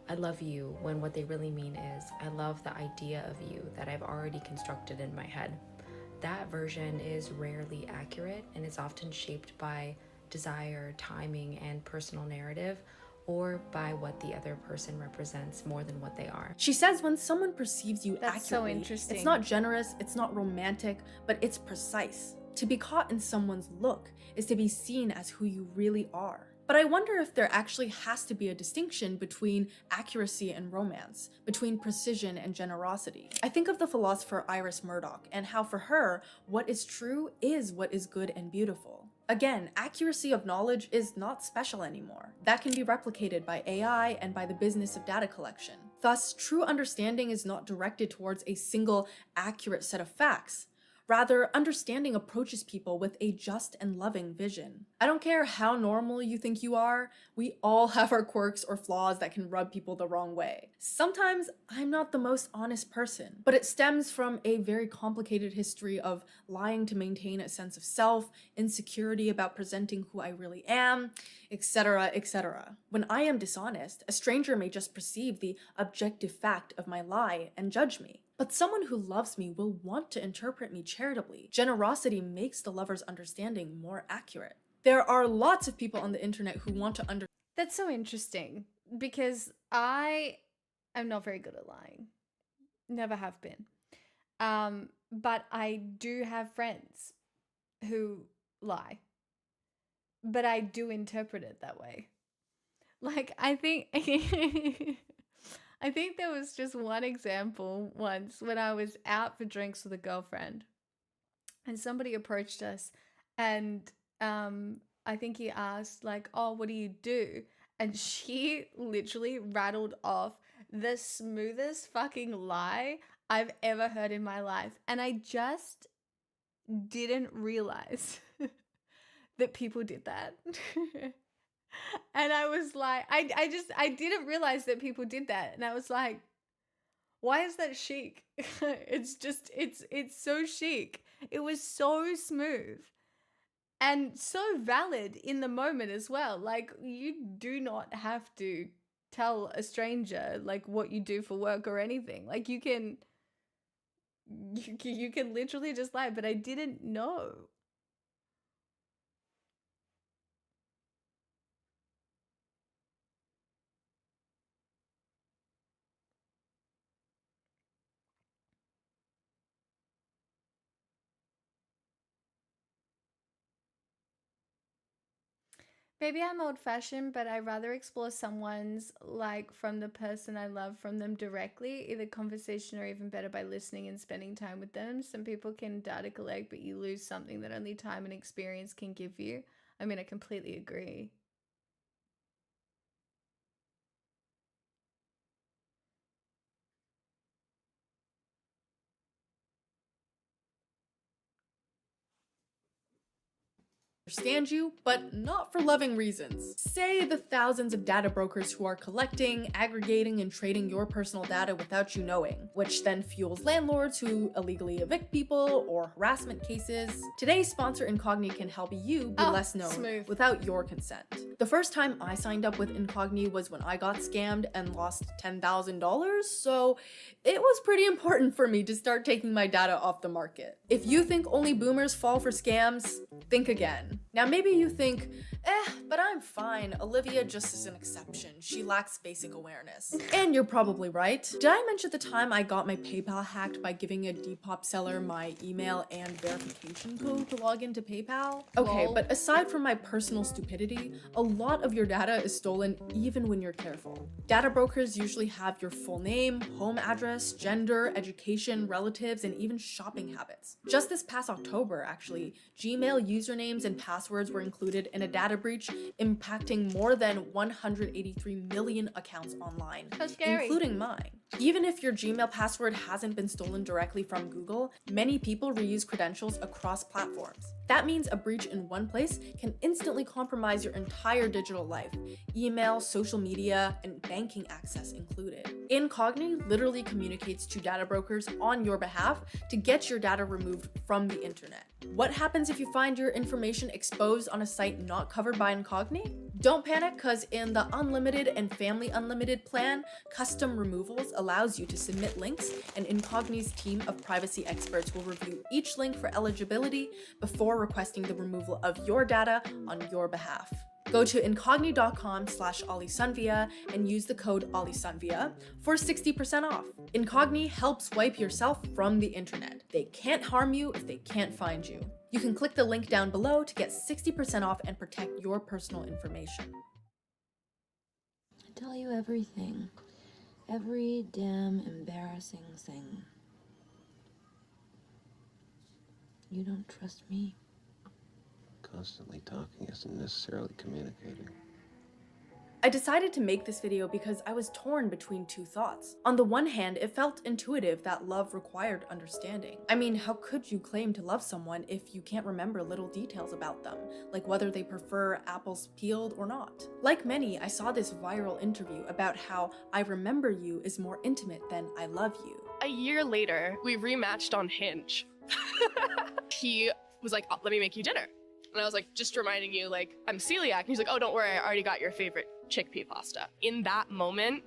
Speaker 9: I love you, when what they really mean is, I love the idea of you that I've already constructed in my head. That version is rarely accurate and is often shaped by desire, timing, and personal narrative, or by what the other person represents more than what they are.
Speaker 7: She says when someone perceives you
Speaker 1: That's
Speaker 7: accurately,
Speaker 1: so interesting.
Speaker 7: it's not generous, it's not romantic, but it's precise. To be caught in someone's look is to be seen as who you really are. But I wonder if there actually has to be a distinction between accuracy and romance, between precision and generosity. I think of the philosopher Iris Murdoch and how for her, what is true is what is good and beautiful. Again, accuracy of knowledge is not special anymore. That can be replicated by AI and by the business of data collection. Thus, true understanding is not directed towards a single accurate set of facts. Rather, understanding approaches people with a just and loving vision. I don't care how normal you think you are, we all have our quirks or flaws that can rub people the wrong way. Sometimes I'm not the most honest person, but it stems from a very complicated history of lying to maintain a sense of self, insecurity about presenting who I really am, etc., etc. When I am dishonest, a stranger may just perceive the objective fact of my lie and judge me. But someone who loves me will want to interpret me charitably. Generosity makes the lover's understanding more accurate. There are lots of people on the internet who want to understand.
Speaker 1: That's so interesting because I am not very good at lying. Never have been. But I do have friends who lie. But I do interpret it that way. Like, I think I think there was just one example once when I was out for drinks with a girlfriend and somebody approached us and I think he asked like, "Oh, what do you do?" And she literally rattled off the smoothest fucking lie I've ever heard in my life. And I just didn't realize that people did that. And I was like, I didn't realize that people did that. And I was like, why is that chic? It's so chic. It was so smooth and so valid in the moment as well. Like, you do not have to tell a stranger like what you do for work or anything. Like, you can literally just lie, but I didn't know. Maybe I'm old-fashioned, but I rather explore someone's like from the person I love from them directly, either conversation or even better by listening and spending time with them. Some people can data collect, but you lose something that only time and experience can give you. I mean, I completely agree.
Speaker 7: Understand you, but not for loving reasons. Say the thousands of data brokers who are collecting, aggregating, and trading your personal data without you knowing, which then fuels landlords who illegally evict people or harassment cases. Today's sponsor Incogni can help you be less known without your consent. The first time I signed up with Incogni was when I got scammed and lost $10,000, so it was pretty important for me to start taking my data off the market. If you think only boomers fall for scams, think again. Now maybe you think, but I'm fine, Olivia just is an exception, she lacks basic awareness. And you're probably right. Did I mention the time I got my PayPal hacked by giving a Depop seller my email and verification code to log into PayPal? Okay, but aside from my personal stupidity, a lot of your data is stolen even when you're careful. Data brokers usually have your full name, home address, gender, education, relatives, and even shopping habits. Just this past October, actually, Gmail usernames and passwords were included in a data breach impacting more than 183 million accounts online, including mine. Even if your Gmail password hasn't been stolen directly from Google, many people reuse credentials across platforms. That means a breach in one place can instantly compromise your entire digital life, email, social media, and banking access included. Incogni literally communicates to data brokers on your behalf to get your data removed from the internet. What happens if you find your information exposed on a site not covered by Incogni? Don't panic, cause in the Unlimited and Family Unlimited plan, custom removals allows you to submit links, and Incogni's team of privacy experts will review each link for eligibility before requesting the removal of your data on your behalf. Go to incogni.com/AliSunvia and use the code AliSunvia for 60% off. Incogni helps wipe yourself from the internet. They can't harm you if they can't find you. You can click the link down below to get 60% off and protect your personal information.
Speaker 10: I tell you everything. Every damn embarrassing thing. You don't trust me.
Speaker 11: Constantly talking isn't necessarily communicating.
Speaker 7: I decided to make this video because I was torn between two thoughts. On the one hand, it felt intuitive that love required understanding. I mean, how could you claim to love someone if you can't remember little details about them, like whether they prefer apples peeled or not? Like many, I saw this viral interview about how I remember you is more intimate than I love you.
Speaker 11: A year later, we rematched on Hinge. He was like, oh, let me make you dinner. And I was like, just reminding you, like, I'm celiac. And he's like, oh, don't worry, I already got your favorite chickpea pasta. In that moment,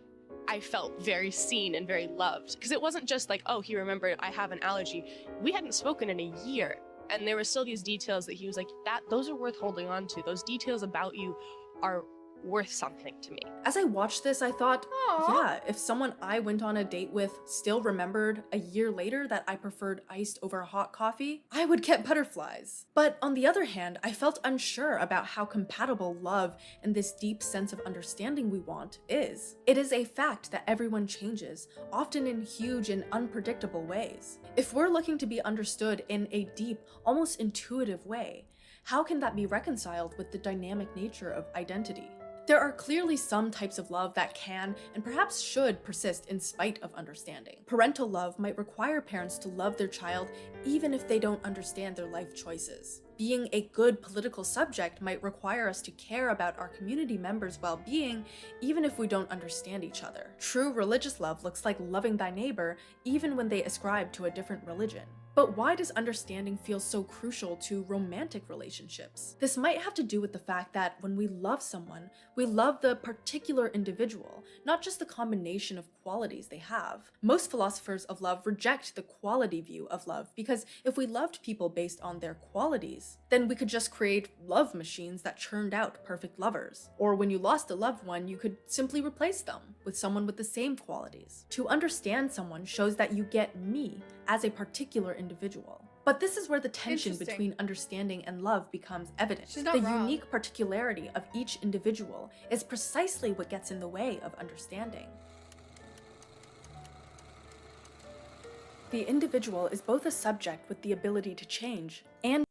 Speaker 11: I felt very seen and very loved. Because it wasn't just like, oh, he remembered I have an allergy. We hadn't spoken in a year. And there were still these details that he was like, those are worth holding on to. Those details about you are worth something to me.
Speaker 7: As I watched this, I thought, yeah, if someone I went on a date with still remembered a year later that I preferred iced over hot coffee, I would get butterflies. But on the other hand, I felt unsure about how compatible love and this deep sense of understanding we want is. It is a fact that everyone changes, often in huge and unpredictable ways. If we're looking to be understood in a deep, almost intuitive way, how can that be reconciled with the dynamic nature of identity? There are clearly some types of love that can and perhaps should persist in spite of understanding. Parental love might require parents to love their child even if they don't understand their life choices. Being a good political subject might require us to care about our community members' well-being even if we don't understand each other. True religious love looks like loving thy neighbor even when they ascribe to a different religion. But why does understanding feel so crucial to romantic relationships? This might have to do with the fact that when we love someone, we love the particular individual, not just the combination of qualities they have. Most philosophers of love reject the quality view of love because if we loved people based on their qualities, then we could just create love machines that churned out perfect lovers. Or when you lost a loved one, you could simply replace them with someone with the same qualities. To understand someone shows that you get me as a particular individual. But this is where the tension between understanding and love becomes evident. The unique particularity of each individual is precisely what gets in the way of understanding. The individual is both a subject with the ability to change and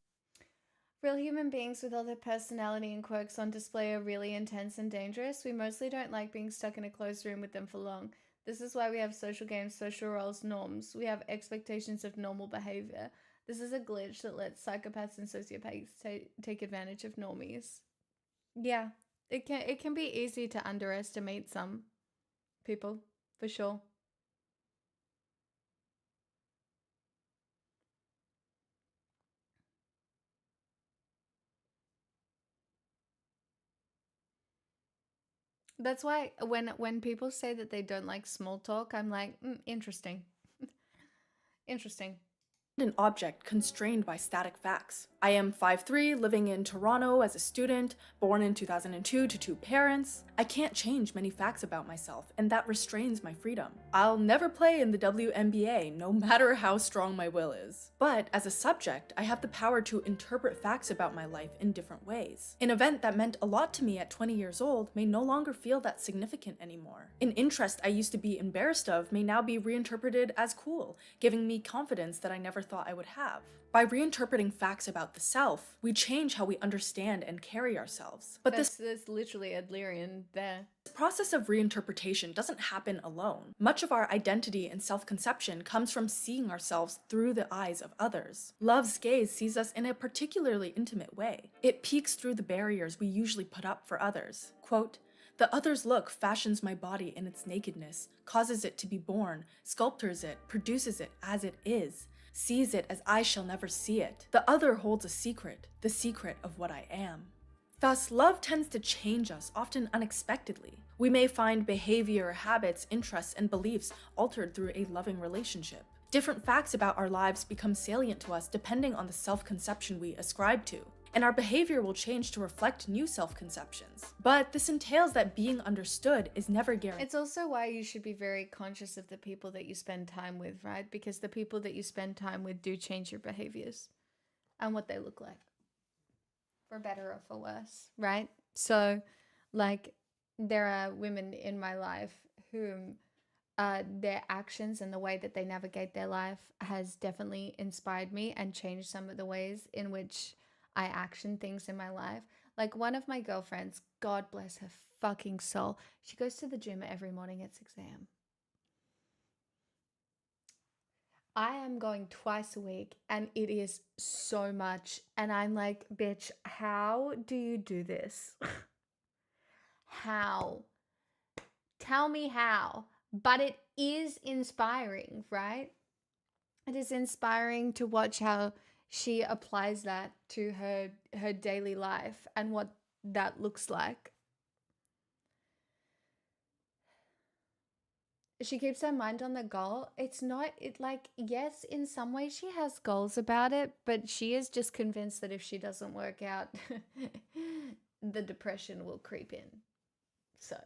Speaker 1: real human beings with all their personality and quirks on display are really intense and dangerous. We mostly don't like being stuck in a closed room with them for long. This is why we have social games, social roles, norms. We have expectations of normal behavior. This is a glitch that lets psychopaths and sociopaths take advantage of normies. Yeah, it can be easy to underestimate some people, for sure. That's why when people say that they don't like small talk, I'm like, interesting. Interesting.
Speaker 7: An object constrained by static facts. I am 5'3", living in Toronto as a student, born in 2002 to two parents. I can't change many facts about myself, and that restrains my freedom. I'll never play in the WNBA, no matter how strong my will is. But as a subject, I have the power to interpret facts about my life in different ways. An event that meant a lot to me at 20 years old may no longer feel that significant anymore. An interest I used to be embarrassed of may now be reinterpreted as cool, giving me confidence that I never thought I would have. By reinterpreting facts about the self, we change how we understand and carry ourselves. But
Speaker 1: that's literally Adlerian there.
Speaker 7: This process of reinterpretation doesn't happen alone. Much of our identity and self-conception comes from seeing ourselves through the eyes of others. Love's gaze sees us in a particularly intimate way. It peeks through the barriers we usually put up for others. Quote, "The other's look fashions my body in its nakedness, causes it to be born, sculptures it, produces it as it is, sees it as I shall never see it. The other holds a secret, the secret of what I am." Thus, love tends to change us, often unexpectedly. We may find behavior, habits, interests, and beliefs altered through a loving relationship. Different facts about our lives become salient to us depending on the self-conception we ascribe to, and our behavior will change to reflect new self-conceptions. But this entails that being understood is never guaranteed.
Speaker 1: It's also why you should be very conscious of the people that you spend time with, right? Because the people that you spend time with do change your behaviors and what they look like, for better or for worse, right? So, like, there are women in my life whom their actions and the way that they navigate their life has definitely inspired me and changed some of the ways in which I action things in my life. Like one of my girlfriends, God bless her fucking soul, she goes to the gym every morning at 6 a.m. I am going twice a week and it is so much. And I'm like, bitch, how do you do this? How? Tell me how. But it is inspiring, right? It is inspiring to watch how she applies that to her daily life and what that looks like. She keeps her mind on the goal. It's not, it like, yes, in some ways she has goals about it, but she is just convinced that if she doesn't work out, the depression will creep in. So.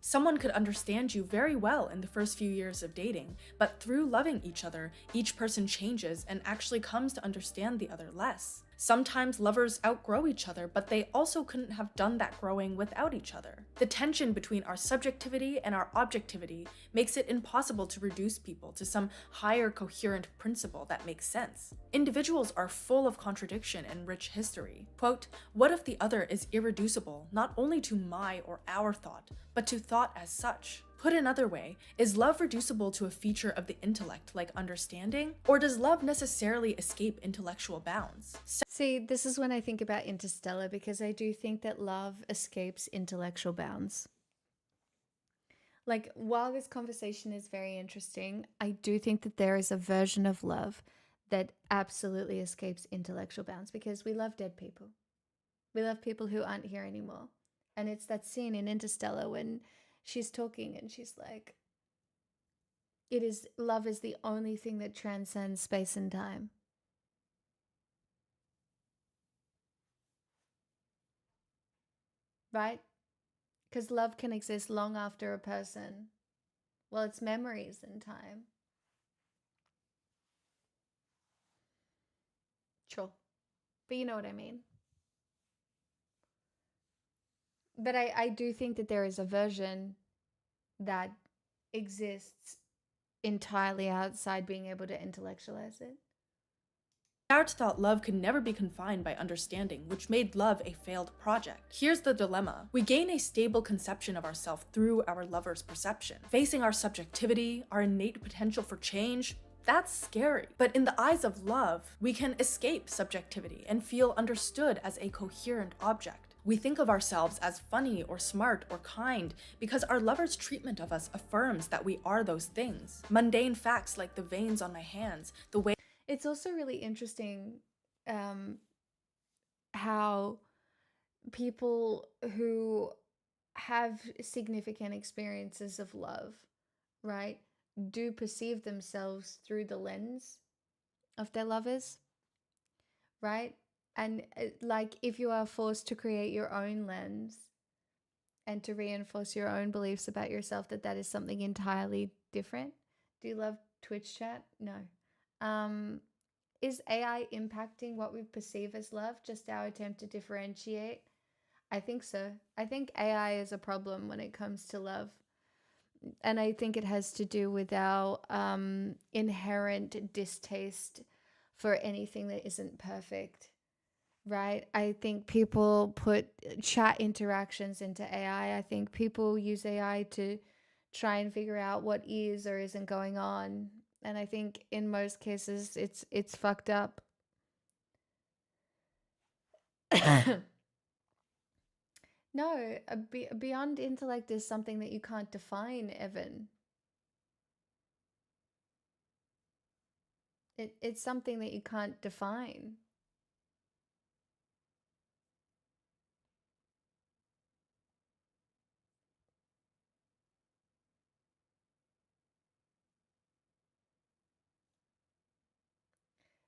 Speaker 7: Someone could understand you very well in the first few years of dating, but through loving each other, each person changes and actually comes to understand the other less. Sometimes lovers outgrow each other, but they also couldn't have done that growing without each other. The tension between our subjectivity and our objectivity makes it impossible to reduce people to some higher coherent principle that makes sense. Individuals are full of contradiction and rich history. Quote, what if the other is irreducible not only to my or our thought, but to thought as such? Put another way, is love reducible to a feature of the intellect like understanding? Or does love necessarily escape intellectual bounds?
Speaker 1: See, this is when I think about Interstellar, because I do think that love escapes intellectual bounds. Like, while this conversation is very interesting, I do think that there is a version of love that absolutely escapes intellectual bounds, because we love dead people. We love people who aren't here anymore. And it's that scene in Interstellar when she's talking and she's like, love is the only thing that transcends space and time. Right? Because love can exist long after a person. Well, it's memories and time. Sure. But you know what I mean. But I do think that there is a version that exists entirely outside being able to intellectualize it.
Speaker 7: Descartes thought love could never be confined by understanding, which made love a failed project. Here's the dilemma. We gain a stable conception of ourselves through our lover's perception. Facing our subjectivity, our innate potential for change, that's scary. But in the eyes of love, we can escape subjectivity and feel understood as a coherent object. We think of ourselves as funny or smart or kind because our lover's treatment of us affirms that we are those things. Mundane facts like the veins on my hands, the way.
Speaker 1: It's also really interesting how people who have significant experiences of love, right, do perceive themselves through the lens of their lovers, right? And like if you are forced to create your own lens and to reinforce your own beliefs about yourself, that is something entirely different. Do you love Twitch chat? No. Is AI impacting what we perceive as love? Just our attempt to differentiate? I think so. I think AI is a problem when it comes to love. And I think it has to do with our inherent distaste for anything that isn't perfect, right? I think people put chat interactions into AI. I think people use AI to try and figure out what is or isn't going on. And I think in most cases it's fucked up. No, beyond intellect is something that you can't define, Evan. It's something that you can't define.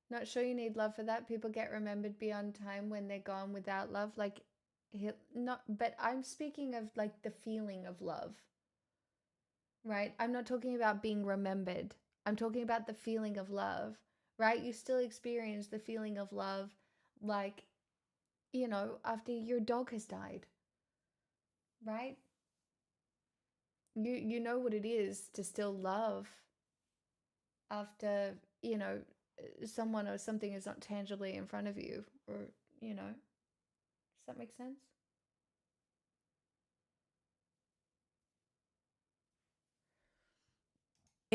Speaker 1: Not sure you need love for that. People get remembered beyond time when they're gone without love. Like, not, but I'm speaking of like the feeling of love, right? I'm not talking about being remembered. I'm talking about the feeling of love, right? You still experience the feeling of love, like, you know, after your dog has died, right? You know what it is to still love after, you know, someone or something is not tangibly in front of you, or, you know, does that make sense?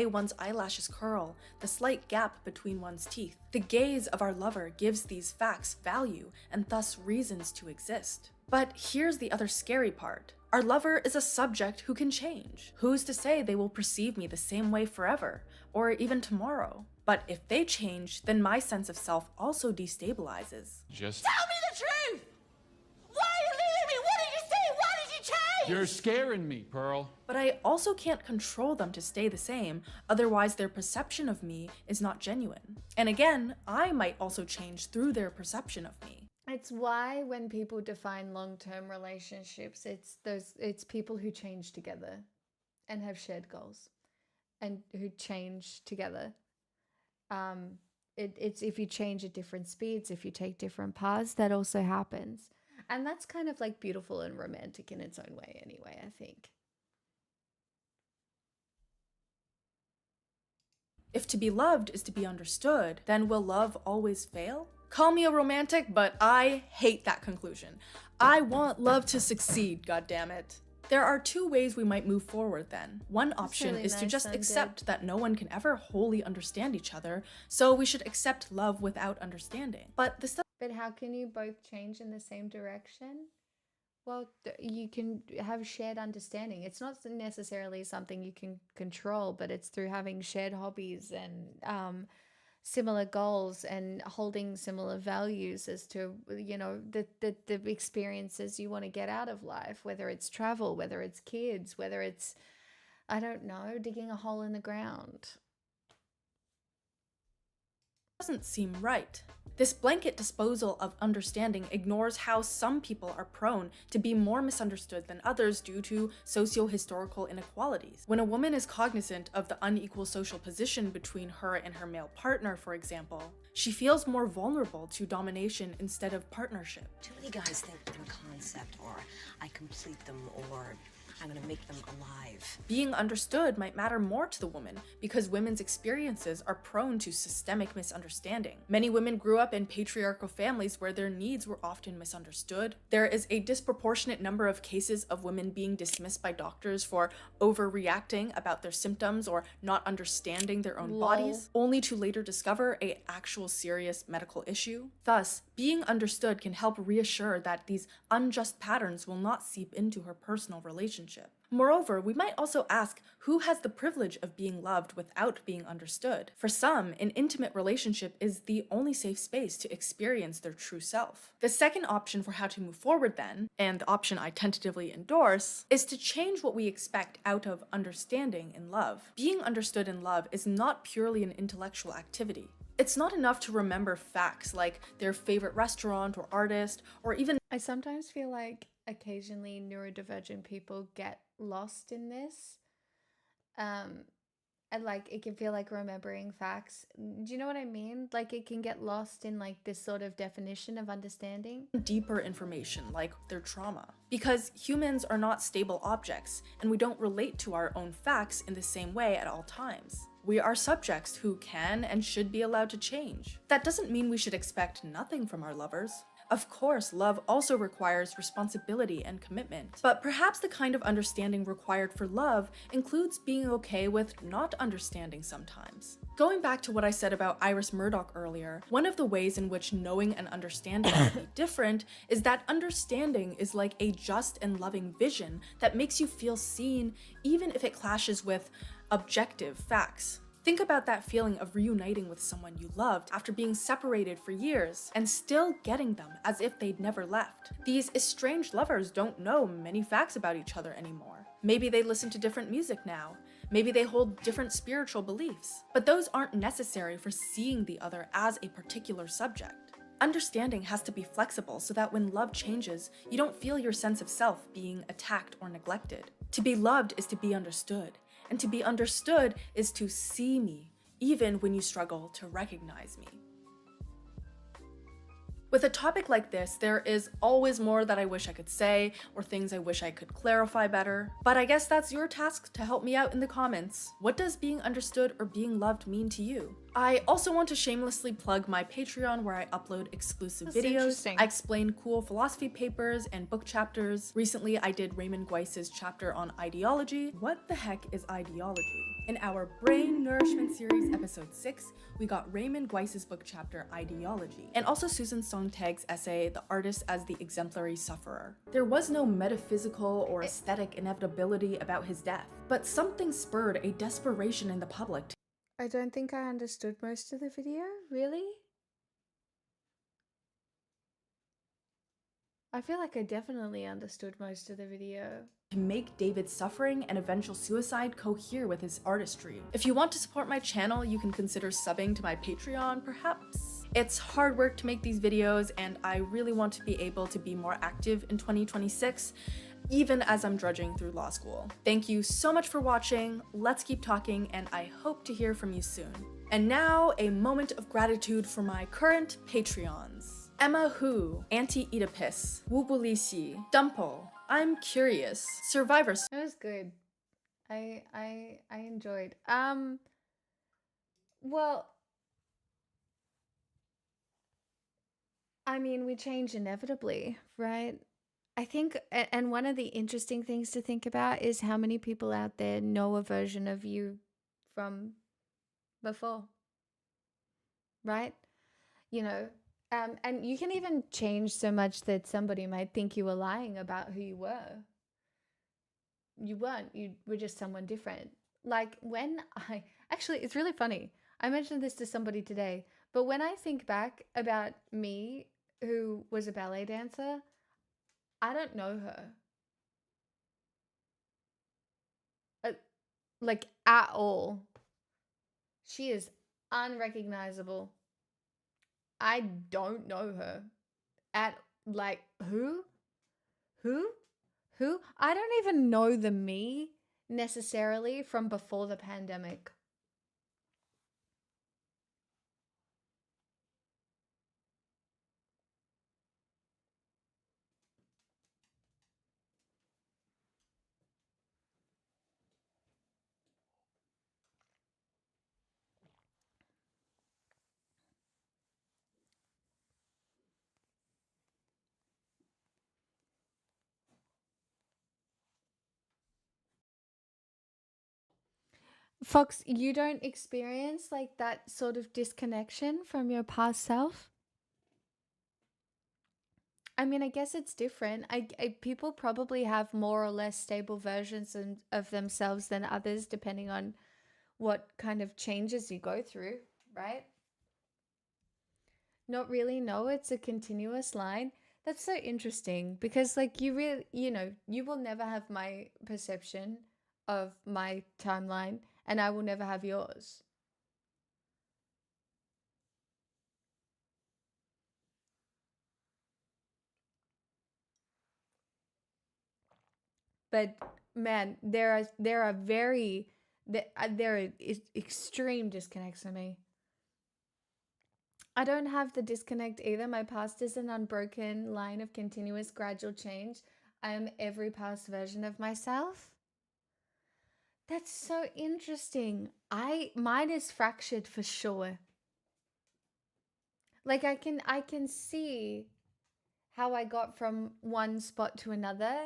Speaker 7: One's eyelashes curl, the slight gap between one's teeth. The gaze of our lover gives these facts value and thus reasons to exist. But here's the other scary part. Our lover is a subject who can change. Who's to say they will perceive me the same way forever, or even tomorrow? But if they change, then my sense of self also destabilizes.
Speaker 12: Just
Speaker 3: Tell me the truth! Why are you leaving me? What did you say? Why did you change?
Speaker 12: you're scaring me, Pearl.
Speaker 7: But I also can't control them to stay the same, otherwise their perception of me is not genuine. And again, I might also change through their perception of me.
Speaker 1: It's why when people define long-term relationships, it's people who change together and have shared goals and who change together. It's if you change at different speeds, if you take different paths, that also happens. And that's kind of like beautiful and romantic in its own way anyway, I think.
Speaker 7: If to be loved is to be understood, then will love always fail? Call me a romantic, but I hate that conclusion. I want love to succeed, goddammit. There are two ways we might move forward then. One option
Speaker 1: really
Speaker 7: is to
Speaker 1: nice,
Speaker 7: just
Speaker 1: Sunday.
Speaker 7: accept that no one can ever wholly understand each other, so we should accept love without understanding. But this
Speaker 1: But how can you both change in the same direction? Well, you can have shared understanding. It's not necessarily something you can control, but it's through having shared hobbies and similar goals and holding similar values as to, you know, the experiences you want to get out of life, whether it's travel, whether it's kids, whether it's, I don't know, digging a hole in the ground.
Speaker 7: doesn't seem right. This blanket disposal of understanding ignores how some people are prone to be more misunderstood than others due to socio-historical inequalities. When a woman is cognizant of the unequal social position between her and her male partner, for example, she feels more vulnerable to domination instead of partnership.
Speaker 13: Too many guys think I'm a concept, or I complete them, or I'm gonna make them alive.
Speaker 7: Being understood might matter more to the woman because women's experiences are prone to systemic misunderstanding. Many women grew up in patriarchal families where their needs were often misunderstood. There is a disproportionate number of cases of women being dismissed by doctors for overreacting about their symptoms or not understanding their own bodies, only to later discover an actual serious medical issue. Thus, being understood can help reassure that these unjust patterns will not seep into her personal relationship. Moreover, we might also ask who has the privilege of being loved without being understood. For some, an intimate relationship is the only safe space to experience their true self. The second option for how to move forward then, and the option I tentatively endorse, is to change what we expect out of understanding in love. Being understood in love is not purely an intellectual activity. It's not enough to remember facts like their favorite restaurant or artist, or even—
Speaker 1: I sometimes feel like occasionally neurodivergent people get lost in this. And like it can feel like remembering facts. Do you know what I mean? Like it can get lost in like this sort of definition of understanding.
Speaker 7: Deeper information like their trauma. Because humans are not stable objects, and we don't relate to our own facts in the same way at all times. We are subjects who can and should be allowed to change. That doesn't mean we should expect nothing from our lovers. Of course, love also requires responsibility and commitment, but perhaps the kind of understanding required for love includes being okay with not understanding sometimes. Going back to what I said about Iris Murdoch earlier, one of the ways in which knowing and understanding can be different is that understanding is like a just and loving vision that makes you feel seen even if it clashes with objective facts. Think about that feeling of reuniting with someone you loved after being separated for years and still getting them as if they'd never left. These estranged lovers don't know many facts about each other anymore. Maybe they listen to different music now. Maybe they hold different spiritual beliefs. But those aren't necessary for seeing the other as a particular subject. Understanding has to be flexible so that when love changes, you don't feel your sense of self being attacked or neglected. To be loved is to be understood. And to be understood is to see me, even when you struggle to recognize me. With a topic like this, there is always more that I wish I could say, or things I wish I could clarify better. But I guess that's your task to help me out in the comments. What does being understood or being loved mean to you? I also want to shamelessly plug my Patreon where I upload exclusive videos. I explain cool philosophy papers and book chapters. Recently, I did Raymond Weiss's chapter on ideology. What the heck is ideology? In our Brain Nourishment series, episode 6, we got Raymond Weiss's book chapter, Ideology, and also Susan Sontag's essay, The Artist as the Exemplary Sufferer. There was no metaphysical or aesthetic inevitability about his death, but something spurred a desperation in the public.
Speaker 1: I don't think I understood most of the video, really? I feel like I definitely understood most of the video.
Speaker 7: To make David's suffering and eventual suicide cohere with his artistry. If you want to support my channel, you can consider subbing to my Patreon, perhaps. It's hard work to make these videos, and I really want to be able to be more active in 2026, even as I'm drudging through law school. Thank you so much for watching, let's keep talking, and I hope to hear from you soon. And now, a moment of gratitude for my current Patreons. Emma Hu, Anti-Oedipus, Wubulisi, Dumpo, I'm Curious, Survivor.
Speaker 1: It was good. I enjoyed. Well, I mean, we change inevitably, right? I think, and one of the interesting things to think about is how many people out there know a version of you from before, right? You know, and you can even change so much that somebody might think you were lying about who you were. You weren't, you were just someone different. Like actually, it's really funny. I mentioned this to somebody today, but when I think back about me, who was a ballet dancer, I don't know her. Like, at all. She is unrecognizable. I don't know her. Like, who? I don't even know the me necessarily from before the pandemic. Fox, you don't experience like that sort of disconnection from your past self? I mean, I guess it's different. People probably have more or less stable versions of themselves than others, depending on what kind of changes you go through, right? Not really, no, it's a continuous line. That's so interesting because, like, you really, you will never have my perception of my timeline, and I will never have yours. But man, there are extreme disconnects for me. I don't have the disconnect either. My past is an unbroken line of continuous gradual change. I am every past version of myself. That's so interesting. Mine is fractured for sure. Like I can see how I got from one spot to another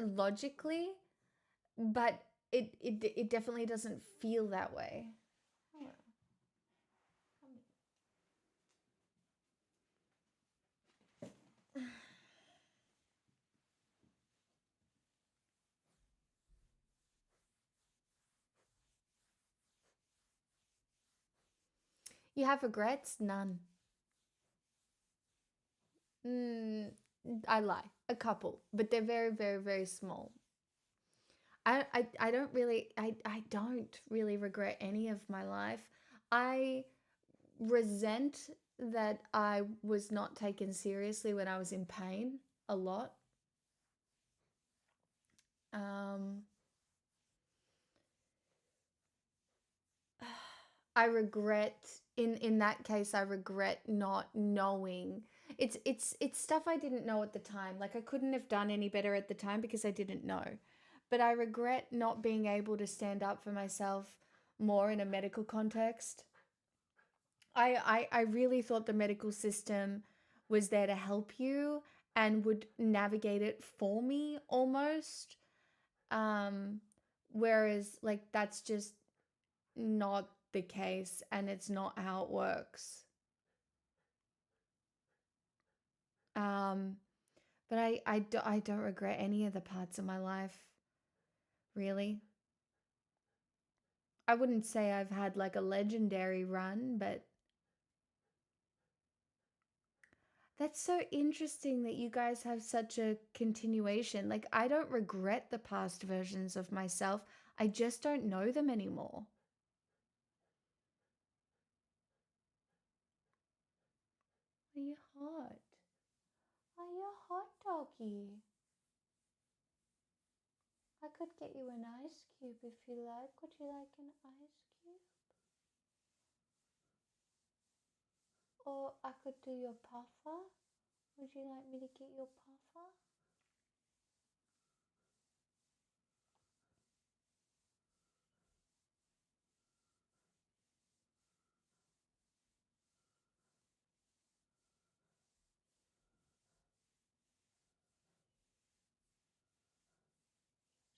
Speaker 1: logically, but it definitely doesn't feel that way. You have regrets? None. I lie. A couple, but they're very, very, very small. I don't really regret any of my life. I resent that I was not taken seriously when I was in pain a lot. I regret in that case I regret not knowing. It's stuff I didn't know at the time. Like I couldn't have done any better at the time because I didn't know. But I regret not being able to stand up for myself more in a medical context. I really thought the medical system was there to help you and would navigate it for me almost. Whereas like that's just not the case and it's not how it works. But I don't regret any of the parts of my life, really. I wouldn't say I've had like a legendary run, but that's so interesting that you guys have such a continuation. Like, I don't regret the past versions of myself. I just don't know them anymore. Are you hot? Are you hot, doggy? I could get you an ice cube if you like. Would you like an ice cube? Or I could do your puffer. Would you like me to get your puffer?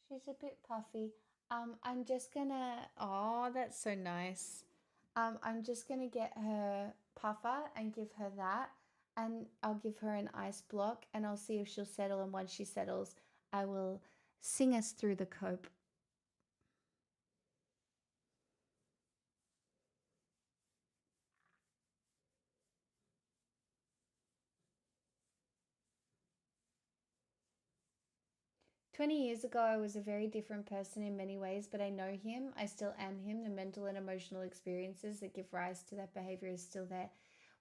Speaker 1: She's a bit puffy. I'm just gonna, oh, that's so nice. I'm just gonna get her puffer and give her that, and I'll give her an ice block, and I'll see if she'll settle. And once she settles, I will sing us through the cope. "20 years ago, I was a very different person in many ways, but I know him. I still am him. The mental and emotional experiences that give rise to that behavior is still there."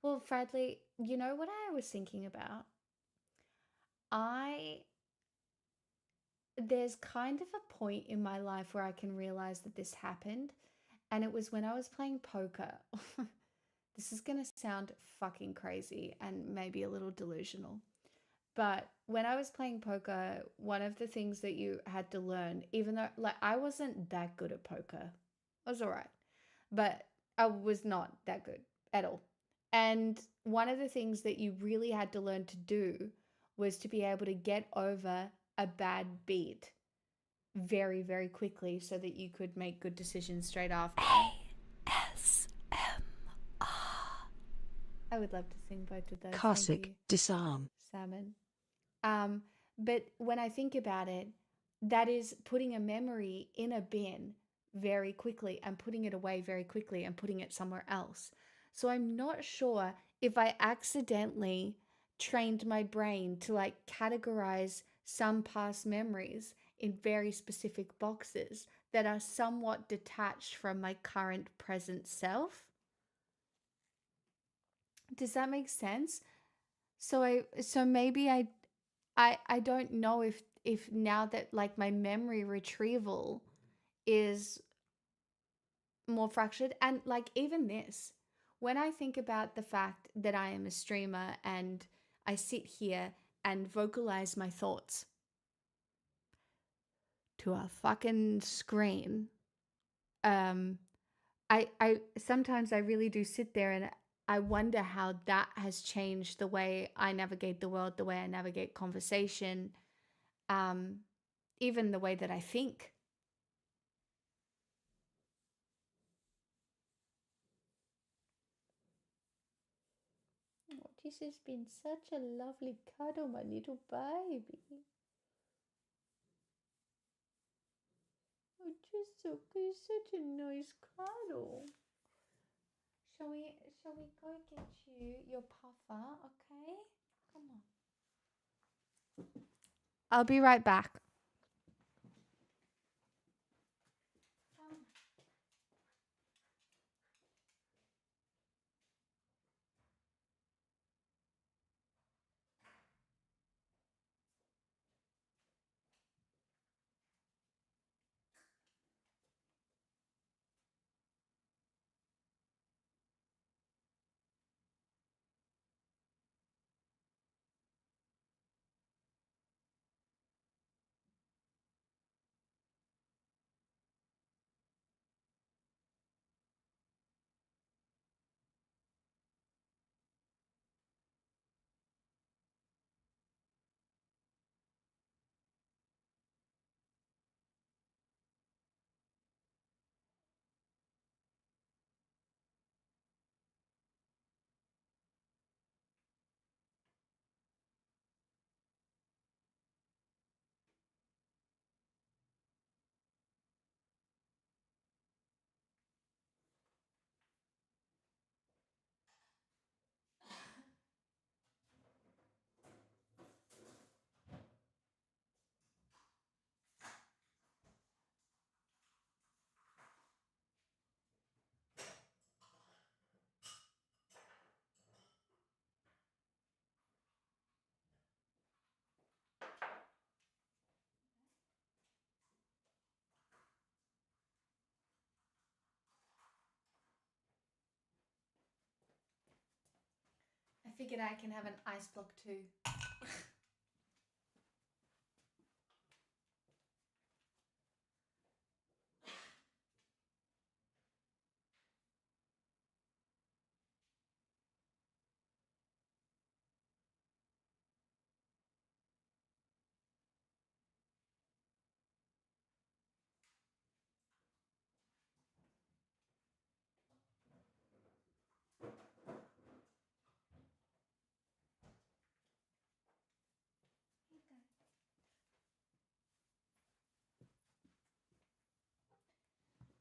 Speaker 1: Well, Bradley, you know what I was thinking about? There's kind of a point in my life where I can realize that this happened, and it was when I was playing poker. This is going to sound fucking crazy and maybe a little delusional. But when I was playing poker, one of the things that you had to learn, even though like I wasn't that good at poker, I was all right, but I was not that good at all. And one of the things that you really had to learn to do was to be able to get over a bad beat very, very quickly so that you could make good decisions straight after. ASMR. I would love to sing both of those.
Speaker 5: Cossack, disarm.
Speaker 1: Salmon. But when I think about it, that is putting a memory in a bin very quickly and putting it away very quickly and putting it somewhere else. So I'm not sure if I accidentally trained my brain to like categorize some past memories in very specific boxes that are somewhat detached from my current present self. Does that make sense? So maybe I don't know if now that like my memory retrieval is more fractured, and like even this, when I think about the fact that I am a streamer and I sit here and vocalize my thoughts to a fucking screen, I sometimes I really do sit there and I wonder how that has changed the way I navigate the world, the way I navigate conversation, um, even the way that I think. Oh, this has been such a lovely cuddle, my little baby. Oh, just so good, such a nice cuddle. Shall we go get you your puffer, okay? Come on. I'll be right back. figured I can have an ice block too.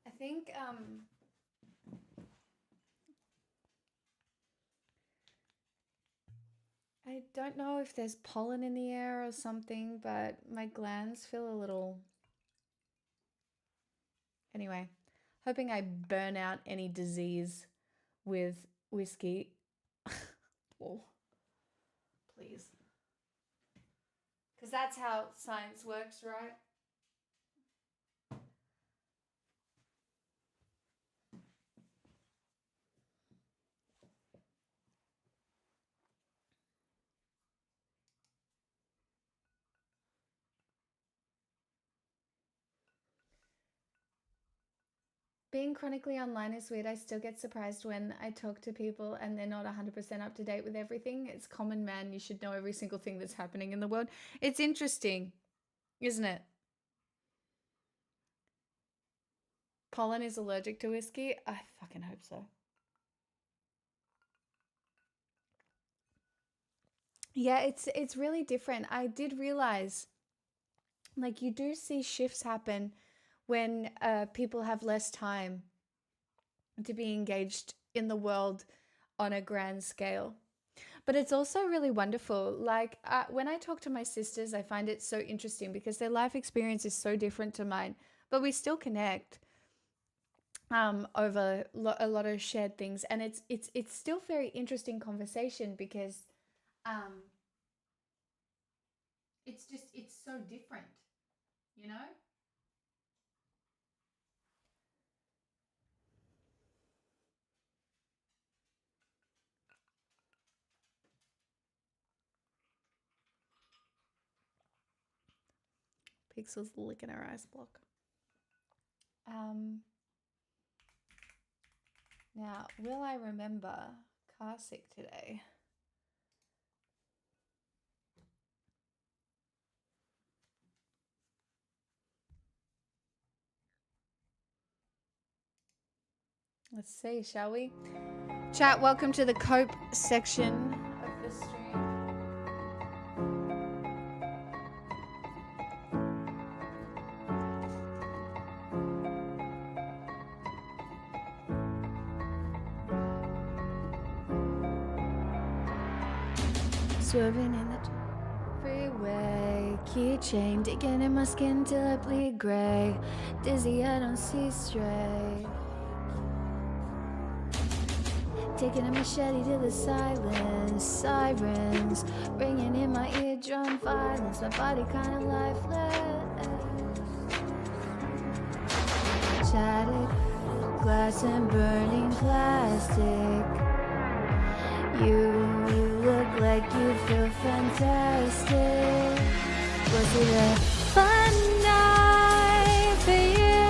Speaker 1: I think I don't know if there's pollen in the air or something, but my glands feel a little... Anyway, hoping I burn out any disease with whiskey. Oh, please. Because that's how science works, right? Being chronically online is weird. I still get surprised when I talk to people and they're not 100% up to date with everything. It's common man. You should know every single thing that's happening in the world. It's interesting, isn't it? Colin is allergic to whiskey. I fucking hope so. Yeah, it's really different. I did realize, like, you do see shifts happen when people have less time to be engaged in the world on a grand scale. But it's also really wonderful. Like when I talk to my sisters, I find it so interesting because their life experience is so different to mine, but we still connect over a lot of shared things, and it's still very interesting conversation because it's so different, you know? Pixel's licking her ice block. Now, will I remember car sick today? Let's see, shall we? Chat, welcome to the cope section of the stream. Swerving in the freeway, keychain digging in my skin till I bleed gray. Dizzy, I don't see straight. Taking a machete to the silence, sirens ringing in my eardrum, violence. My body kinda lifeless. Shattered glass and burning plastic. You look like you feel fantastic. Was it a fun night for you?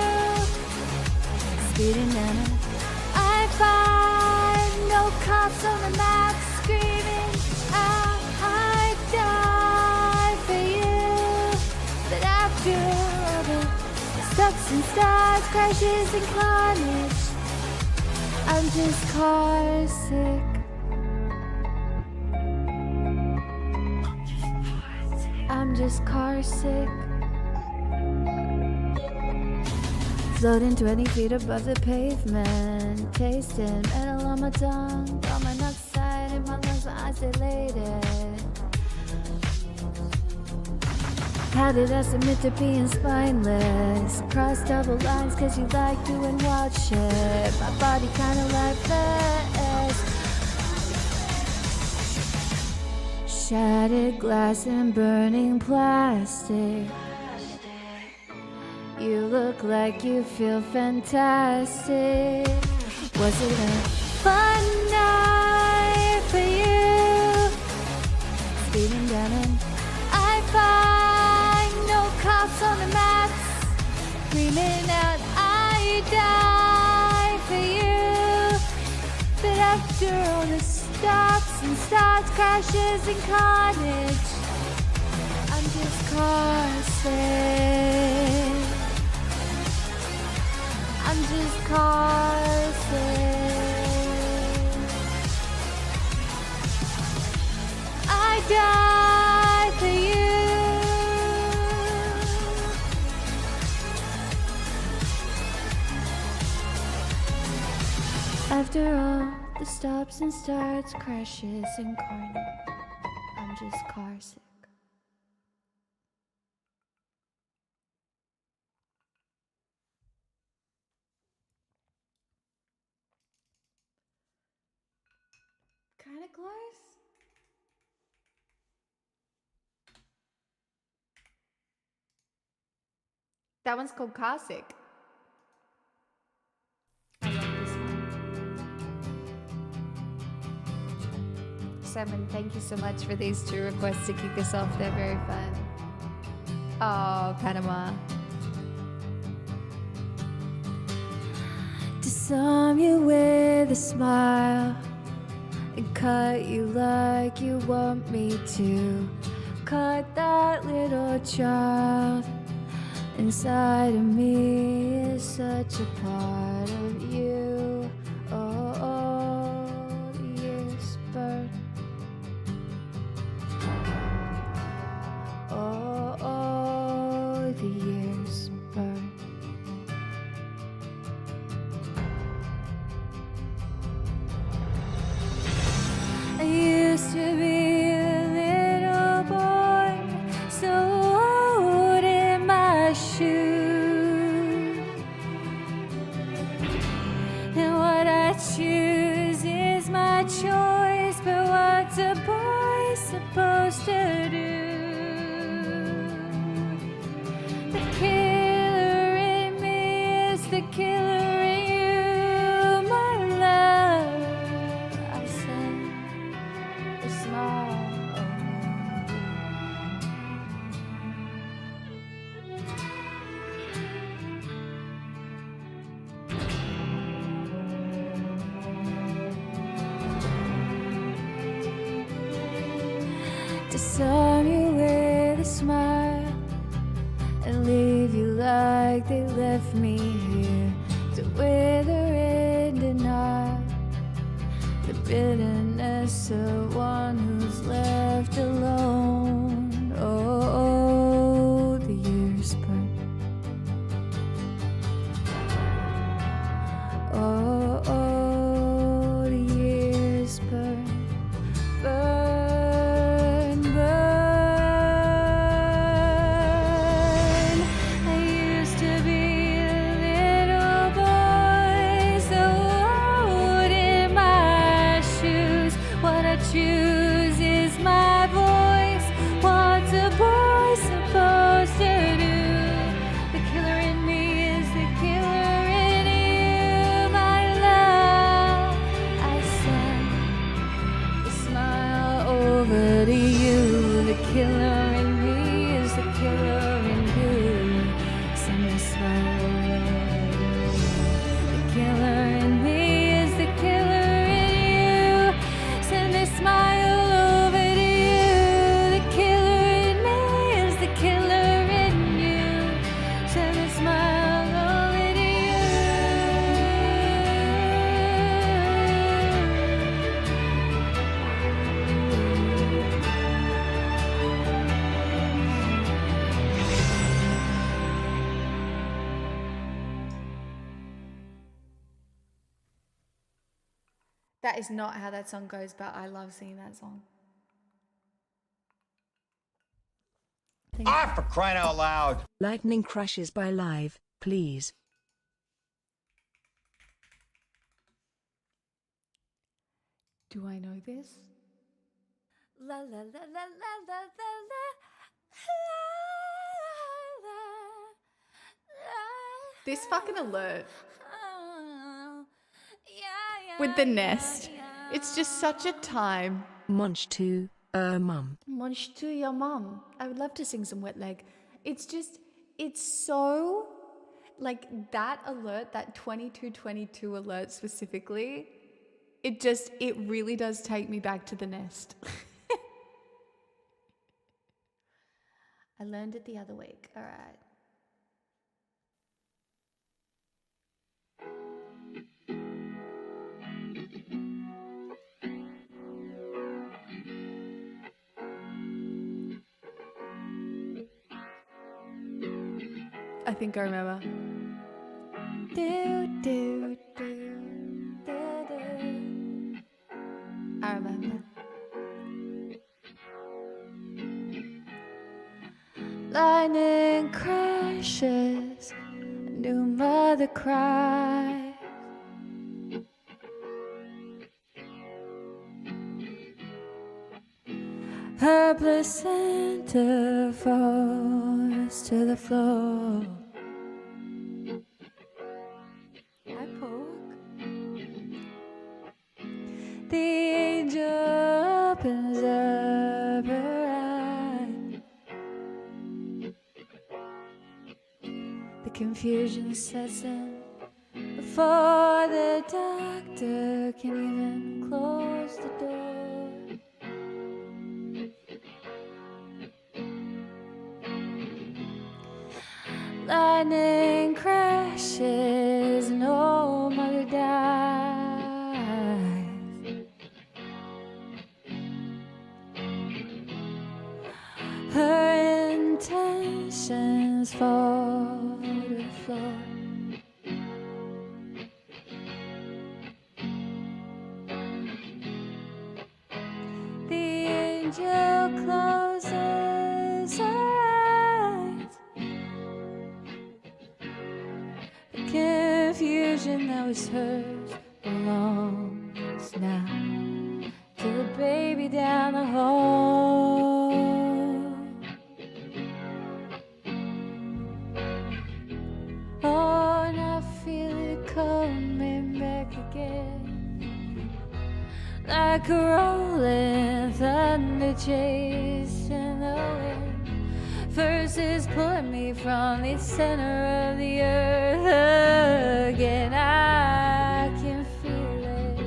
Speaker 1: Speeding down an I-5, no cops on the map screaming, I die for you. But after all the stops and starts, crashes and carnage, I'm just car sick. I'm just car sick. Floating 20 feet above the pavement, tasting metal on my tongue, carbon monoxide in my lungs, my eyes dilated. How did I submit to being spineless? Cross double lines cause you like doing wild shit. My body kinda lifeless. Shattered glass and burning plastic. You look like you feel fantastic. Was it a fun night for you?
Speaker 3: cannon. I find no cops on the mats, screaming out, I die for you. But after all the stops and starts, crashes and carnage, I'm just car sick. I'm just car sick. I die for you. After all the stops and starts, crashes and carnage, I'm just car sick.
Speaker 1: Kind of close. That one's called Car Sick. I love this one. Simon, thank you so much for these 2 requests to kick us off. They're very fun. Oh, Panama.
Speaker 3: Disarm you with a smile and cut you like you want me to. Cut that little child inside of me is such a part of you. Oh, oh, the years burn. Oh, oh, the years burn. I used to be a little boy, so old in my shoes. And what I choose is my choice, but what's a boy supposed to do? The killer in me is the killer in you, my love. I send a smile over you. Disarm you with a smile and leave you like they left me here to wither in denial. The bitterness of one who's left alone. Oh, oh, the years burn. Oh, oh, the years burn. Burn, burn. I used to be a little boy, so old in my shoes. What I choose is my voice. What's a boy supposed to do? The killer in me is the killer in you, my love. I send a smile over to you. The killer in me is the killer in you. Send a smile over to you. The killer in me is the killer in you. Send a smile over to you. The killer in me is the killer in you. Send a smile over to you.
Speaker 1: That is not how that song goes, but I love singing that song.
Speaker 12: Ah, for crying out loud.
Speaker 5: Lightning crashes by live, please.
Speaker 1: Do I know this?
Speaker 3: La la la la la la la la.
Speaker 1: This fucking alert. With the nest. It's just such a time.
Speaker 5: Munch 2, Mum.
Speaker 1: Munch to your mum. I would love to sing some Wet Leg. It's so, like, that alert, that 2222 alert specifically, it really does take me back to the nest. I learned it the other week. All right. I think I remember. Do, do, do, do, do. I remember. Lightning crashes, new mother cries. Her placenta falls to the floor. Hi, Pork. The angel opens up her eyes. The confusion sets in before the doctor can even close the door. Lightning crashes and old mother dies. Her intentions fall to the floor. The angel closes her eyes. The confusion that was hers belongs now to the baby down the hall. Oh, and I feel it coming back again, like a rolling thunder chasing the wind. First is pulling me from the center of the earth again. I can feel it.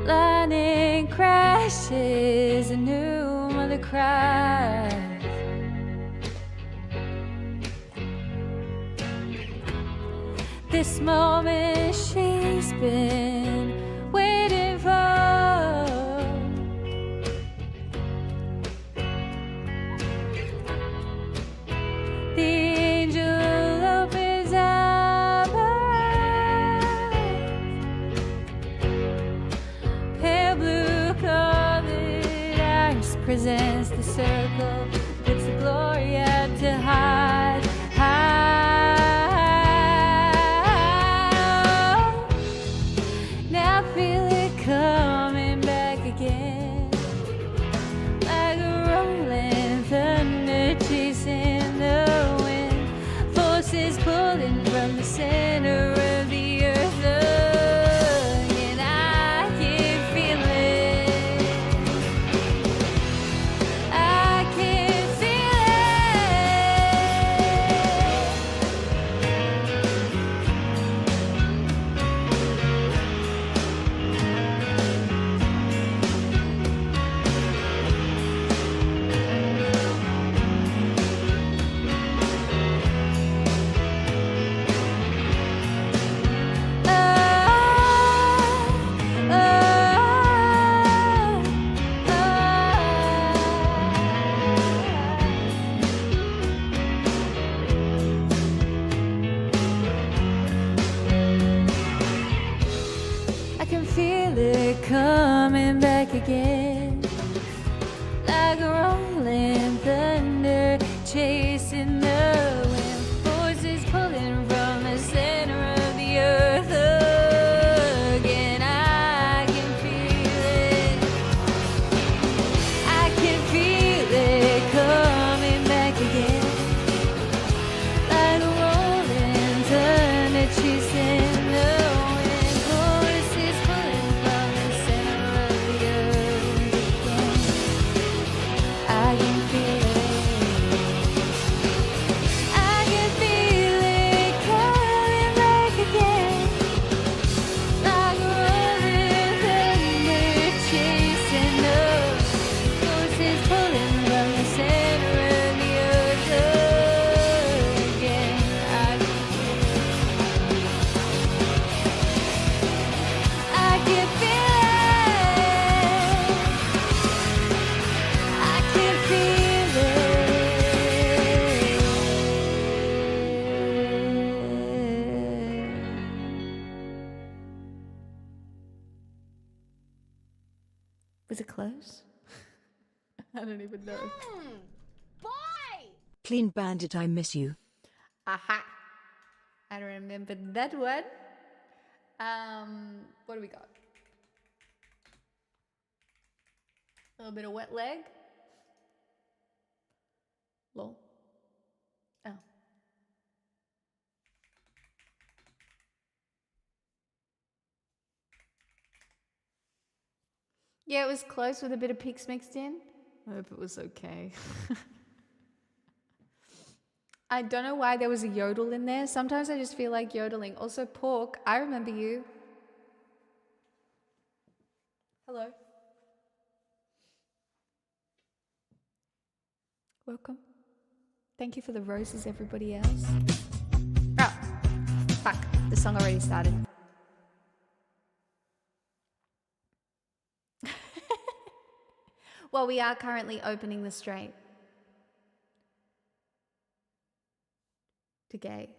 Speaker 1: Lightning crashes, a new mother cries. This moment she's been waiting for. The angel opens up her eyes. Pale blue colored ice presents the circle, puts the glory out to hide. Now I feel it coming back again, like a rolling thunder chasing the wind. Forces pulling from the center of the earth again. I can feel it. I can feel it. I don't even know.
Speaker 6: Boy!
Speaker 5: Clean Bandit, I miss you.
Speaker 1: Aha. I don't remember that one. What do we got? A little bit of wet leg. Lol. Oh. Yeah, it was close with a bit of pics mixed in. I hope it was okay. I don't know why there was a yodel in there. Sometimes I just feel like yodeling. Also, Pork, I remember you. Hello. Welcome. Thank you for the roses, everybody else. Oh, fuck. The song already started. Well, we are currently opening the straight to gay.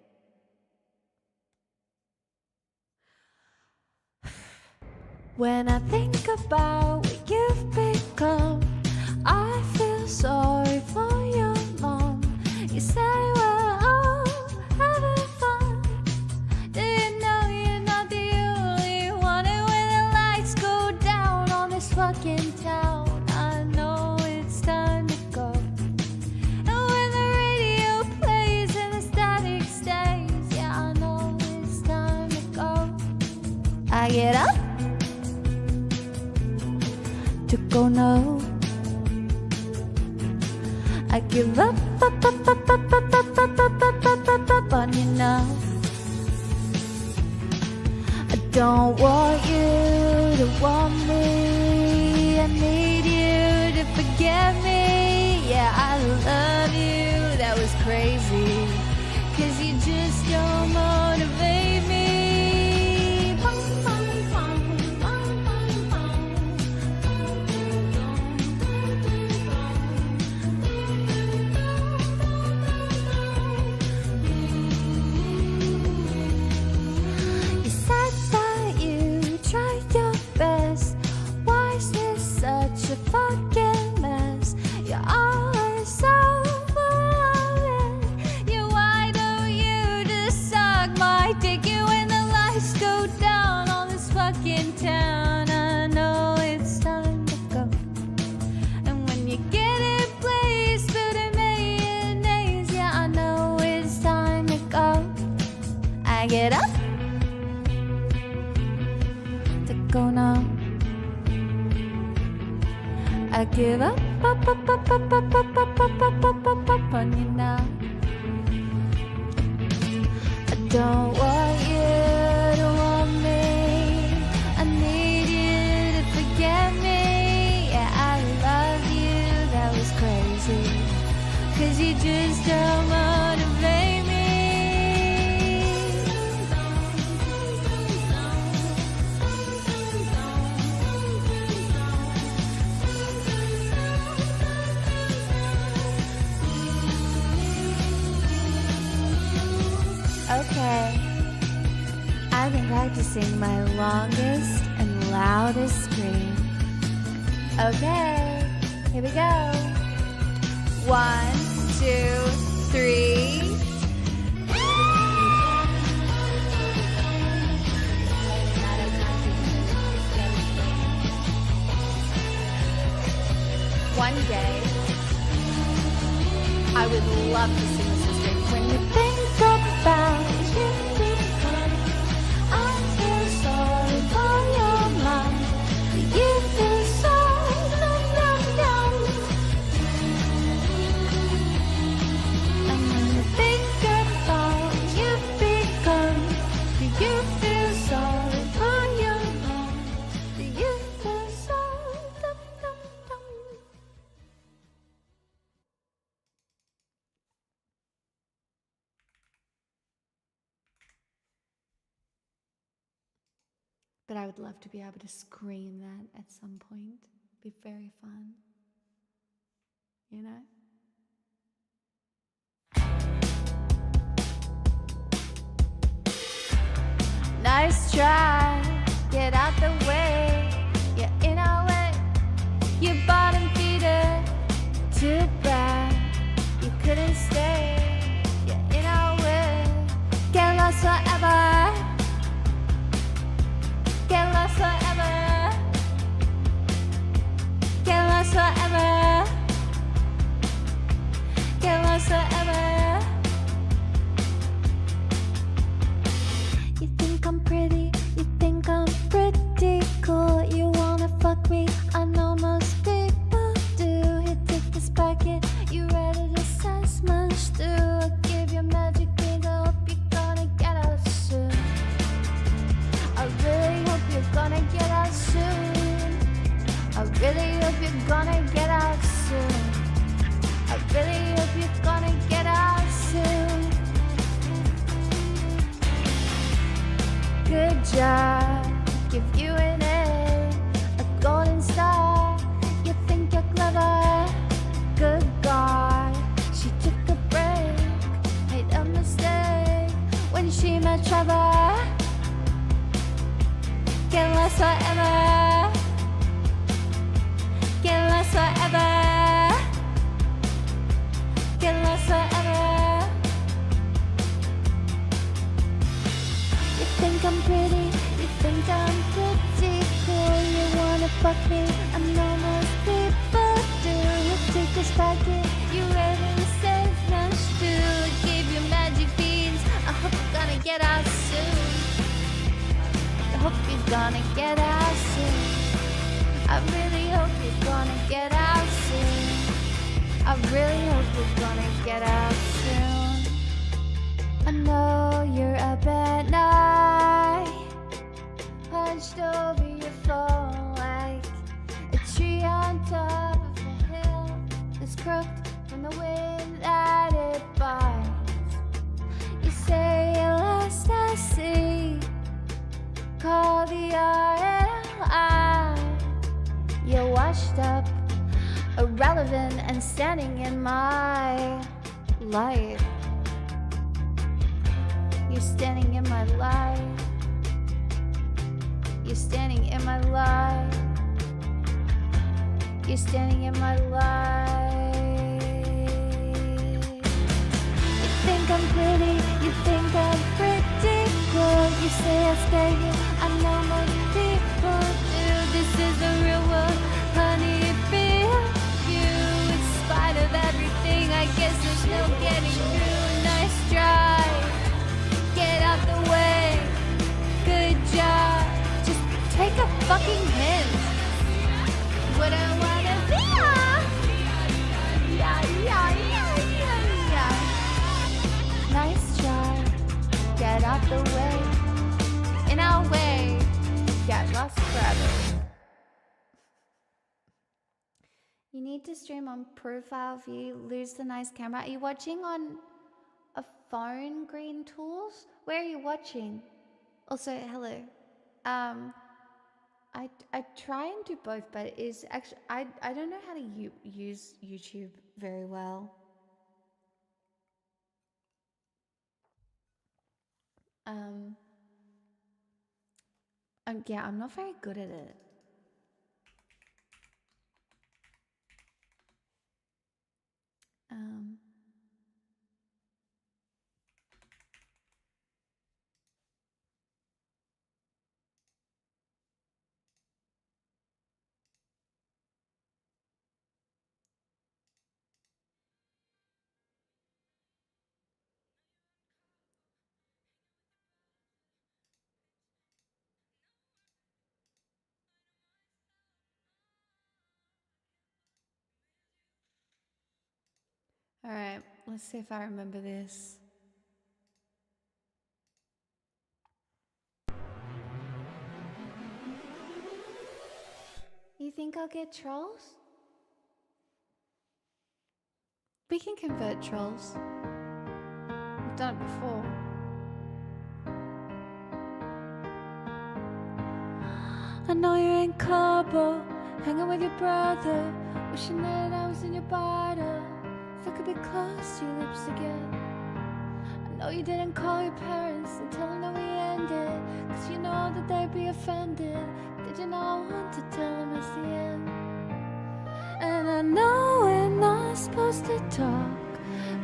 Speaker 3: When I think about what you've become, I feel sorry for your mom. You say we're all having fun. Do you know you're not the only one? And when the lights go down on this fucking town, I know it's time to go. And when the radio plays and the static stays, yeah, I know it's time to go. I get up to go now. I give up on you now. I don't want you to want me. I need you to forget me. Yeah, I love you. That was crazy. 'Cause you just don't motivate me. You said that you tried your best. Why is this such a fucking mess? You're always so full of it. Yeah, why don't you just suck my dick? And when the lights go down on this fucking town, I know it's time to go. And when you get it, please put in mayonnaise. Yeah, I know it's time to go. I get up to go now. I give up on you now. I don't want you to want me. I need you to forget me. Yeah, I love you. That was crazy. 'Cause you just don't motivate me. Okay, I've been practicing my longest and loudest scream. Okay, here we go. 1, 2, 3. One day, I would love to sing this as straight. When you think about you, I feel sorry for your mom. You feel so numb. And when you think about you become, do you feel sorry for your mom? Do you feel so numb? But I would love to be able to scream that at some point. Be very fun. You know? Nice try, get out the way. You're in our way, you bottom feeder. lost forever. Get lost forever. You think I'm pretty, you think I'm pretty cool. You wanna fuck me, I know most people do. Here, take this packet, you ready to assess my stew. I give you magic beans, I hope you're gonna get out soon. I really hope you're gonna get out soon. I really hope you're gonna get out soon. I really hope you're gonna get out soon. Good job, give you an A, a golden star. You think you're clever, good God. She took a break, made a mistake when she met Trevor. Get lost forever. Get lost forever. Get lost forever. You think I'm pretty, you think I'm pretty cool. You wanna fuck me, I know most people do. You take this packet, you ready to save my stew. I gave you magic beans, I hope you're gonna get out soon. I hope you're gonna get out soon. I really hope you're gonna get out soon. I really hope you're gonna get out soon. I know you're up at night, hunched over your phone like a tree on top of a hill that's crooked from the wind that it bites. You say at last I see, call the RLI. You're washed up, irrelevant, and standing in my light. You're standing in my light. You're standing in my light. You're standing in my light. You think I'm pretty, you think I'm pretty cool. You say I'll stay here, I know most people do. This is the real world, honey, it feels you. In spite of everything, I guess there's no getting through. Nice try, get out the way, good job. Just take a fucking hint. What I wanna be, yeah, yeah, yeah, yeah, yeah. Nice try, get out the way, in our way, get lost forever. You need to stream on profile view, lose the nice camera. Are you watching on a phone, Green Tools? Where are you watching? Also, hello. I try and do both, but it is actually I don't know how to use YouTube very well. Yeah, I'm not very good at it. All right, let's see if I remember this. You think I'll get trolls? We can convert trolls. We've done it before. I know you're in Cabo, hanging with your brother, wishing that I was in your bottle. If I could be close to your lips again. I know you didn't call your parents and tell them that we ended, cause you know that they'd be offended. Did you not want to tell them it's the end? And I know we're not supposed to talk,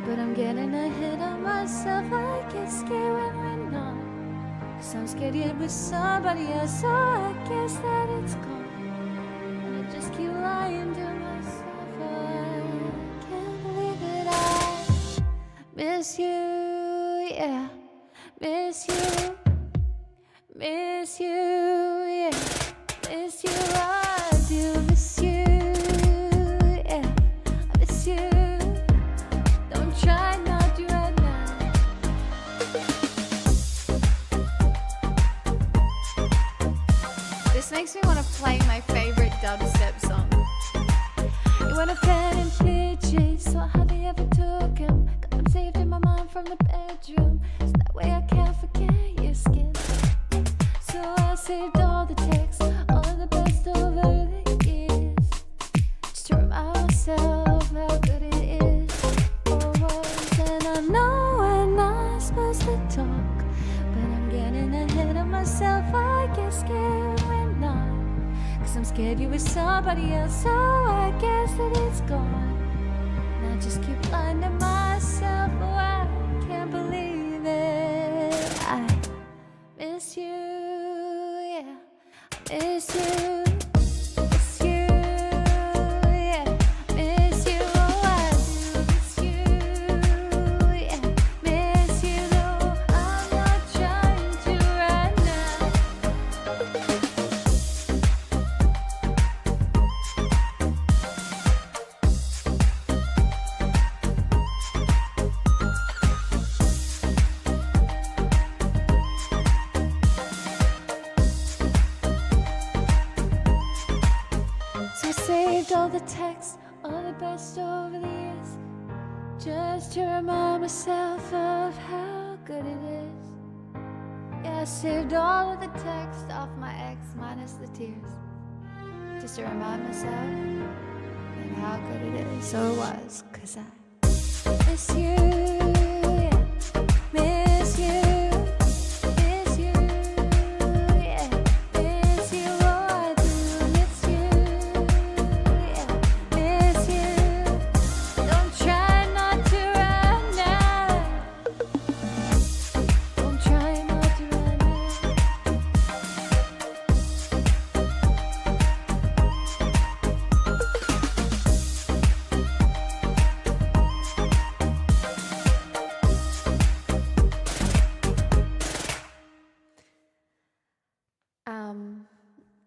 Speaker 3: but I'm getting ahead of myself. I get scared when we're not, cause I'm scared you're with somebody else. So I guess that it's gone, and I just keep lying to myself. miss you, yeah. Miss you, miss you, yeah. Miss you, I do miss you, yeah. I miss you. Don't try not to right now.
Speaker 1: This makes me want to play my favorite dubstep song.
Speaker 3: You want a pen and pictures, so I hardly ever took 'em. Got them saved in my mind from the bedroom, so that way I can't forget your skin. So I saved all the texts, all of the best over the years, just to remind myself how good it is or was. And I know we're not supposed to talk, but I'm getting ahead of myself. I get scared when not, 'cause I'm scared you with somebody else. So I guess that it's gone, and I just keep lying to myself. Oh, I can't believe it. I miss you, yeah. I miss you, miss you, yeah. Miss you, oh, I do miss you, yeah. Miss you, though I'm not trying to right now. So I saved all the texts, all the best over the years, just to remind myself of how good it is. Yeah, I saved all of the text off my ex minus the tears, just to remind myself of how good it is. So it was, 'cause I miss you, yeah. Miss you. Miss you, yeah. Miss you, oh, I do miss you, yeah. Miss you. Don't try not to right now. Don't try not to right now.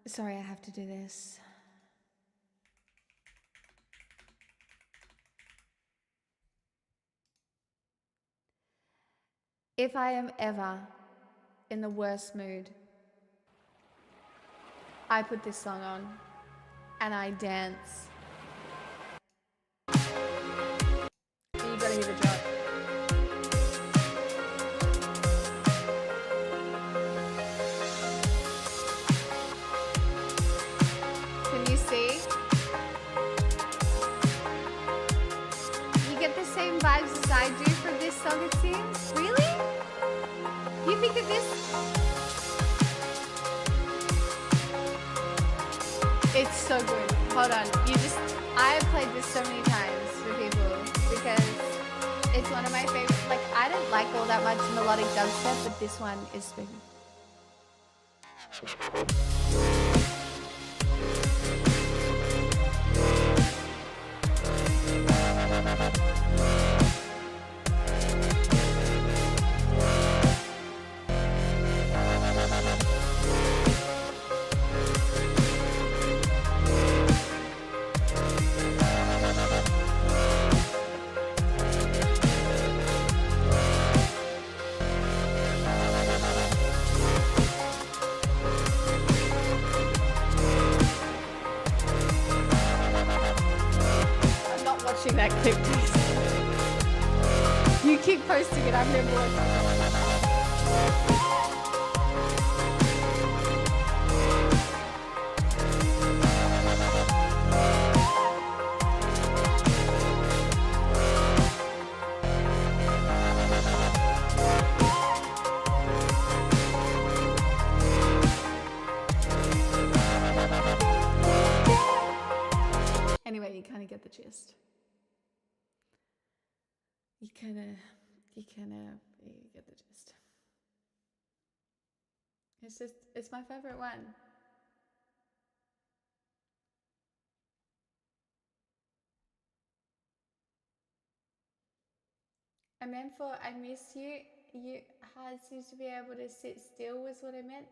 Speaker 1: Sorry, I have to do this. If I am ever in the worst mood, I put this song on and I dance. You gotta hear the drop. Can you see? You get the same vibes as I do from this song, it seems. Really? You think that this... It's so good. Hold on. I have played this so many times for people because it's one of my favorite. Like, I don't like all that much melodic dubstep, but this one is spooky. That clip, please. You keep posting it, I'm never watching Anyway, you kind of get the gist. You get the gist. It's my favorite one. I meant for I miss you. You hard seems to be able to sit still was what I meant.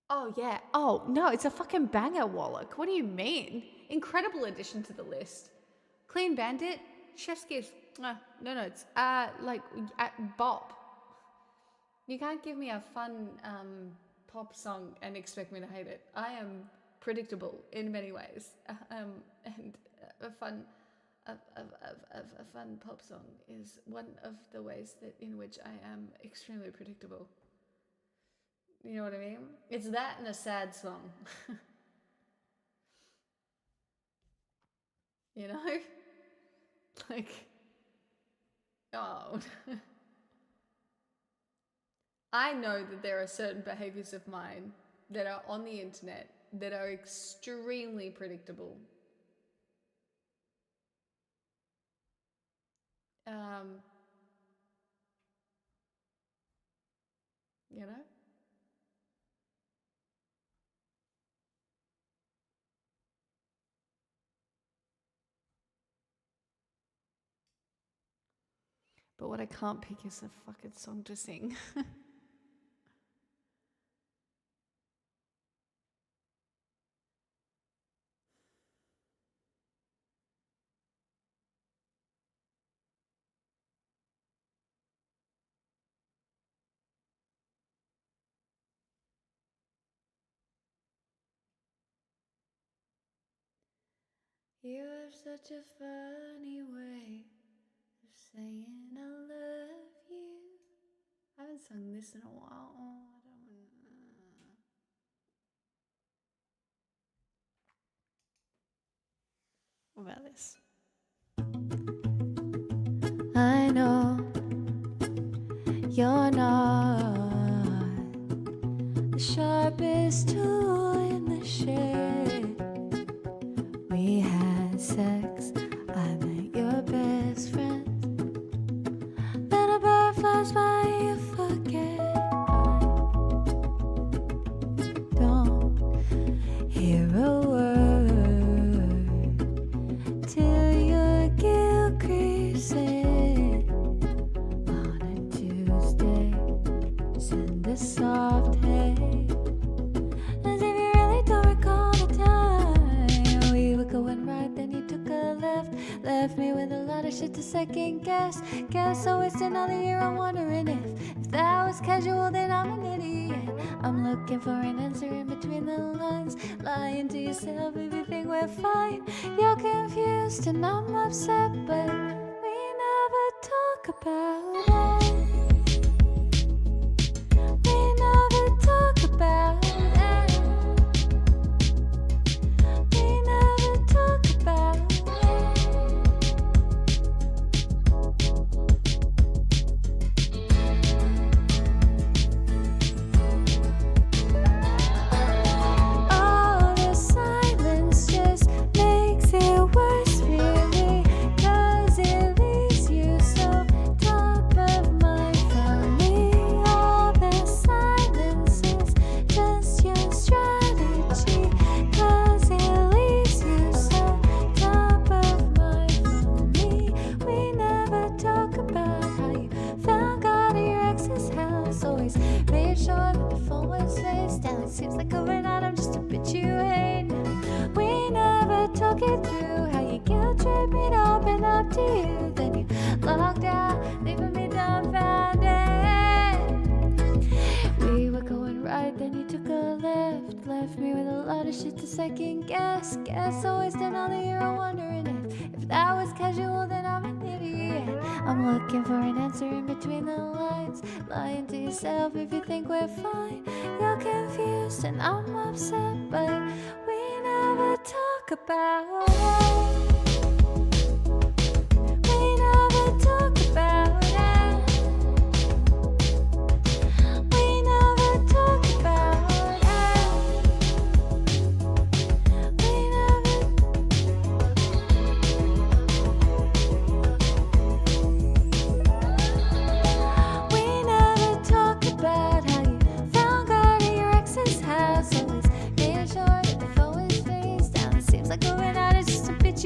Speaker 1: Oh yeah. Oh no, it's a fucking banger, Wallach. What do you mean? Incredible addition to the list. Clean Bandit, Chef's Kiss. No, it's like bop. You can't give me a fun pop song and expect me to hate it. I am predictable in many ways, and a fun pop song is one of the ways in which I am extremely predictable. You know what I mean? It's that and a sad song. You know? Like, oh. I know that there are certain behaviors of mine that are on the internet that are extremely predictable. You know? But what I can't pick is a fucking song to sing. You have such a funny way of saying I love you. I haven't sung this in a while. Oh, I don't want. What about this? I know you're not the sharpest tool in the shed. We had sex, I met your best friend. Then a bird flies by, you forget. I don't hear a word till your guilt creeps in. On a Tuesday, send a soft hey, as if you really don't recall the time we were going right, then you took a left me with a lot of shit to second guess I wasted another year on wondering if that was casual, then I'm an idiot. I'm looking for an answer in between the lines, lying to yourself if you think we're fine. You're confused and I'm upset, but we never talk about it. We never talk about it. We never talk about it. All the silence just makes it worse, really, 'cause it leaves you so top of my family. All the silence is just your strategy, 'cause it leaves you so top of my family. We never talk about how you found God at your ex's house. Always made sure that the phone was face down. Seems like overnight I'm just a bitch you hate. We never talk it through how you guilt trip me to open up to you. Then you logged out, leaving me dumbfounded. We were going right, then you took a left me with a lot of shit to second guess I wasted all the year on wondering if that was casual, then I'm an idiot. I'm looking for an answer in between the lines, lying to yourself if you think we're fine. You're confused and I'm upset, but we never talk about it. We never talk about it. We never talk about it. We never. We never talk about how you found God at your ex's house. Always made sure that the phone was face down. It seems like overnight is just a bitch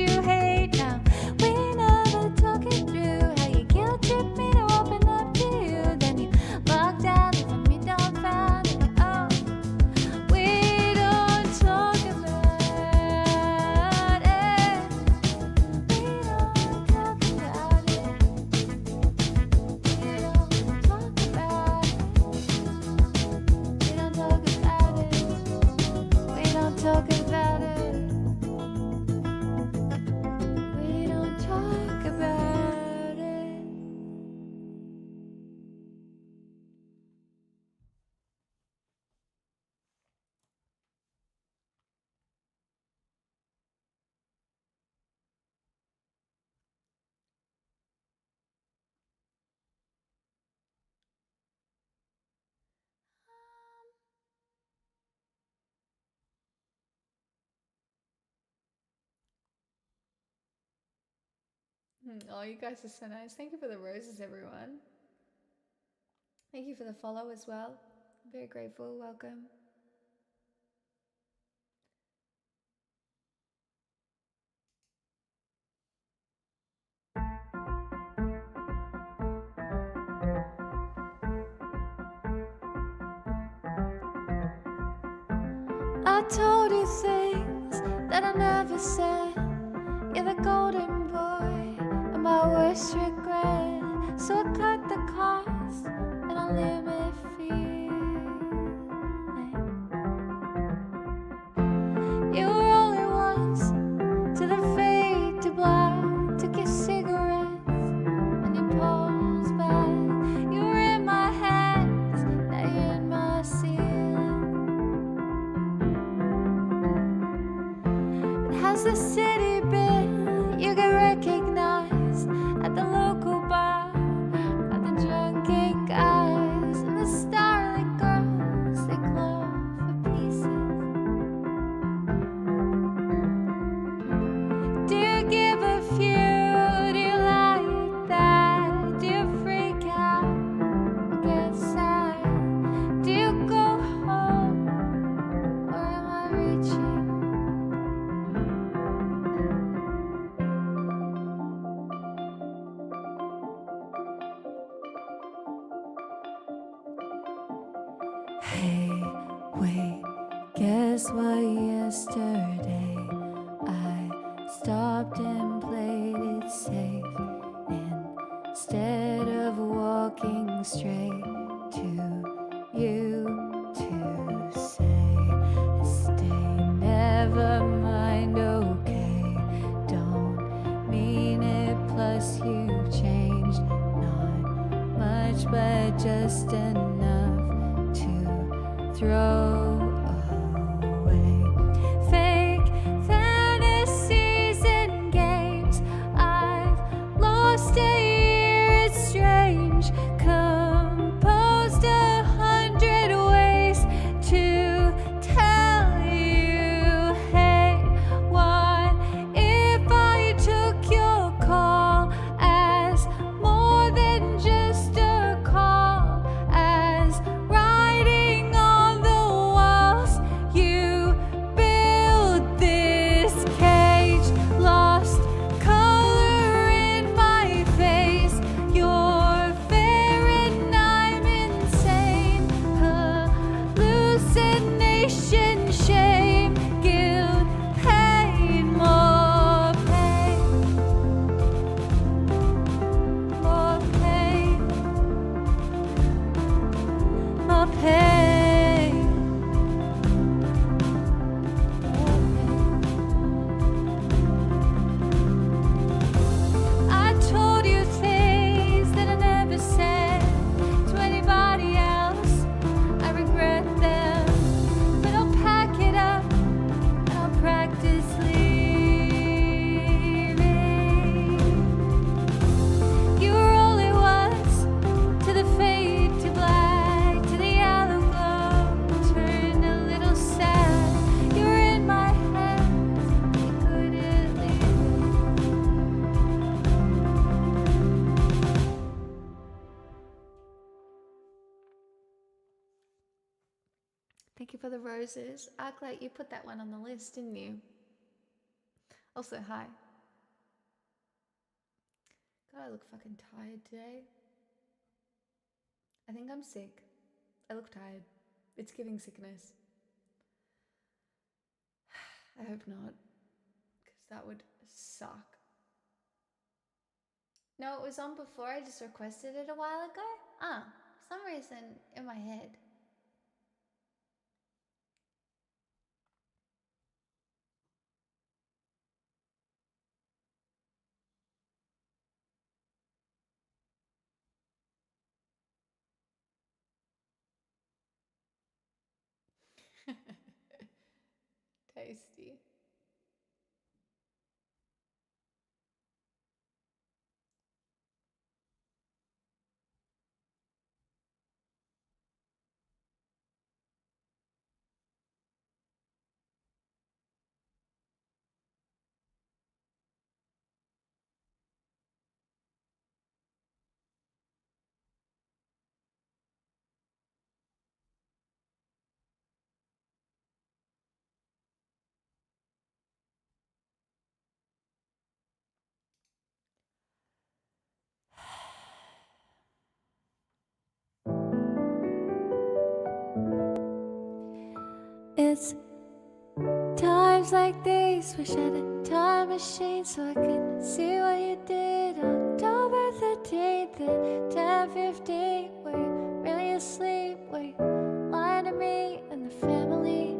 Speaker 1: Oh, you guys are so nice. Thank you for the roses, everyone. Thank you for the follow as well. I'm very grateful. Welcome.
Speaker 3: I told you things that I never said. You're the golden boy and my worst regret. So I cut the cost and I limit feeling. You were only once to the fade to black. Took your cigarettes and your poems back. You were in my hands, now you're in my ceiling. How's the city been? You get recognized at the local bar by the drunken guys and the starlit girls they claw for pieces. Do you give a few? Do you like that? Do you freak out? Get sad? Do you go home? Or am I reaching? Hey, wait, guess what? Yesterday I stopped and played it safe instead of walking straight to you to say, stay, never mind, okay, don't mean it, plus you've changed, not much, but just enough to throw away. Fake fantasies and games, I've lost a year, it's strange. Composed 100 ways to tell you, hey, what if I took your call as more than just a call, as writing on the walls you build this cage, lost color in my face, you're fair and I'm insane, hallucination, shame, guilt, pain, more pain, more pain, more pain, I told you things that I never said to anybody else. I regret them, but I'll pack it up and I'll practice leaving. You were only once to the fade to black, to the yellow glow, turned a little sad. You were in my hands, you couldn't leave it.
Speaker 1: Thank you for the roses. Arclight, you put that one on the list, didn't you? Also, hi. God, I look fucking tired today. I think I'm sick. I look tired. It's giving sickness. I hope not, because that would suck. No, it was on before. I just requested it a while ago. For some reason in my head. Tasty.
Speaker 3: It's times like these, wish I had a time machine so I could see what you did. October 13th at 10:15. Were you really asleep? Were you lying to me and the family?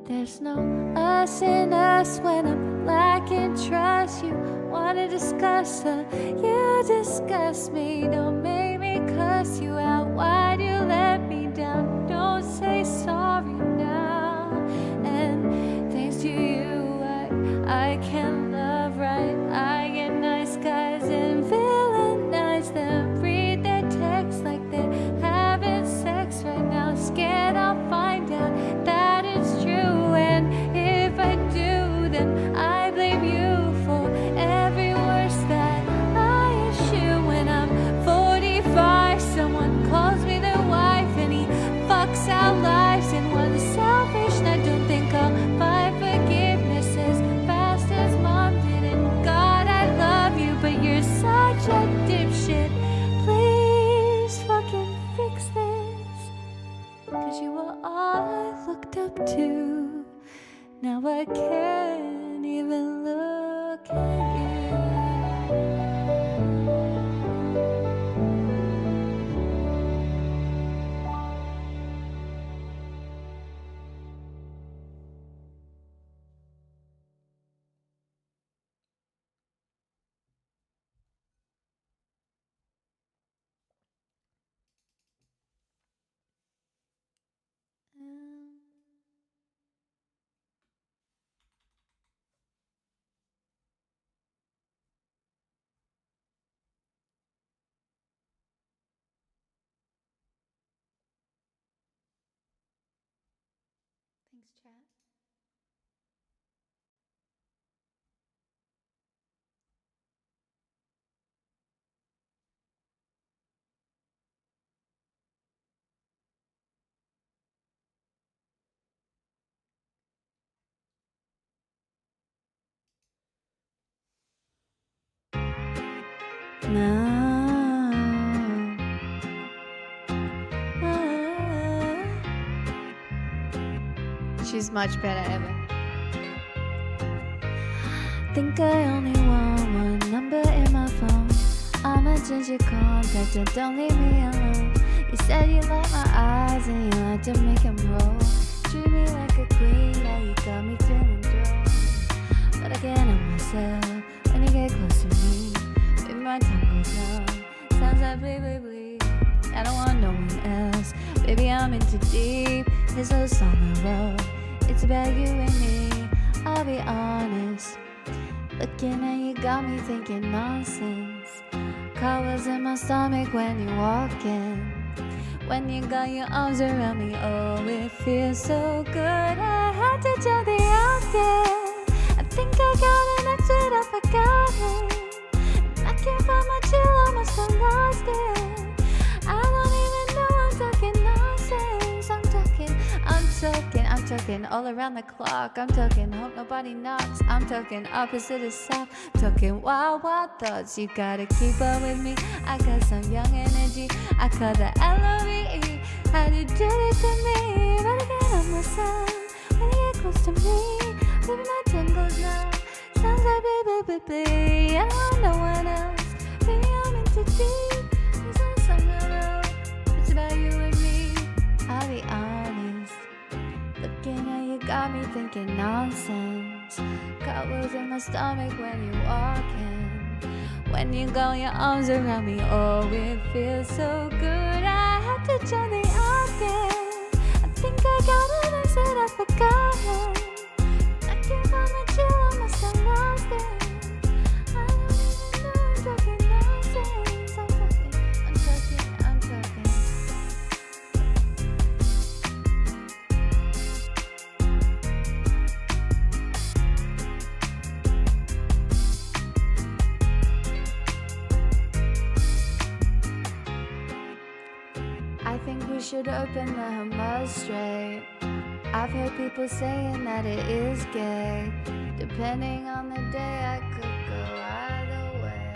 Speaker 3: There's no us in us when I'm lacking trust. You wanna discuss her, you discuss me. Don't make me cuss you out. Why'd you let me down? Don't say sorry now. And thanks to you, I can love right. I get nice guys and villainize them. Read their texts like they're having sex right now. Scared I'll find out that it's true. And if I do, then I blame you for every worst that I issue. When I'm 45, someone calls me their wife and he fucks our lives in one selfish night. Don't think I'll find forgiveness as fast as mom did. And God, I love you, but you're such a dipshit. Please fucking fix this, 'cause you were all I looked up to. Now I can't even look at you. Thanks, chat.
Speaker 1: She's much better ever.
Speaker 3: Think I only want one number in my phone. I'm a ginger contact and don't leave me alone. You said you like my eyes and you like to make them roll. Treat me like a queen, now you got me feeling drawn. But I can't help myself when you get close to me. Maybe my tongue goes numb, sounds like bleed, bleed, bleed. I don't want no one else, baby I'm in too deep. This little song I wrote, it's about you and me. I'll be honest, looking at you got me thinking nonsense. Cobwebs in my stomach when you walk in. When you got your arms around me, oh it feels so good. I had to jump the octave. I think I got an exit, I forgot it. And I can't find my chill, I must have lost it. I don't even know I'm talking nonsense. I'm talking all around the clock. I'm talking hope nobody knocks. I'm talking opposite of south. I'm talking wild, wild thoughts. You gotta keep up with me. I got some young energy. I call the LOVE. How you do it to me? But I can't help myself when you get close to me. Baby, my tongue goes numb. Sounds like baby, baby. I don't want no one else. Baby, I'm in too deep. This is a song I wrote. It's about you and me. I'll be honest, looking at you got me thinking nonsense. Cobwebs in my stomach when you walk in. When you got your arms around me, oh it feels so good. I had to join the octave. I think I got an exit, I forgot it. I can't find my chill, I must have lost it. I don't even know I'm talking nonsense. I'm talking. I think we should open the Hamas straight. I've heard people saying that it is gay. Depending on the day, I could go either way.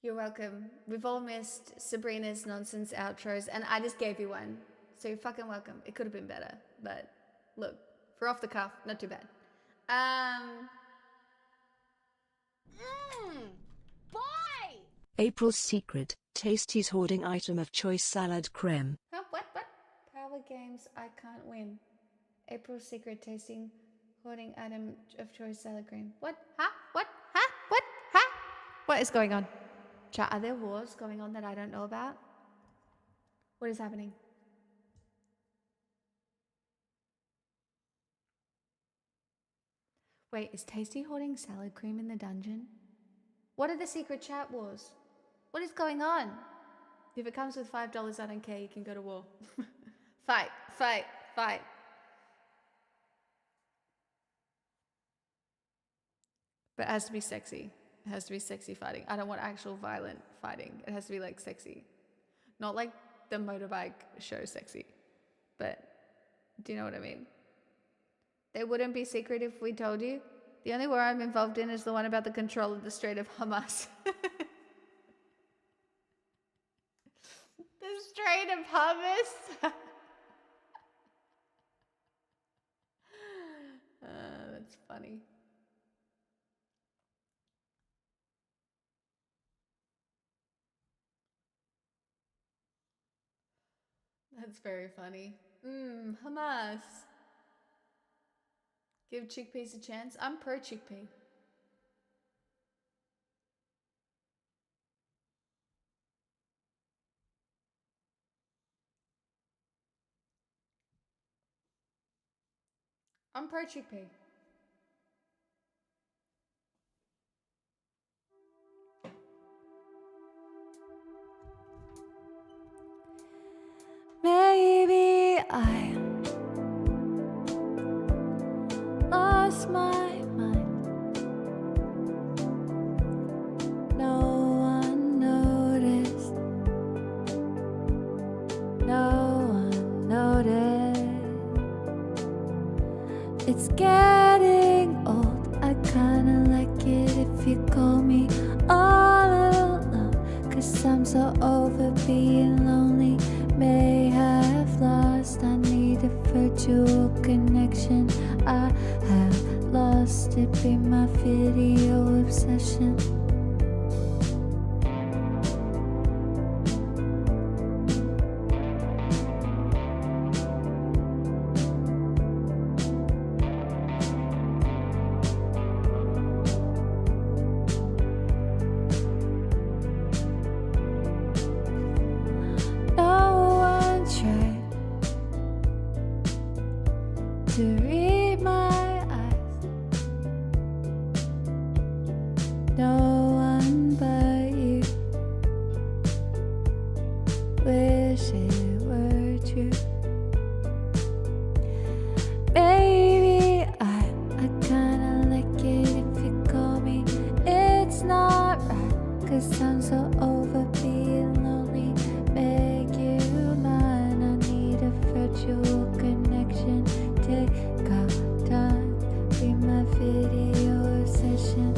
Speaker 1: You're welcome. We've all missed Sabrina's nonsense outros, and I just gave you one. So you're fucking welcome. It could have been better, but look, for off the cuff, not too bad.
Speaker 6: Boy!
Speaker 5: April's secret, Tasty's hoarding item of choice salad creme.
Speaker 1: Huh? What? Power games I can't win. April's secret tasting hoarding item of choice salad cream. What? Huh? What? Huh? What? Huh? What is going on? Chat, are there wars going on that I don't know about? What is happening? Wait, is Tasty hoarding salad cream in the dungeon? What are the secret chat wars? What is going on? If it comes with $5, I don't care. You can go to war. Fight, fight, fight. But it has to be sexy. It has to be sexy fighting. I don't want actual violent fighting. It has to be like sexy. Not like the motorbike show sexy. But do you know what I mean? They wouldn't be secret if we told you. The only war I'm involved in is the one about the control of the Strait of Hamas. The Strait of Hummus. That's funny. That's very funny. Hamas. Give chickpeas a chance. I'm pro chickpea. I'm pro chickpea.
Speaker 3: Maybe I lost my mind. No one noticed. No one noticed. It's getting old. I kinda like it if you call me all alone. 'Cause I'm so over being lonely. May have lost. I need a virtual connection. I have lost it. Be my video obsession. To read my eyes, no one but you. Wish it were true. Baby, I kinda like it if you call me. It's not right, 'cause I'm so over being lonely. Make you mine, I need a virtual connection. Take our time, be my video session.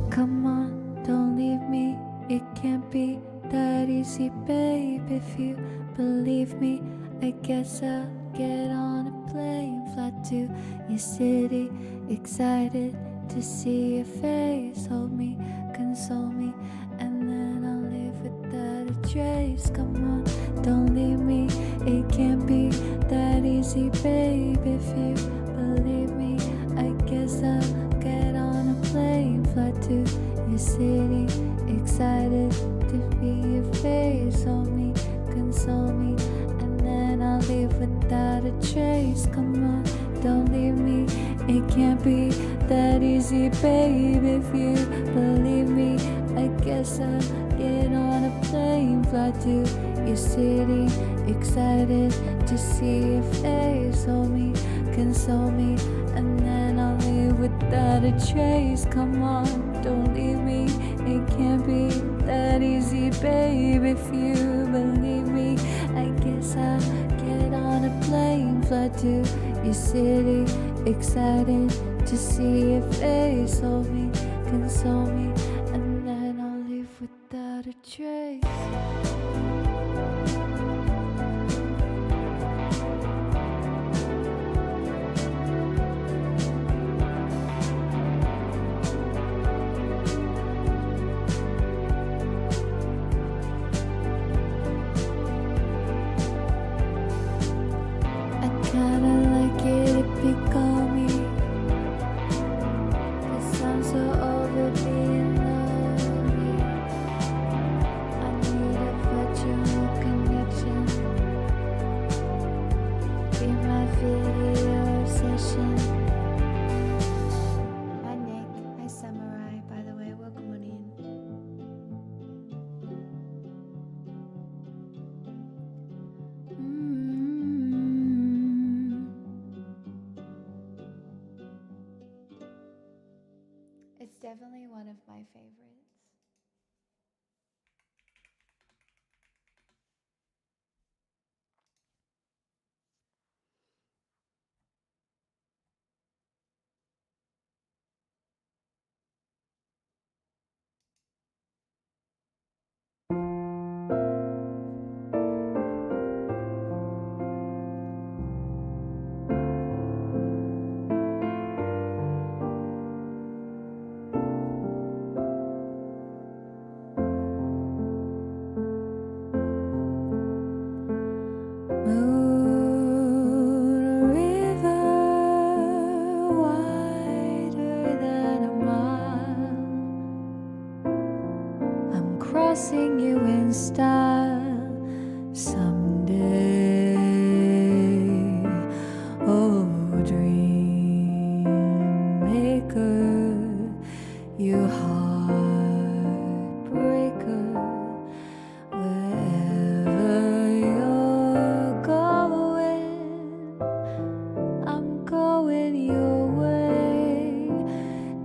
Speaker 3: Come on, don't leave me. It can't be that easy, babe. If you believe me, I guess I'll get on a plane, fly to your city. Excited to see your face. Hold me, console me, and then I'll leave without a trace. Come on, don't leave me. It can't be that easy, babe. If you believe me, I guess I'll get on a plane, fly to your city. Excited to be your face. Hold me, console me, and then I'll leave without a trace. Come on, don't leave me. It can't be that easy, babe. If you believe me, I guess I'll get on a plane, fly to your city. Excited to see your face. Hold me, console me, and then I'll leave without a trace. Come on, don't leave me. It can't be that easy, babe. If you believe me, I guess I'll get on a plane, fly to your city. Excited to see your face. Hold me, console me, and then Kinda like it if you call me, 'cause I'm so over being lonely. I need a virtual connection. Be my video session. Hi Nick, hi Samurai, by the way, welcome on in. It's definitely one of my favorites. Moon river wider than a mile. I'm crossing you in style someday. Oh, dream maker, you heartbreaker. Wherever you're going, I'm going your way.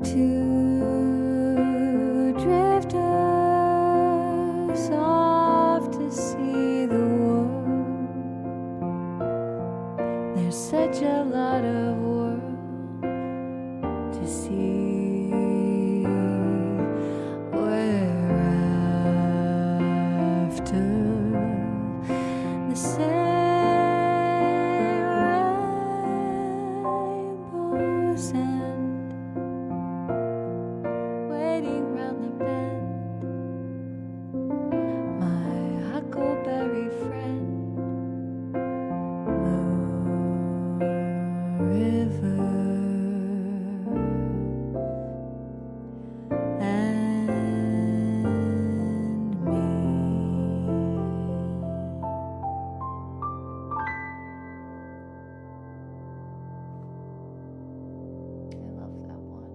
Speaker 3: Two drifters off to see the world. There's such a lot of world to see. We're after the same rainbows and waiting round the bend. My huckleberry friend, Moon River, and me. I love that one.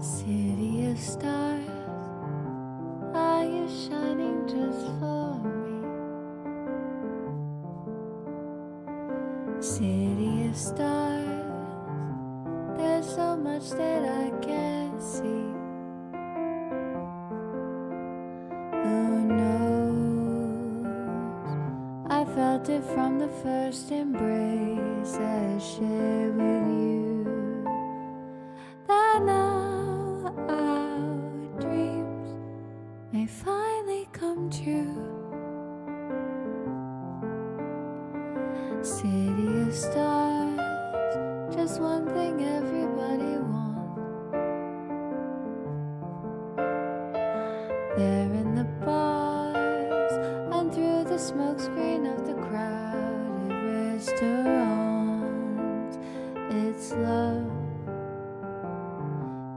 Speaker 3: City of stars, are you shining just for me? City of stars, there's so much that I can't see. Who knows? I felt it from the first embrace I shared with you. That now our dreams may finally come true. City of stars, just one thing everybody wants. There in the bars and through the smokescreen of the crowded restaurants, it's love.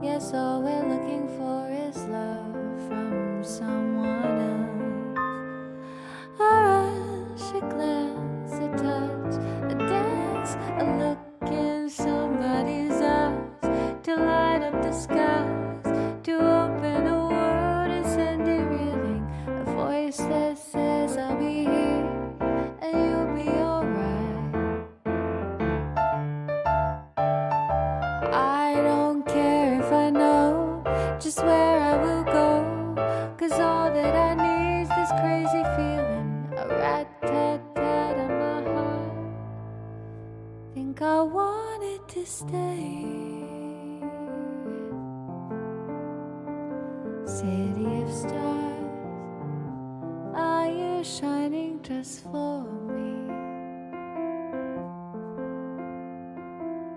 Speaker 3: Yes, all we're looking for is love from someone else. A rush, a glance, a touch, a dance, a look in somebody's eyes, to light up the skies, to open a world and send it reeling. A voice that says I'll be here and you'll be alright. just where I will go, 'cause all that I need is this crazy feeling, a rat-tat-tat in my heart. Think I wanted to stay. City of stars, are you shining just for me?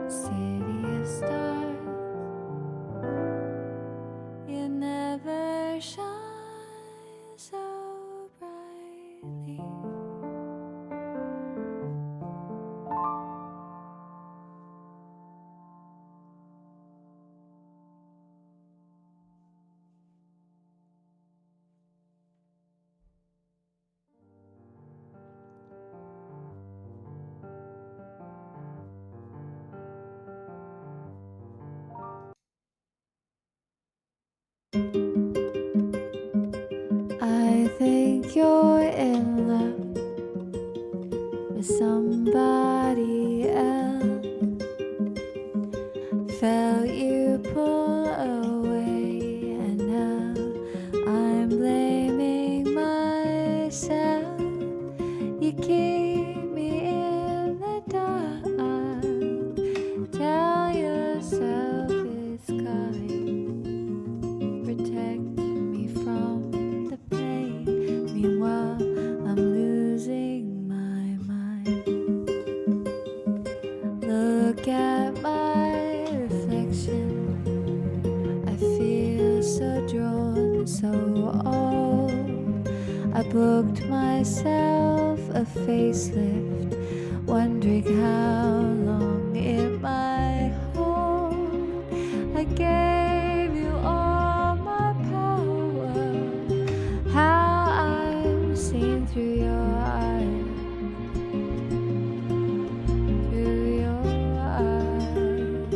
Speaker 3: City of stars, you never shine so brightly. I think you're in love with somebody else. Felt you pull away, and now I'm blaming myself. You keep me in the dark. Tell yourself it's kind. Protect me from the pain. Meanwhile, I'm losing my mind. Look at my reflection. I feel so drawn, so old. I booked myself a facelift, wondering how long it might hold. I gave you all my power, how I'm seen through your eyes, through your eyes.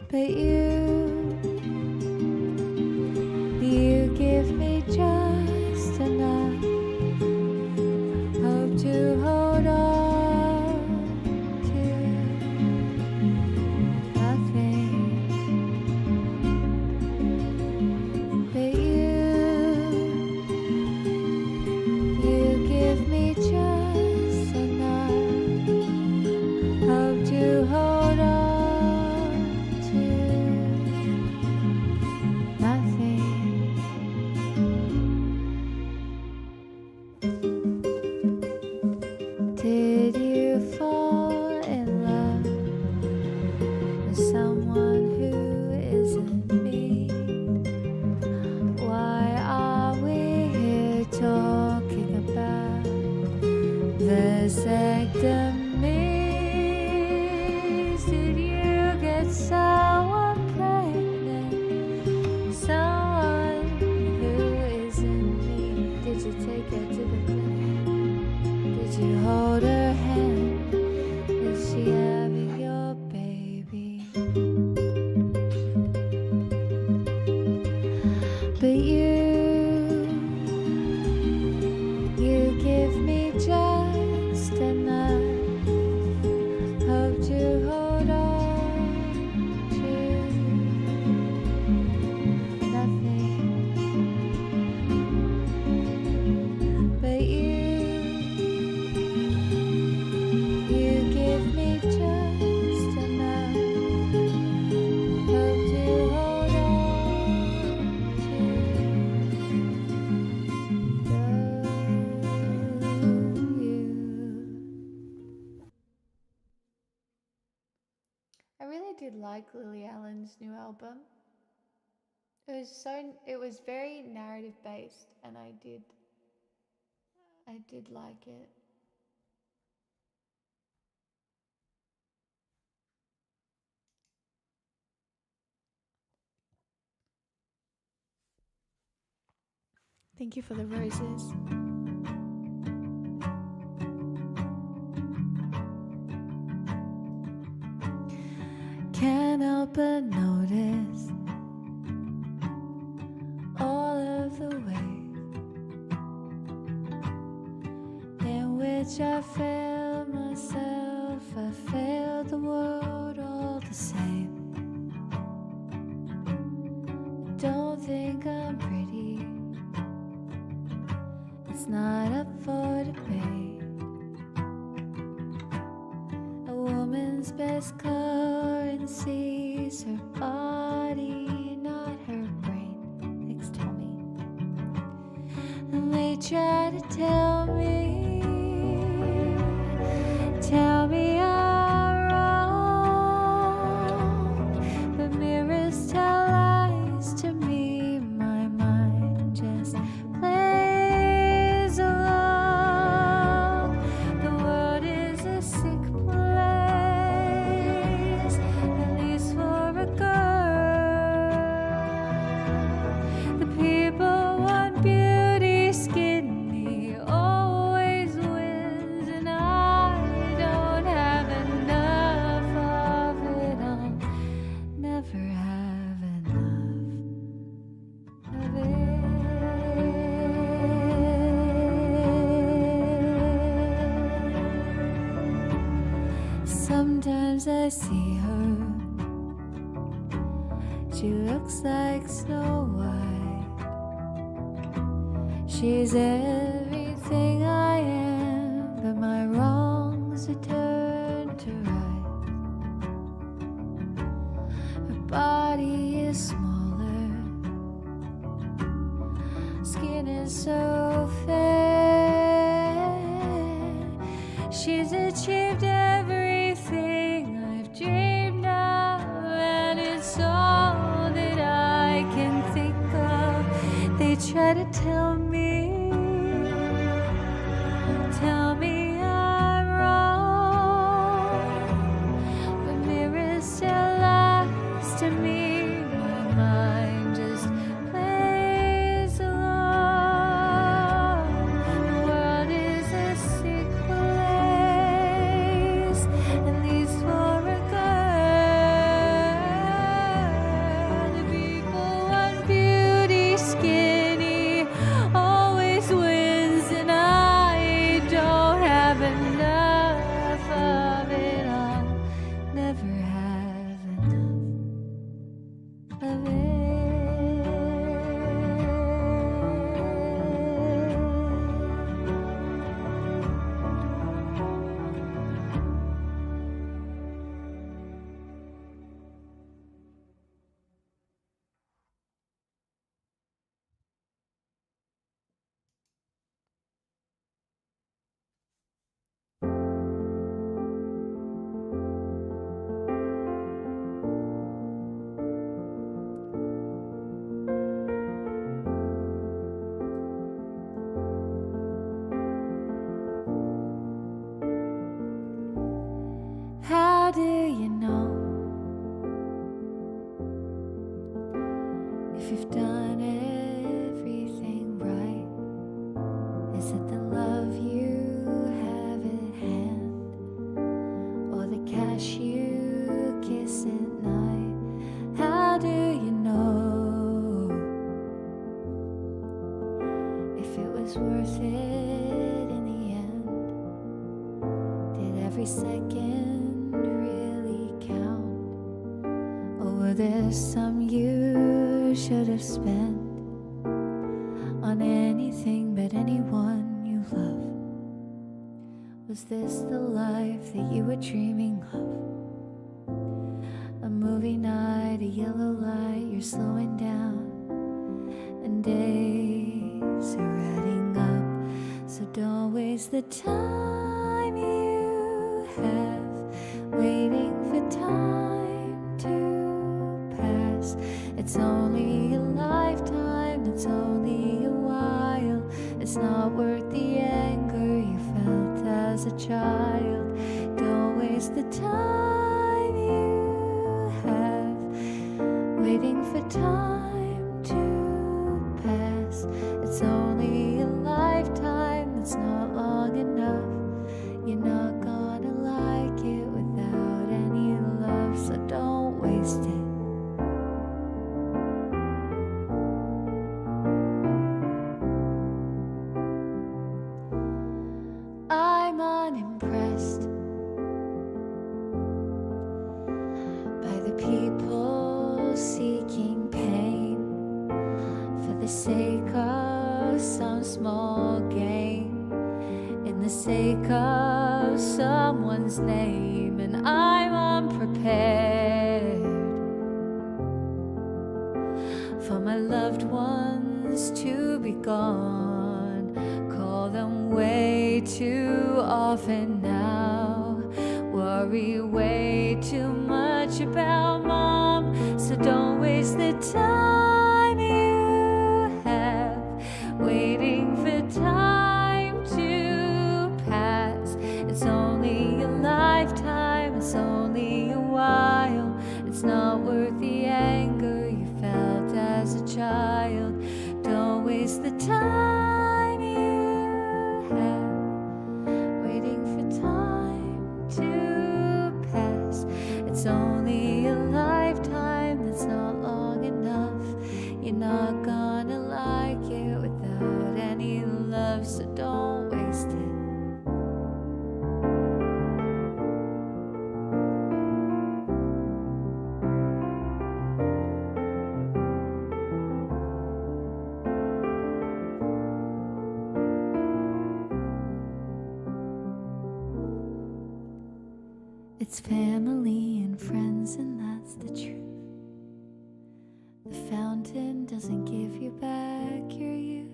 Speaker 3: But you give me just enough hope to hold on to nothing. But you give me just enough hope to hold on to nothing. Did you fall in love with someone who isn't me? Why are we here talking about vasectomies? Did you get someone pregnant? Someone who isn't me? Did you take her to the clinic? Did you hold her hand? Is she having your baby? But you give me just enough hope to hold on to nothing. But you give me just enough hope to hold on to you.
Speaker 1: I really did like Lily Allen's new album. It was very narrative based, and I did like it. Thank you for the roses. Can't help but notice all of the ways in which I failed myself. I failed the world all the same.
Speaker 3: woman's best currency is her body, not her brain. Thanks, Tommy. And they try to tell me I'm wrong, but mirrors tell lies to me. My mind just plays along. The world is a sick place, at least for a girl. The people want beauty, skinny always wins, and I don't have enough of it. I'll never have enough of it. Sometimes I see her, she looks like Snow White. She's everything I am, but my wrongs are turned to right. Her body is smaller, skin is so fair. She's achieved everything I've dreamed of, and it's all that I can think of. They try to tell me I'm wrong, but mirrors tell lies to me. My mind just plays along. The world is a sick place, at least for a girl. The people want beauty, skinny always wins, and I don't have enough of it. I'll never have enough of it. How do you know if you've done everything right? Is it the love you have at hand, or the cash you kiss at night? How do you know if it was worth it in the end? Did every second really count, or were there some you should have spent on anything but anyone you love? Was this the life that you were dreaming of? A movie night, a yellow light, you're slowing down, and days are adding up. So don't waste the time you have waiting for time to pass. It's only a lifetime, it's only a while. It's not worth the anger you felt as a child. Don't waste the time you have waiting for time to pass. It's only a lifetime, it's not long enough. someone's name and I'm unprepared for my loved ones to be gone. Call them way too often now. Worry way too much about mom, so don't waste the time you have waiting for time to pass. It's only a lifetime, it's only a while. It's not worth the anger you felt as a child. Don't waste the time you have waiting for time to pass. It's only a lifetime, that's not long enough. You're not gonna like it without any love, so don't waste it. It's family and friends, and that's the truth. The fountain doesn't give you back your youth.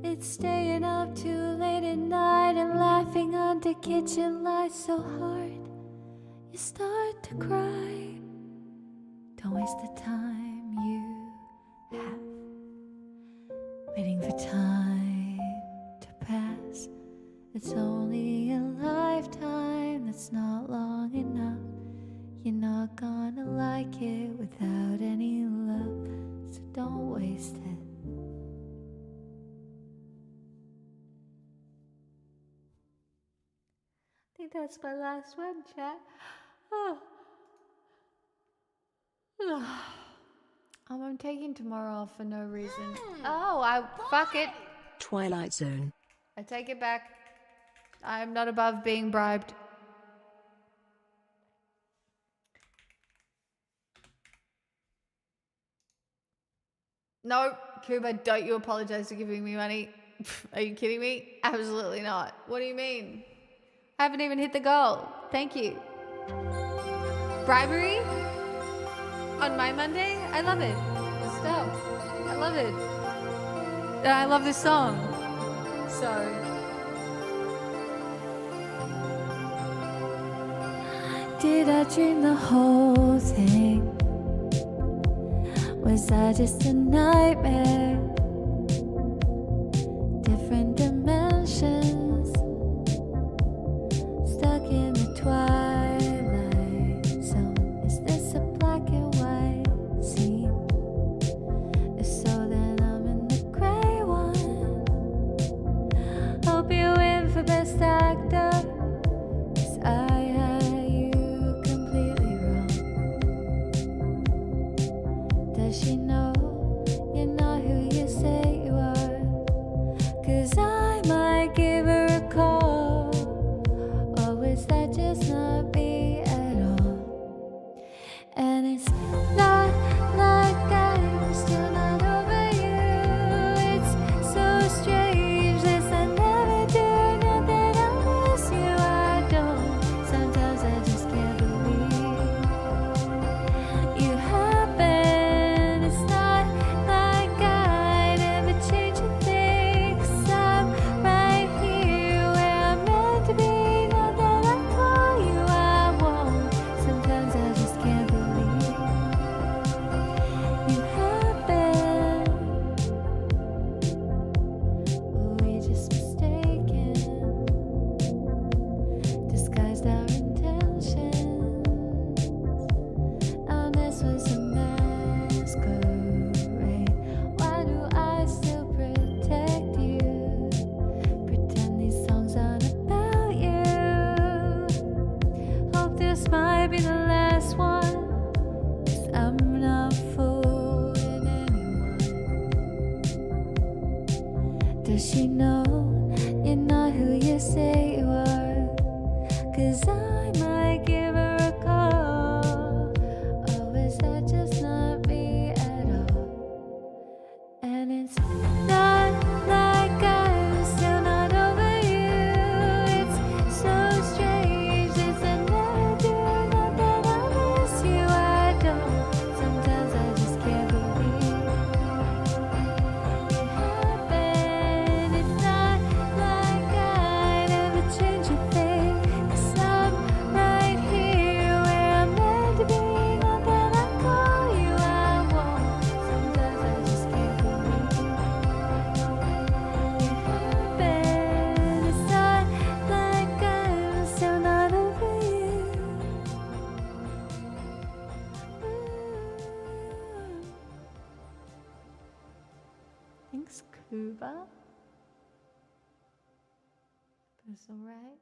Speaker 3: It's staying up too late at night and laughing under kitchen lights so hard you start to cry. Don't waste the time you have waiting for time to pass. It's only a lifetime, that's not long enough. You're not gonna like it without any love, so don't waste it. I think that's my last one, chat. Oh. I'm taking tomorrow off for no reason. Oh, fuck it.
Speaker 5: Twilight Zone.
Speaker 1: I take it back. I am not above being bribed. No, Cuba, don't you apologize for giving me money. Are you kidding me? Absolutely not. What do you mean? I haven't even hit the goal. Thank you. Bribery? On my Monday? I love it. Stop. I love it. And I love this song. So... did I dream the whole thing? Was I just a nightmare? Different dimensions, stuck in the twilight zone. Is this a black and white scene? If so, then I'm in the gray one. Hope you win for best actor, 'cause I had you completely wrong. Does she know you're not who you say you are? 'Cause I might give her a call. Or was that just not me at all? And it's not like I'm still not over you. It's so strange, this I never do. Not that I miss you, I don't. Sometimes I just can't believe you happen. It's not like I'd ever change a thing, 'cause I'm right here where I'm meant to be. Not that I call you, I won't. Sometimes I just can't believe you happen. Were we just mistaken? Disguised our intentions. Now this was a masquerade. Why do I still protect you? Pretend these songs aren't about you. Hope this might be the last one, 'cause I'm not fooling anyone. Does she know you're not who you say you are? 'Cause I might give her a call. Or is that just not me at all? And it's not like I'm still not over you. It's so strange, Hoover. But it's alright.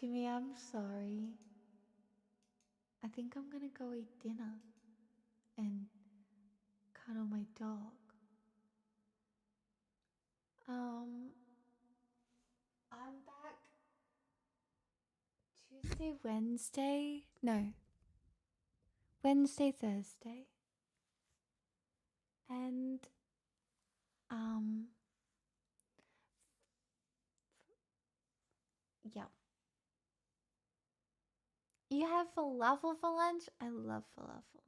Speaker 1: Jimmy, I'm sorry. I think I'm gonna go eat dinner and cuddle my dog. I'm back Tuesday, Wednesday. No. Wednesday, Thursday. And yeah. You have falafel for lunch? I love falafel.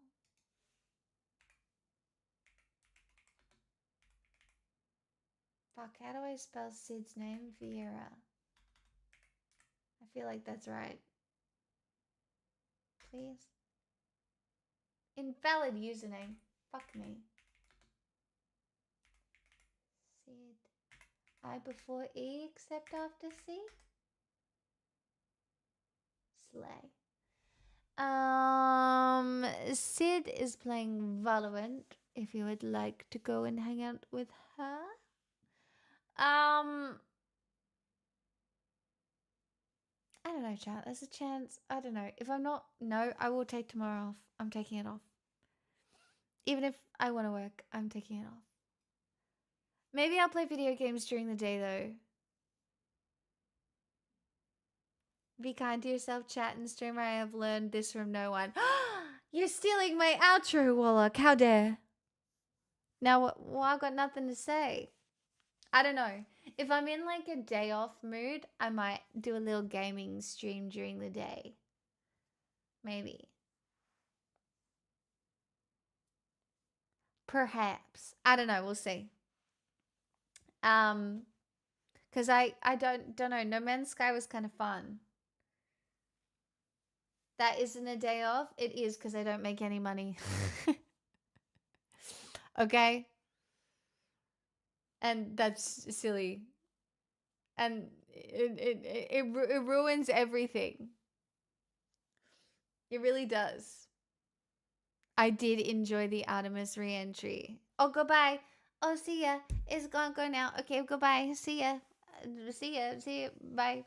Speaker 1: Fuck, how do I spell Sid's name? Vieira. I feel like that's right. Please. Invalid username. Fuck me. Sid. I before E except after C? Slay. Sid is playing Valorant if you would like to go and hang out with her. I don't know, chat. There's a chance. I don't know. If I'm not, no, I will take tomorrow off. I'm taking it off. Even if I want to work, I'm taking it off. Maybe I'll play video games during the day, though. Be kind to yourself, chat and streamer. I have learned this from no one. You're stealing my outro, Warlock. How dare. Now, well, I've got nothing to say. I don't know. If I'm in like a day off mood, I might do a little gaming stream during the day. Maybe. Perhaps. I don't know. We'll see. Because I don't know. No Man's Sky was kind of fun. That isn't a day off. It is because I don't make any money. Okay? And that's silly. And it ruins everything. It really does. I did enjoy the Artemis re-entry. Oh, goodbye. Oh, see ya. It's gonna go now. Okay, goodbye. See ya. See ya. See ya. Bye.